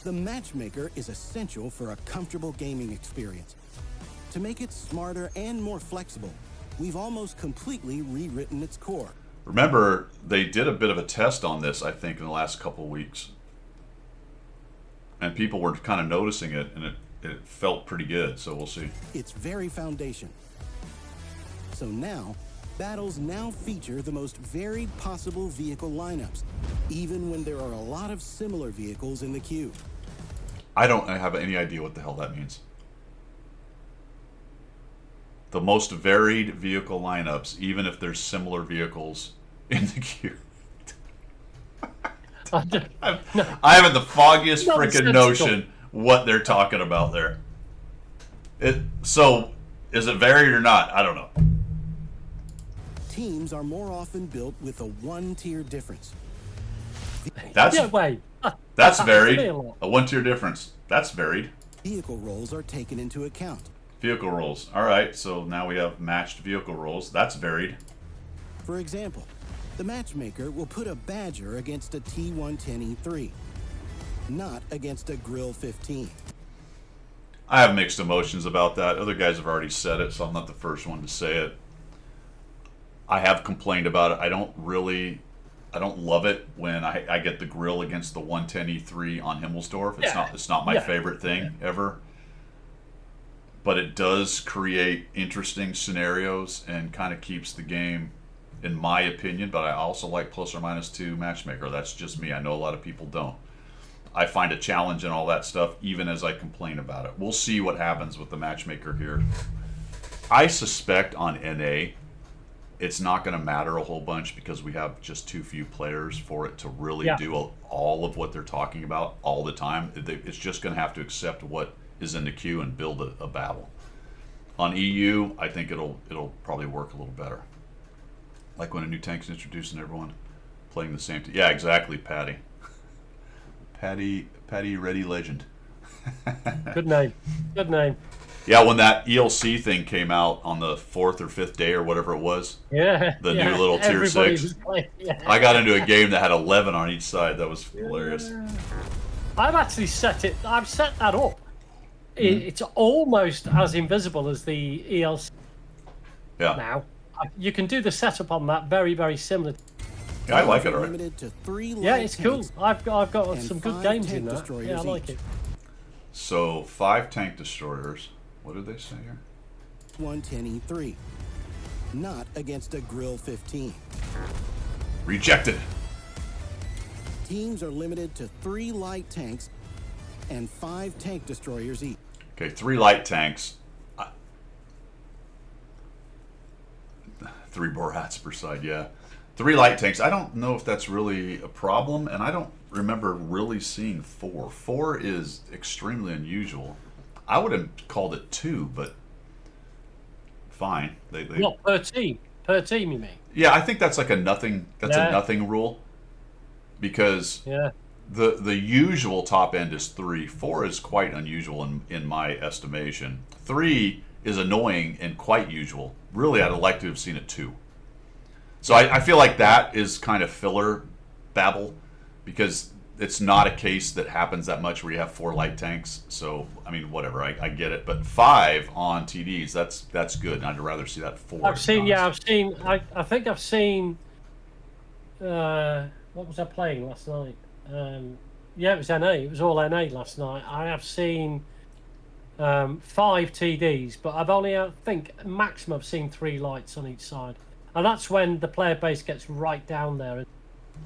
The matchmaker is essential for a comfortable gaming experience. To make it smarter and more flexible, we've almost completely rewritten its core. Remember, they did a bit of a test on this, I think, in the last couple of weeks. And people were kind of noticing it, and it felt pretty good, so we'll see. Its very foundation. So now, battles now feature the most varied possible vehicle lineups, even when there are a lot of similar vehicles in the queue. I don't have any idea what the hell that means. The most varied vehicle lineups, even if there's similar vehicles in the queue. I haven't the foggiest freaking Nonsensical. notion what they're talking about there. So, is it varied or not? I don't know. Teams are more often built with a one-tier difference. That's Yeah, wait. that's That's varied. a lot. A one-tier difference. That's varied. Vehicle roles are taken into account. Vehicle rolls. All right, so now we have matched vehicle rolls. That's varied. For example, the matchmaker will put a Badger against a T110E3, not against a Grill 15. I have mixed emotions about that. Other guys have already said it, so I'm not the first one to say it. I have complained about it. I don't love it when I get the grill against the 110E3 on Himmelsdorf. It's not my Yeah. favorite thing ever. But it does create interesting scenarios and kind of keeps the game, in my opinion. But I also like plus or minus 2 matchmaker. That's just me. I know a lot of people don't. I find a challenge in all that stuff, even as I complain about it. We'll see what happens with the matchmaker here. I suspect on NA, it's not going to matter a whole bunch because we have just too few players for it to really do all of what they're talking about all the time. It's just going to have to accept what is in the queue and build a battle. On EU, I think it'll probably work a little better. Like when a new tank's introduced and everyone playing the same team. Yeah, exactly, Patty. Patty Ready Legend. Good name. Good name. Yeah, when that ELC thing came out on the 4th or 5th day or whatever it was, Yeah. The yeah. new little tier Everybody 6. was playing- yeah. I got into a game that had 11 on each side. That was hilarious. I've actually set it. I've set that up. It's almost as invisible as the ELC Yeah, now. You can do the setup on that very, very similar. I like it. All right. Limited to 3 Yeah, light it's cool. tanks. I've got and some good 5 games tank in that. destroyers Yeah, I like each. it. So 5 tank destroyers. What did they say here? 110E3, not against a Grill 15. Rejected. Teams are limited to 3 light tanks and 5 tank destroyers each. Okay, 3 light tanks. 3 Borats per side, yeah. 3 light tanks. I don't know if that's really a problem, and I don't remember really seeing 4. 4 is extremely unusual. I would have called it 2, but fine. They Not per team. Per team, you mean? yeah, I think that's like a nothing. That's Yeah. a nothing rule, because Yeah. the usual top end is 3. 4 is quite unusual in my estimation. 3 is annoying and quite usual. Really, I'd like to have seen it 2. So I feel like that is kind of filler babble, because it's not a case that happens that much where you have 4 light tanks. So I mean, whatever, I get it. But 5 on TDs, that's good. And I'd rather see that 4. I've to be seen. Yeah, honest. I've seen. I think I've seen. What was I playing last night? Yeah, it was NA. It was all NA last night. I have seen 5 TDs, but I've only, I think, maximum I've seen 3 lights on each side, and that's when the player base gets right down there, and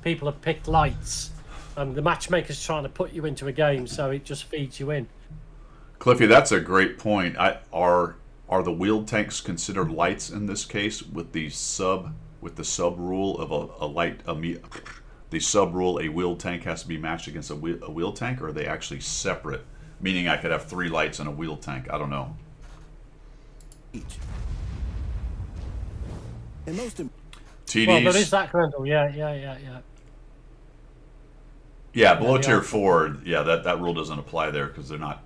people have picked lights, and the matchmaker's trying to put you into a game, so it just feeds you in. Cliffy, that's a great point. Are the wheeled tanks considered lights in this case with the sub rule of the sub rule? A wheeled tank has to be matched against a wheeled tank, or are they actually separate meaning I could have 3 lights and a wheel tank. I don't know. each. And most TDs. Well, there is that Grendel. Yeah. Yeah, below Yeah, tier yeah. 4, yeah, that rule doesn't apply there because they're not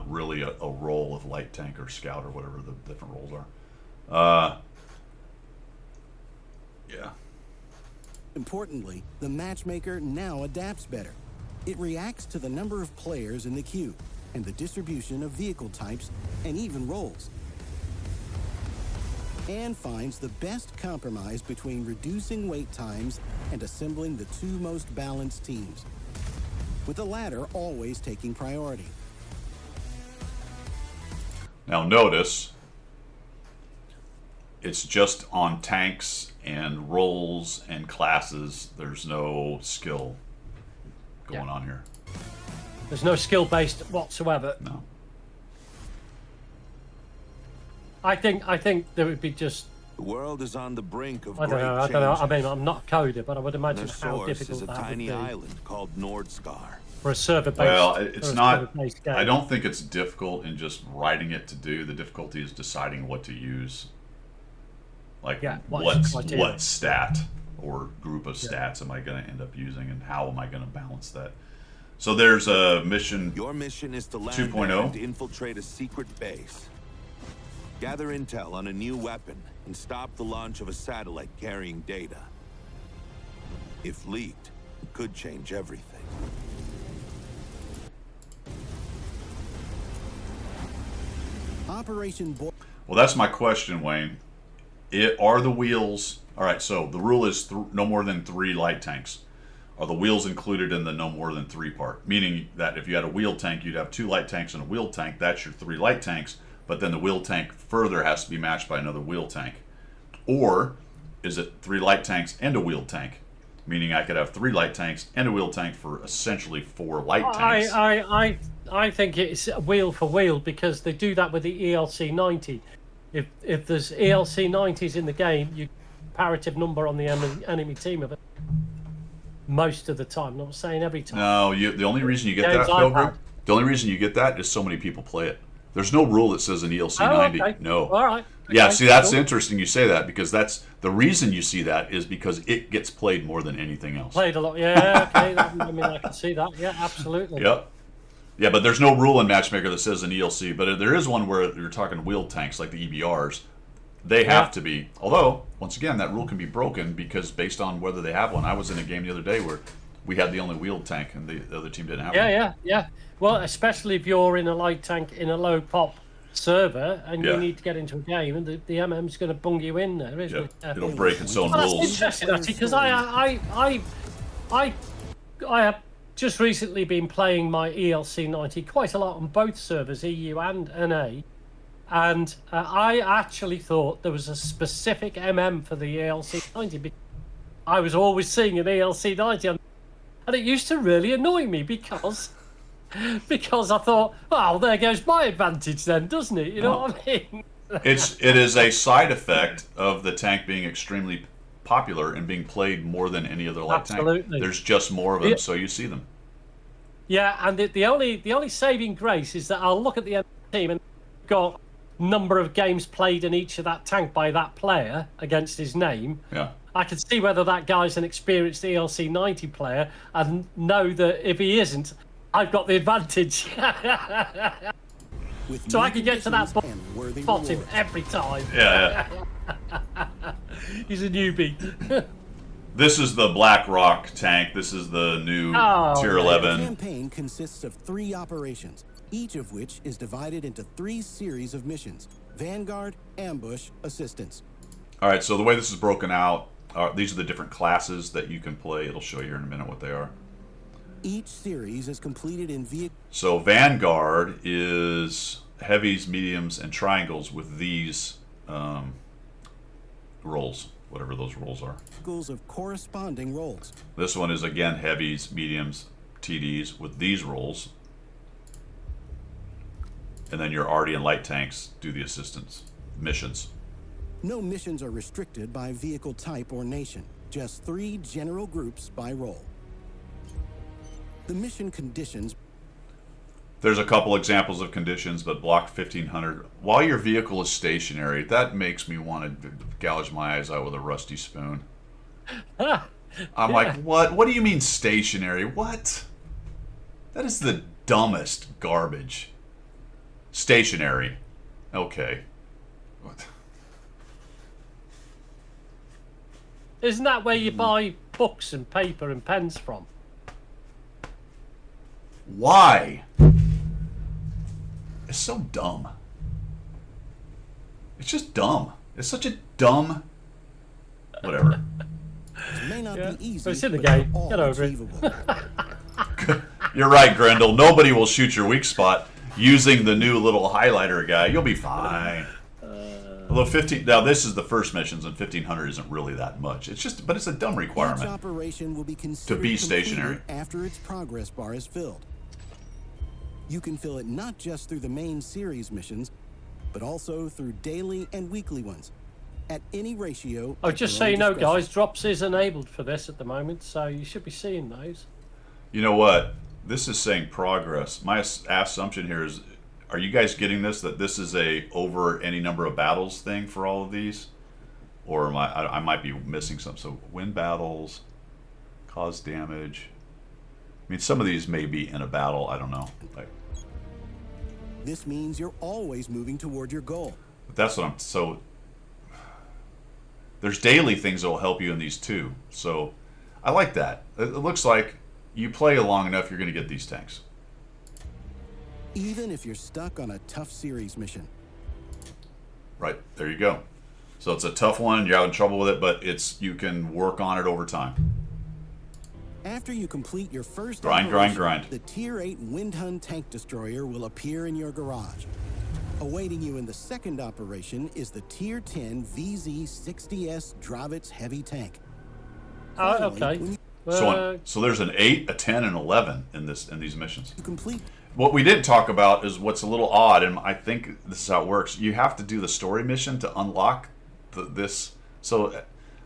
really a role of light tank or scout or whatever the different roles are. Yeah. importantly, the matchmaker now adapts better. It reacts to the number of players in the queue and the distribution of vehicle types and even roles, and finds the best compromise between reducing wait times and assembling the 2 most balanced teams, with the latter always taking priority. Now notice, it's just on tanks and roles and classes. There's no skill going on here. There's no skill based whatsoever. No. I think there would be just. The world is on the brink of I don't know. I great don't know. I changes. mean, I'm not a coder, but I would imagine Their how source difficult is a that would tiny be island called Nordscar. for a server-based. Well, it's not. Game. I don't think it's difficult in just writing it to do. The difficulty is deciding what to use. Like Yeah, what stat or group of stats am I going to end up using, and how am I going to balance that? So there's a mission. Your mission is to land 2.0. there and infiltrate a secret base. Gather intel on a new weapon and stop the launch of a satellite carrying data. If leaked, it could change everything. Operation Boy. Well, that's my question, Wayne. Are the wheels... All right, so the rule is no more than 3 light tanks. Are the wheels included in the no more than 3 part? Meaning that if you had a wheel tank, you'd have 2 light tanks and a wheel tank. That's your 3 light tanks. But then the wheel tank further has to be matched by another wheel tank. Or is it 3 light tanks and a wheel tank? Meaning I could have 3 light tanks and a wheel tank for essentially 4 light tanks. I think it's wheel for wheel because they do that with the ELC 90. If there's ELC 90s in the game, you comparative number on the enemy team of it. Most of the time, not saying every time. No, the only reason you get Games that, I've Pilgrim, had. the only reason you get that is so many people play it. There's no rule that says an ELC Oh, 90. okay. No. All right. Yeah, Okay, see, that's cool. interesting you say that because that's the reason you see that is because it gets played more than anything else. Played a lot. Yeah, okay. I mean, I can see that. Yeah, absolutely. Yep. Yeah, but there's no rule in Matchmaker that says an ELC, but there is one where you're talking wheel tanks like the EBRs. They have to be. Although, once again, that rule can be broken because based on whether they have one. I was in a game the other day where we had the only wheeled tank and the other team didn't have one. Yeah. Well, especially if you're in a light tank in a low pop server and Yeah. you need to get into a game and the MM's going to bung you in there, isn't Yeah, it? Yeah. it'll break its own Well, that's rules. interesting actually because I have just recently been playing my ELC 90 quite a lot on both servers, EU and NA, and I actually thought there was a specific MM for the ELC 90 because I was always seeing an ELC 90 and it used to really annoy me because I thought, well, there goes my advantage then, doesn't it? You know what I mean? It is a side effect of the tank being extremely popular and being played more than any other light tank. Absolutely. There's just more of them, Yeah. so you see them. Yeah, and the only saving grace is that I'll look at the enemy team and got number of games played in each of that tank by that player against his name. Yeah. I can see whether that guy's an experienced ELC 90 player and know that if he isn't, I've got the advantage. With So new I can get to that conditions and worthy Spot him rewards. every time. Yeah. He's a newbie. This is the Black Rock tank. This is the new Oh, Tier yeah. The 11. campaign consists of 3 operations, each of which is divided into 3 series of missions: Vanguard, Ambush, Assistance. All right, so the way this is broken out, these are the different classes that you can play. It'll show you here in a minute what they are. Each series is completed in So Vanguard is heavies, mediums, and triangles with these roles, whatever those roles are. vehicles of corresponding roles. This one is, again, heavies, mediums, TDs with these roles. And then your Arty and light tanks do the assistance missions. No missions are restricted by vehicle type or nation, just 3 general groups by role. The mission conditions There's a couple examples of conditions, but block 1500. While your vehicle is stationary, that makes me want to gouge my eyes out with a rusty spoon. I'm like, what? What do you mean stationary? What? That is the dumbest garbage. Stationary. Okay. What? Isn't that where you buy books and paper and pens from? Why? It's so dumb. It's just dumb. It's such a dumb... Whatever. It may not Yeah. be easy, But it's in the but they're game. all Get over it. achievable. You're right, Grendel. Nobody will shoot your weak spot using the new little highlighter guy. You'll be fine. Although 15... Now, this is the first missions, and 1500 isn't really that much. It's just... But it's a dumb Each requirement. operation will be considered be completed stationary. after its progress bar is filled. You can fill it not just through the main series missions, but also through daily and weekly ones, at any ratio. Oh, at just your so own you know, discretion. guys, drops is enabled for this at the moment, so you should be seeing those. You know what? This is saying progress. My assumption here is, are you guys getting this? That this is a over any number of battles thing for all of these, or am I might be missing some. So win battles, cause damage. I mean, some of these may be in a battle. I don't know. This means you're always moving toward your goal. But that's what I'm. So there's daily things that will help you in these too. So I like that. It looks like you play long enough, you're going to get these tanks. Even if you're stuck on a tough series mission. Right, there you go. So it's a tough one, you're having trouble with it, but you can work on it over time. After you complete your first Grind, operation, grind. the Tier 8 Windhun tank destroyer will appear in your garage. Awaiting you in the second operation is the Tier 10 VZ-60S Dravitz heavy tank. Oh, Finally, okay. when So there's an 8, a 10, and 11 in these missions. you complete What we didn't talk about is what's a little odd, and I think this is how it works. You have to do the story mission to unlock this. So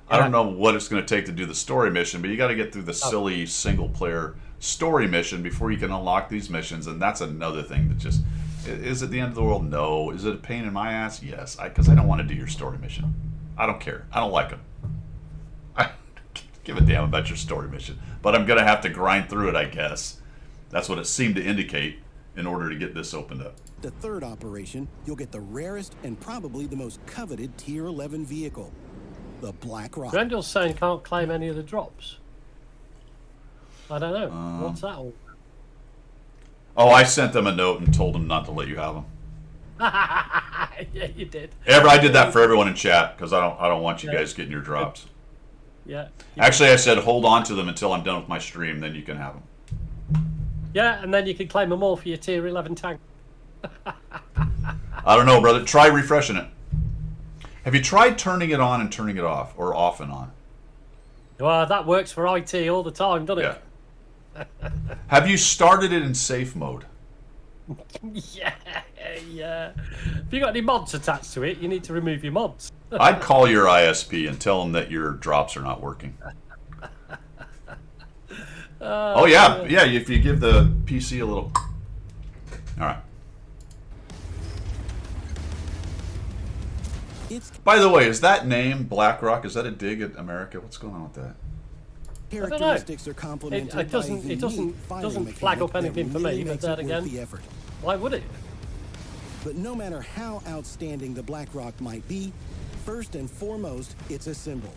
I don't know what it's going to take to do the story mission, but you got to get through the silly single-player story mission before you can unlock these missions, and that's another thing that just... Is it the end of the world? No. Is it a pain in my ass? Yes. Because I don't want to do your story mission. I don't care. I don't like them. I don't give a damn about your story mission. But I'm going to have to grind through it, I guess. That's what it seemed to indicate in order to get this opened up. the third operation, you'll get the rarest and probably the most coveted Tier 11 vehicle, the Black Rock. Grendel's saying can't claim any of the drops. I don't know. What's that all? Oh, I sent them a note and told them not to let you have them. Yeah, you did. I did that for everyone in chat because I don't want you guys getting your drops. Yeah. Actually, I said hold on to them until I'm done with my stream, then you can have them. Yeah, and then you can claim them all for your Tier 11 tank. I don't know, brother. Try refreshing it. Have you tried turning it on and turning it off, or off and on? Well, that works for IT all the time, doesn't Yeah. it? Have you started it in safe mode? Yeah, yeah. If you got any mods attached to it, you need to remove your mods. I'd call your ISP and tell them that your drops are not working. Oh yeah, if you give the PC a little. All right. Its By the way, is that name BlackRock? Is that a dig at America? What's going on with that? characteristics are complemented It doesn't- by a it doesn't- unique firing doesn't flag mechanic up anything that for me, really but makes then it worth again- the effort. Why would it? But no matter how outstanding the Black Rock might be, first and foremost, it's a symbol.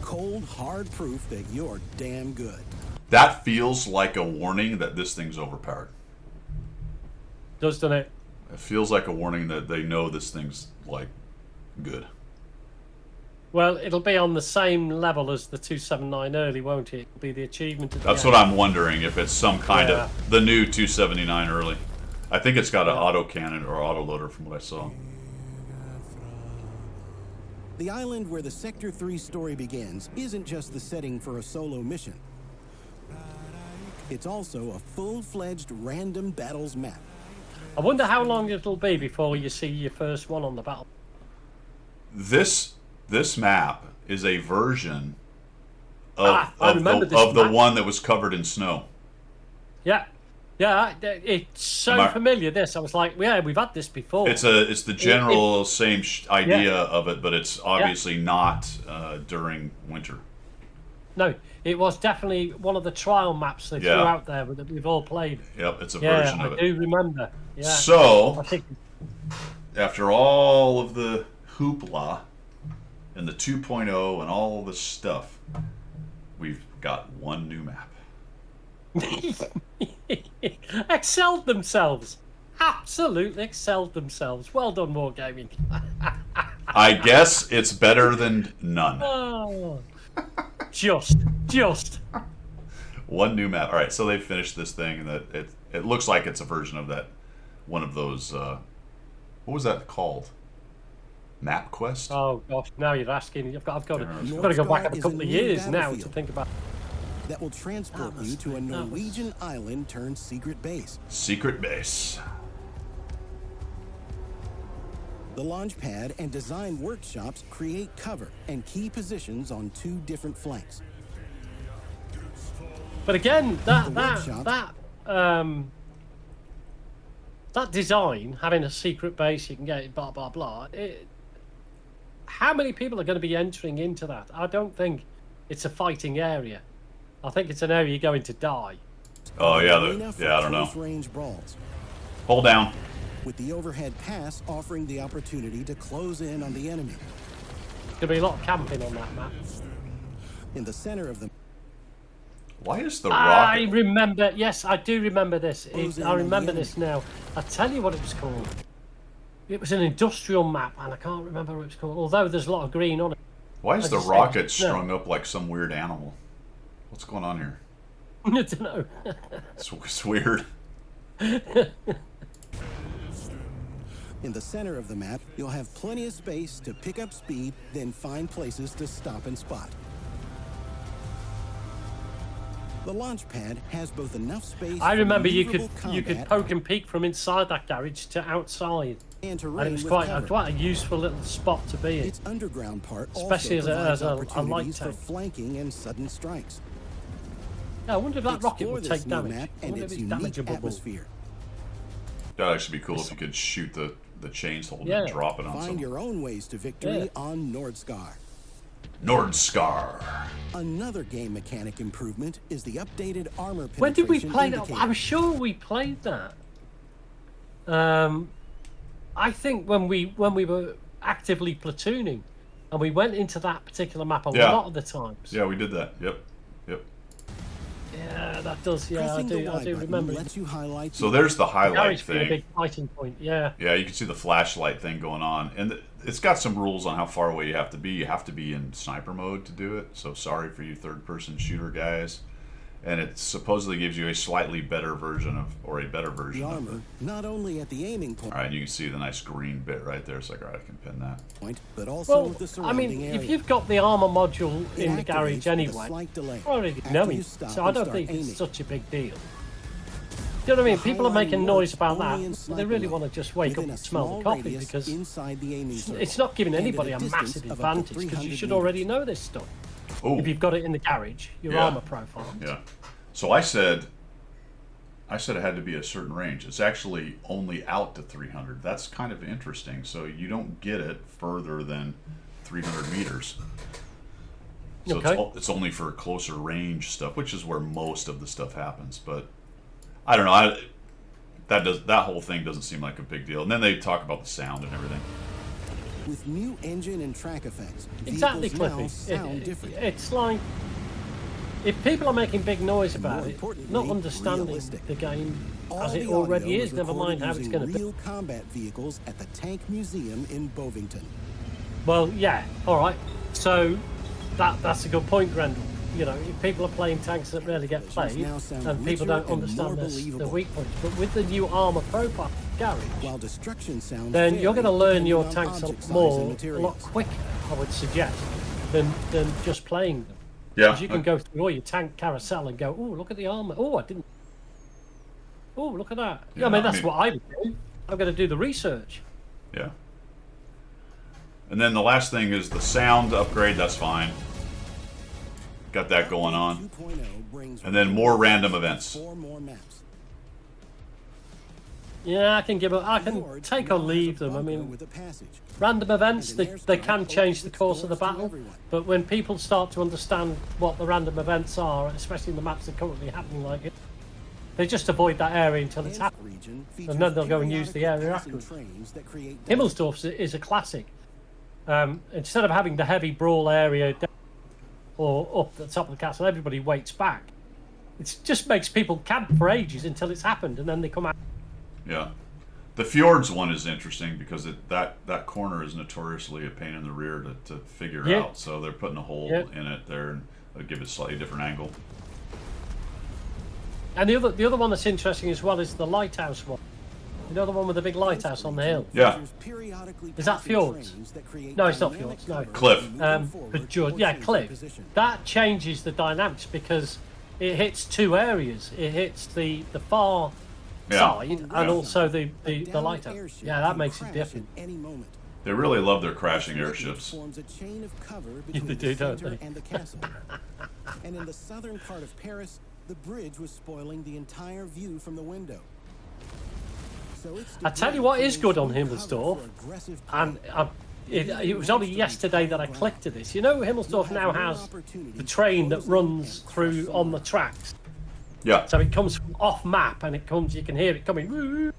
Cold, hard proof that you're damn good. That feels like a warning that this thing's overpowered. Doesn't it? It feels like a warning that they know this thing's like good. Well, it'll be on the same level as the 279 early, won't it? It'll be the achievement of the That's game. what I'm wondering, if it's some kind Yeah. of the new 279 early. I think it's got an auto cannon or auto loader from what I saw. The island where the Sector 3 story begins isn't just the setting for a solo mission. It's also a full-fledged random battles map. I wonder how long it'll be before you see your first one on the battle. This map is a version of, I remember this of the map. one that was covered in snow. Yeah. Yeah, it's so Am I- familiar. This, I was like, yeah, we've had this before. It's the general same idea Yeah. of it, but it's obviously not during winter. No, it was definitely one of the trial maps they threw Yeah. out there that we've all played. Yep, it's a Yeah, version I of it. do remember. Yeah. So, I think after all of the hoopla and the 2.0 and all this stuff, we've got one new map. excelled themselves. Absolutely excelled themselves. Well done, Wargaming. I guess it's better than none. Oh, just. One new map. All right, so they finished this thing, and that it looks like it's a version of that one of those. What was that called? Map Quest. Oh gosh, now you're asking. I've got to go Northstar back a is couple a of new years now to battlefield. think about. That will transport That was- you to a that was- Norwegian island turned secret base. Secret base. The launch pad and design workshops create cover and key positions on 2 different flanks. But again, that workshop. that design, having a secret base, you can get it, blah blah blah. How many people are going to be entering into that? I don't think it's a fighting area. I think it's an area you're going to die. Oh yeah, Arena for I don't know. close-range brawls, Hold down. with the overhead pass offering the opportunity to close in on the enemy. There's going to be a lot of camping on that map. In the center of the Why is the I rocket? remember. Yes, I do remember this. Close in I on the remember enemy. this now. I tell you what it was called. It was an industrial map, and I can't remember what it was called. Although there's a lot of green on it. Why is I the just rocket said- no. strung up like some weird animal? What's going on here? I don't know. It's weird. In the center of the map, you'll have plenty of space to pick up speed, then find places to stop and spot. The launch pad has both enough space I for remember you could maneuverable combat poke and peek from inside that garage to outside, and terrain and it was with quite cover. a useful little spot to be in. Its underground part Especially also as provides a light opportunities for tank. flanking and sudden strikes. Yeah, I wonder if that rocket Explore would this take new damage. map I and wonder if its it's unique damageable. atmosphere. That'd actually be cool if you could shoot the chains holding Yeah. and drop it on Find someone. your own ways to victory Yeah. on Nordscar. Nordscar. Another game mechanic improvement is the updated armor penetration When did we play that? indicator. I'm sure we played that. I think when we were actively platooning, and we went into that particular map a Yeah. lot of the times. Yeah, we did that. Yep. Yeah, that does. Yeah, I Pressing the do. I Y do button remember. lets you highlight So there's the highlight Garage being a thing. big fighting point. Yeah. Yeah, you can see the flashlight thing going on, and it's got some rules on how far away you have to be. You have to be in sniper mode to do it. So sorry for you third-person shooter guys. And it supposedly gives you a slightly better version of, or a better the version of armor it. not only at the aiming All right, you can see the nice green bit right there. It's like, all right, I can pin that. point, but also Well, the I surrounding mean, area. if you've got the armor module It in the activates garage with a anyway, slight delay I already after know you it, stop so I and don't start think aiming. it's such a big deal. You know what I mean? The People are making highlighting noise works about that, only in but they sniper really mode, want to just wake up within a and smell small the coffee radius because inside the aiming circle, it's not giving and at anybody a distance massive of up to advantage because you 300 should meters. already know this stuff. Oh, If you've got it in the garage, your Yeah. armor profile. yeah. So I said it had to be a certain range. It's actually only out to 300. That's kind of interesting. So you don't get it further than 300 meters. So Okay. it's only for closer range stuff, which is where most of the stuff happens. But I don't know. That whole thing doesn't seem like a big deal. And then they talk about the sound and everything. With new engine and track effects, Exactly, vehicles now Cliffy. sound different. It's like if people are making big noise More about it, importantly, not understanding realistic. the game All as it the already audio is, never recorded mind how it's using going to be. real combat vehicles at the Tank Museum in Bovington. Well, yeah, all right. So that's a good point, Grendel. You know, if people are playing tanks that rarely get played, now sound and people richer don't and understand more the believable. weak points, but with the new armor profile garage, While destruction sounds then you're vary going to learn depending your on tanks a object size lot more, and a lot materials. quicker, I would suggest, than just playing them. Yeah. Because you can go through all your tank carousel and go, oh, look at the armor. Oh, I didn't. Oh, look at that. Yeah, I mean, I that's mean- what I would do. I'm going to do the research. Yeah. And then the last thing is the sound upgrade. That's fine. Got that going on. 2.0 brings And then more random events. 4 more maps. Yeah, I can give. I can Lord take now or has a leave them. I bunker mean, with a passage. random events, And an they airstrike can change the opens course of the doors to battle. everyone. But when people start to understand what the random events are, especially in the maps that are currently happening like it, they just avoid that area until it's Nth happened. region And then they'll go and use the periodically area passing afterwards. trains that create dust. Himmelsdorf is a classic. Instead of having the heavy brawl area or up the top of the castle, everybody waits back. It just makes people camp for ages until it's happened, and then they come out. Yeah. The fjords one is interesting because that corner is notoriously a pain in the rear to figure Yeah. out. So they're putting a hole Yeah. in it there and it'll give it a slightly different angle. And the other one that's interesting as well is the lighthouse one. You know, the one with the big lighthouse on the hill. Yeah. Features periodically Is that passing fjords? trains that create No, it's not dynamic fjords, no. cover Cliff. moving forward But George, or yeah, changing Cliff. position. That changes the dynamics because it hits two areas. It hits the far Yeah. side and Yeah. also the Downed lighthouse. airship Yeah, that can makes it crash different. at any moment. They really love their crashing This linkage airships. forms a chain of cover They between do, the don't center they? and the castle. And in the southern part of Paris, the bridge was spoiling the entire view from the window. So it's I tell you what is good on creates new Himmelsdorf, cover for aggressive and prey. it was only yesterday that I clicked to this. You know, Himmelsdorf now has the train that runs through on the tracks. Yeah. So it comes from off map and it comes, you can hear it coming, woo,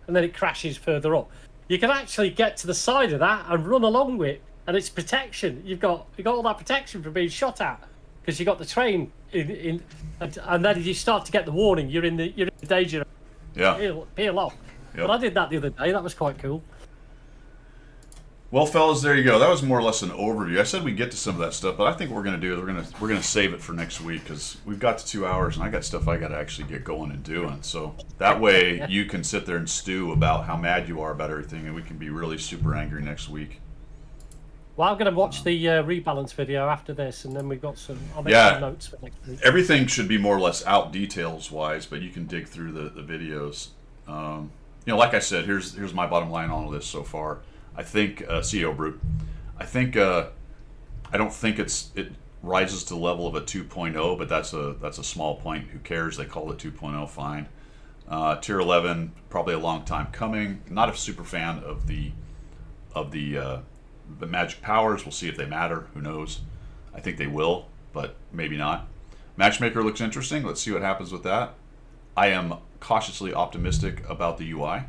and then it crashes further up. You can actually get to the side of that and run along with it, and it's protection. You've got all that protection from being shot at because you got the train in and then you start to get the warning. You're in the danger. Yeah. Peel off. Yep. But I did that the other day. That was quite cool. Well, fellas, there you go. That was more or less an overview. I said we'd get to some of that stuff, but I think what we're gonna do is we're gonna save it for next week because we've got to 2 hours, and I got stuff I got to actually get going and doing. So that way you can sit there and stew about how mad you are about everything, and we can be really super angry next week. Well, I'm going to watch the rebalance video after this, and then we've got some. I'll make Yeah. some notes for next week. Everything should be more or less out details wise, but you can dig through the videos. Like I said, here's my bottom line on all this so far. I think CEO Brute. I think I don't think it rises to the level of a 2.0, but that's a small point. Who cares? They call it 2.0. Fine. Tier 11, probably a long time coming. Not a super fan of the magic powers. We'll see if they matter. Who knows? I think they will, but maybe not. Matchmaker looks interesting. Let's see what happens with that. I am cautiously optimistic about the UI.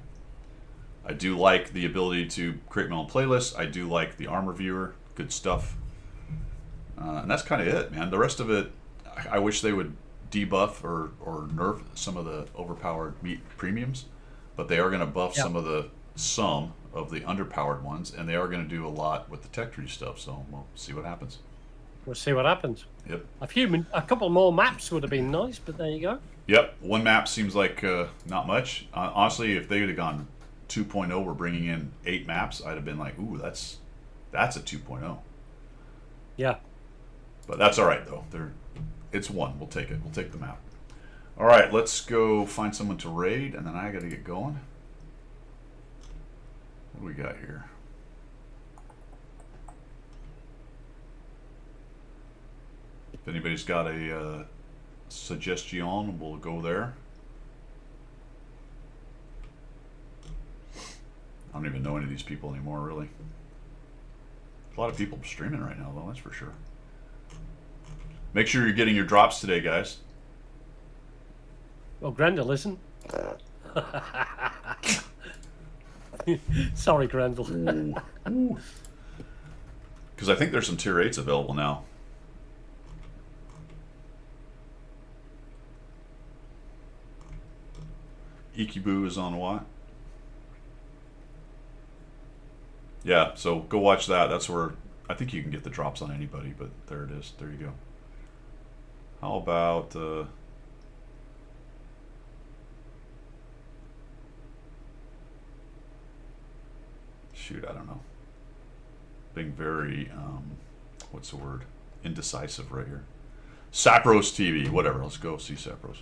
I do like the ability to create my own playlist. I do like the armor viewer. Good stuff. And that's kind of it, man. The rest of it, I wish they would debuff or nerf some of the overpowered meat premiums, but they are going to buff some of the underpowered ones, and they are going to do a lot with the tech tree stuff. So we'll see what happens. We'll see what happens. Yep. A couple more maps would have been nice, but there you go. Yep. One map seems like not much. Honestly, if they would have gone 2.0, we're bringing in 8 maps, I'd have been like, ooh, that's a 2.0. Yeah. But that's all right though. It's one. We'll take it. We'll take the map. All right, let's go find someone to raid, and then I got to get going. What do we got here? If anybody's got a suggestion, we'll go there. I don't even know any of these people anymore, really. A lot of people streaming right now, though, that's for sure. Make sure you're getting your drops today, guys. Well, Grendel, listen. Sorry, Grendel. Because I think there's some tier 8s available now. Ikibu is on what? Yeah, so go watch that. That's where I think you can get the drops on anybody, but there it is. There you go. How about shoot, I don't know. Being very what's the word? Indecisive right here. Sapros TV, whatever. Let's go see Sapros.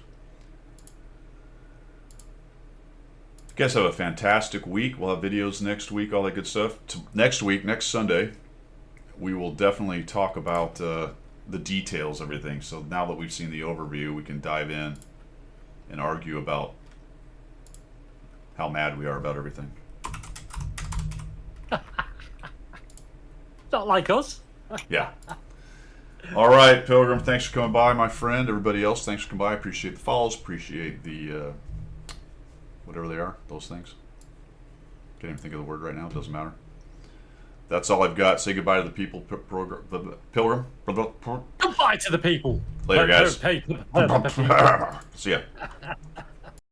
You guys have a fantastic week. We'll have videos next week, all that good stuff. Next week, next Sunday, we will definitely talk about the details, everything. So now that we've seen the overview, we can dive in and argue about how mad we are about everything. Not like us. Yeah. All right, Pilgrim, thanks for coming by, my friend. Everybody else, thanks for coming by. Appreciate the follows. Appreciate the, whatever they are, those things. Can't even think of the word right now. It doesn't matter. That's all I've got. Say goodbye to the people, Pilgrim. Goodbye to the people. Later, guys. People. See ya.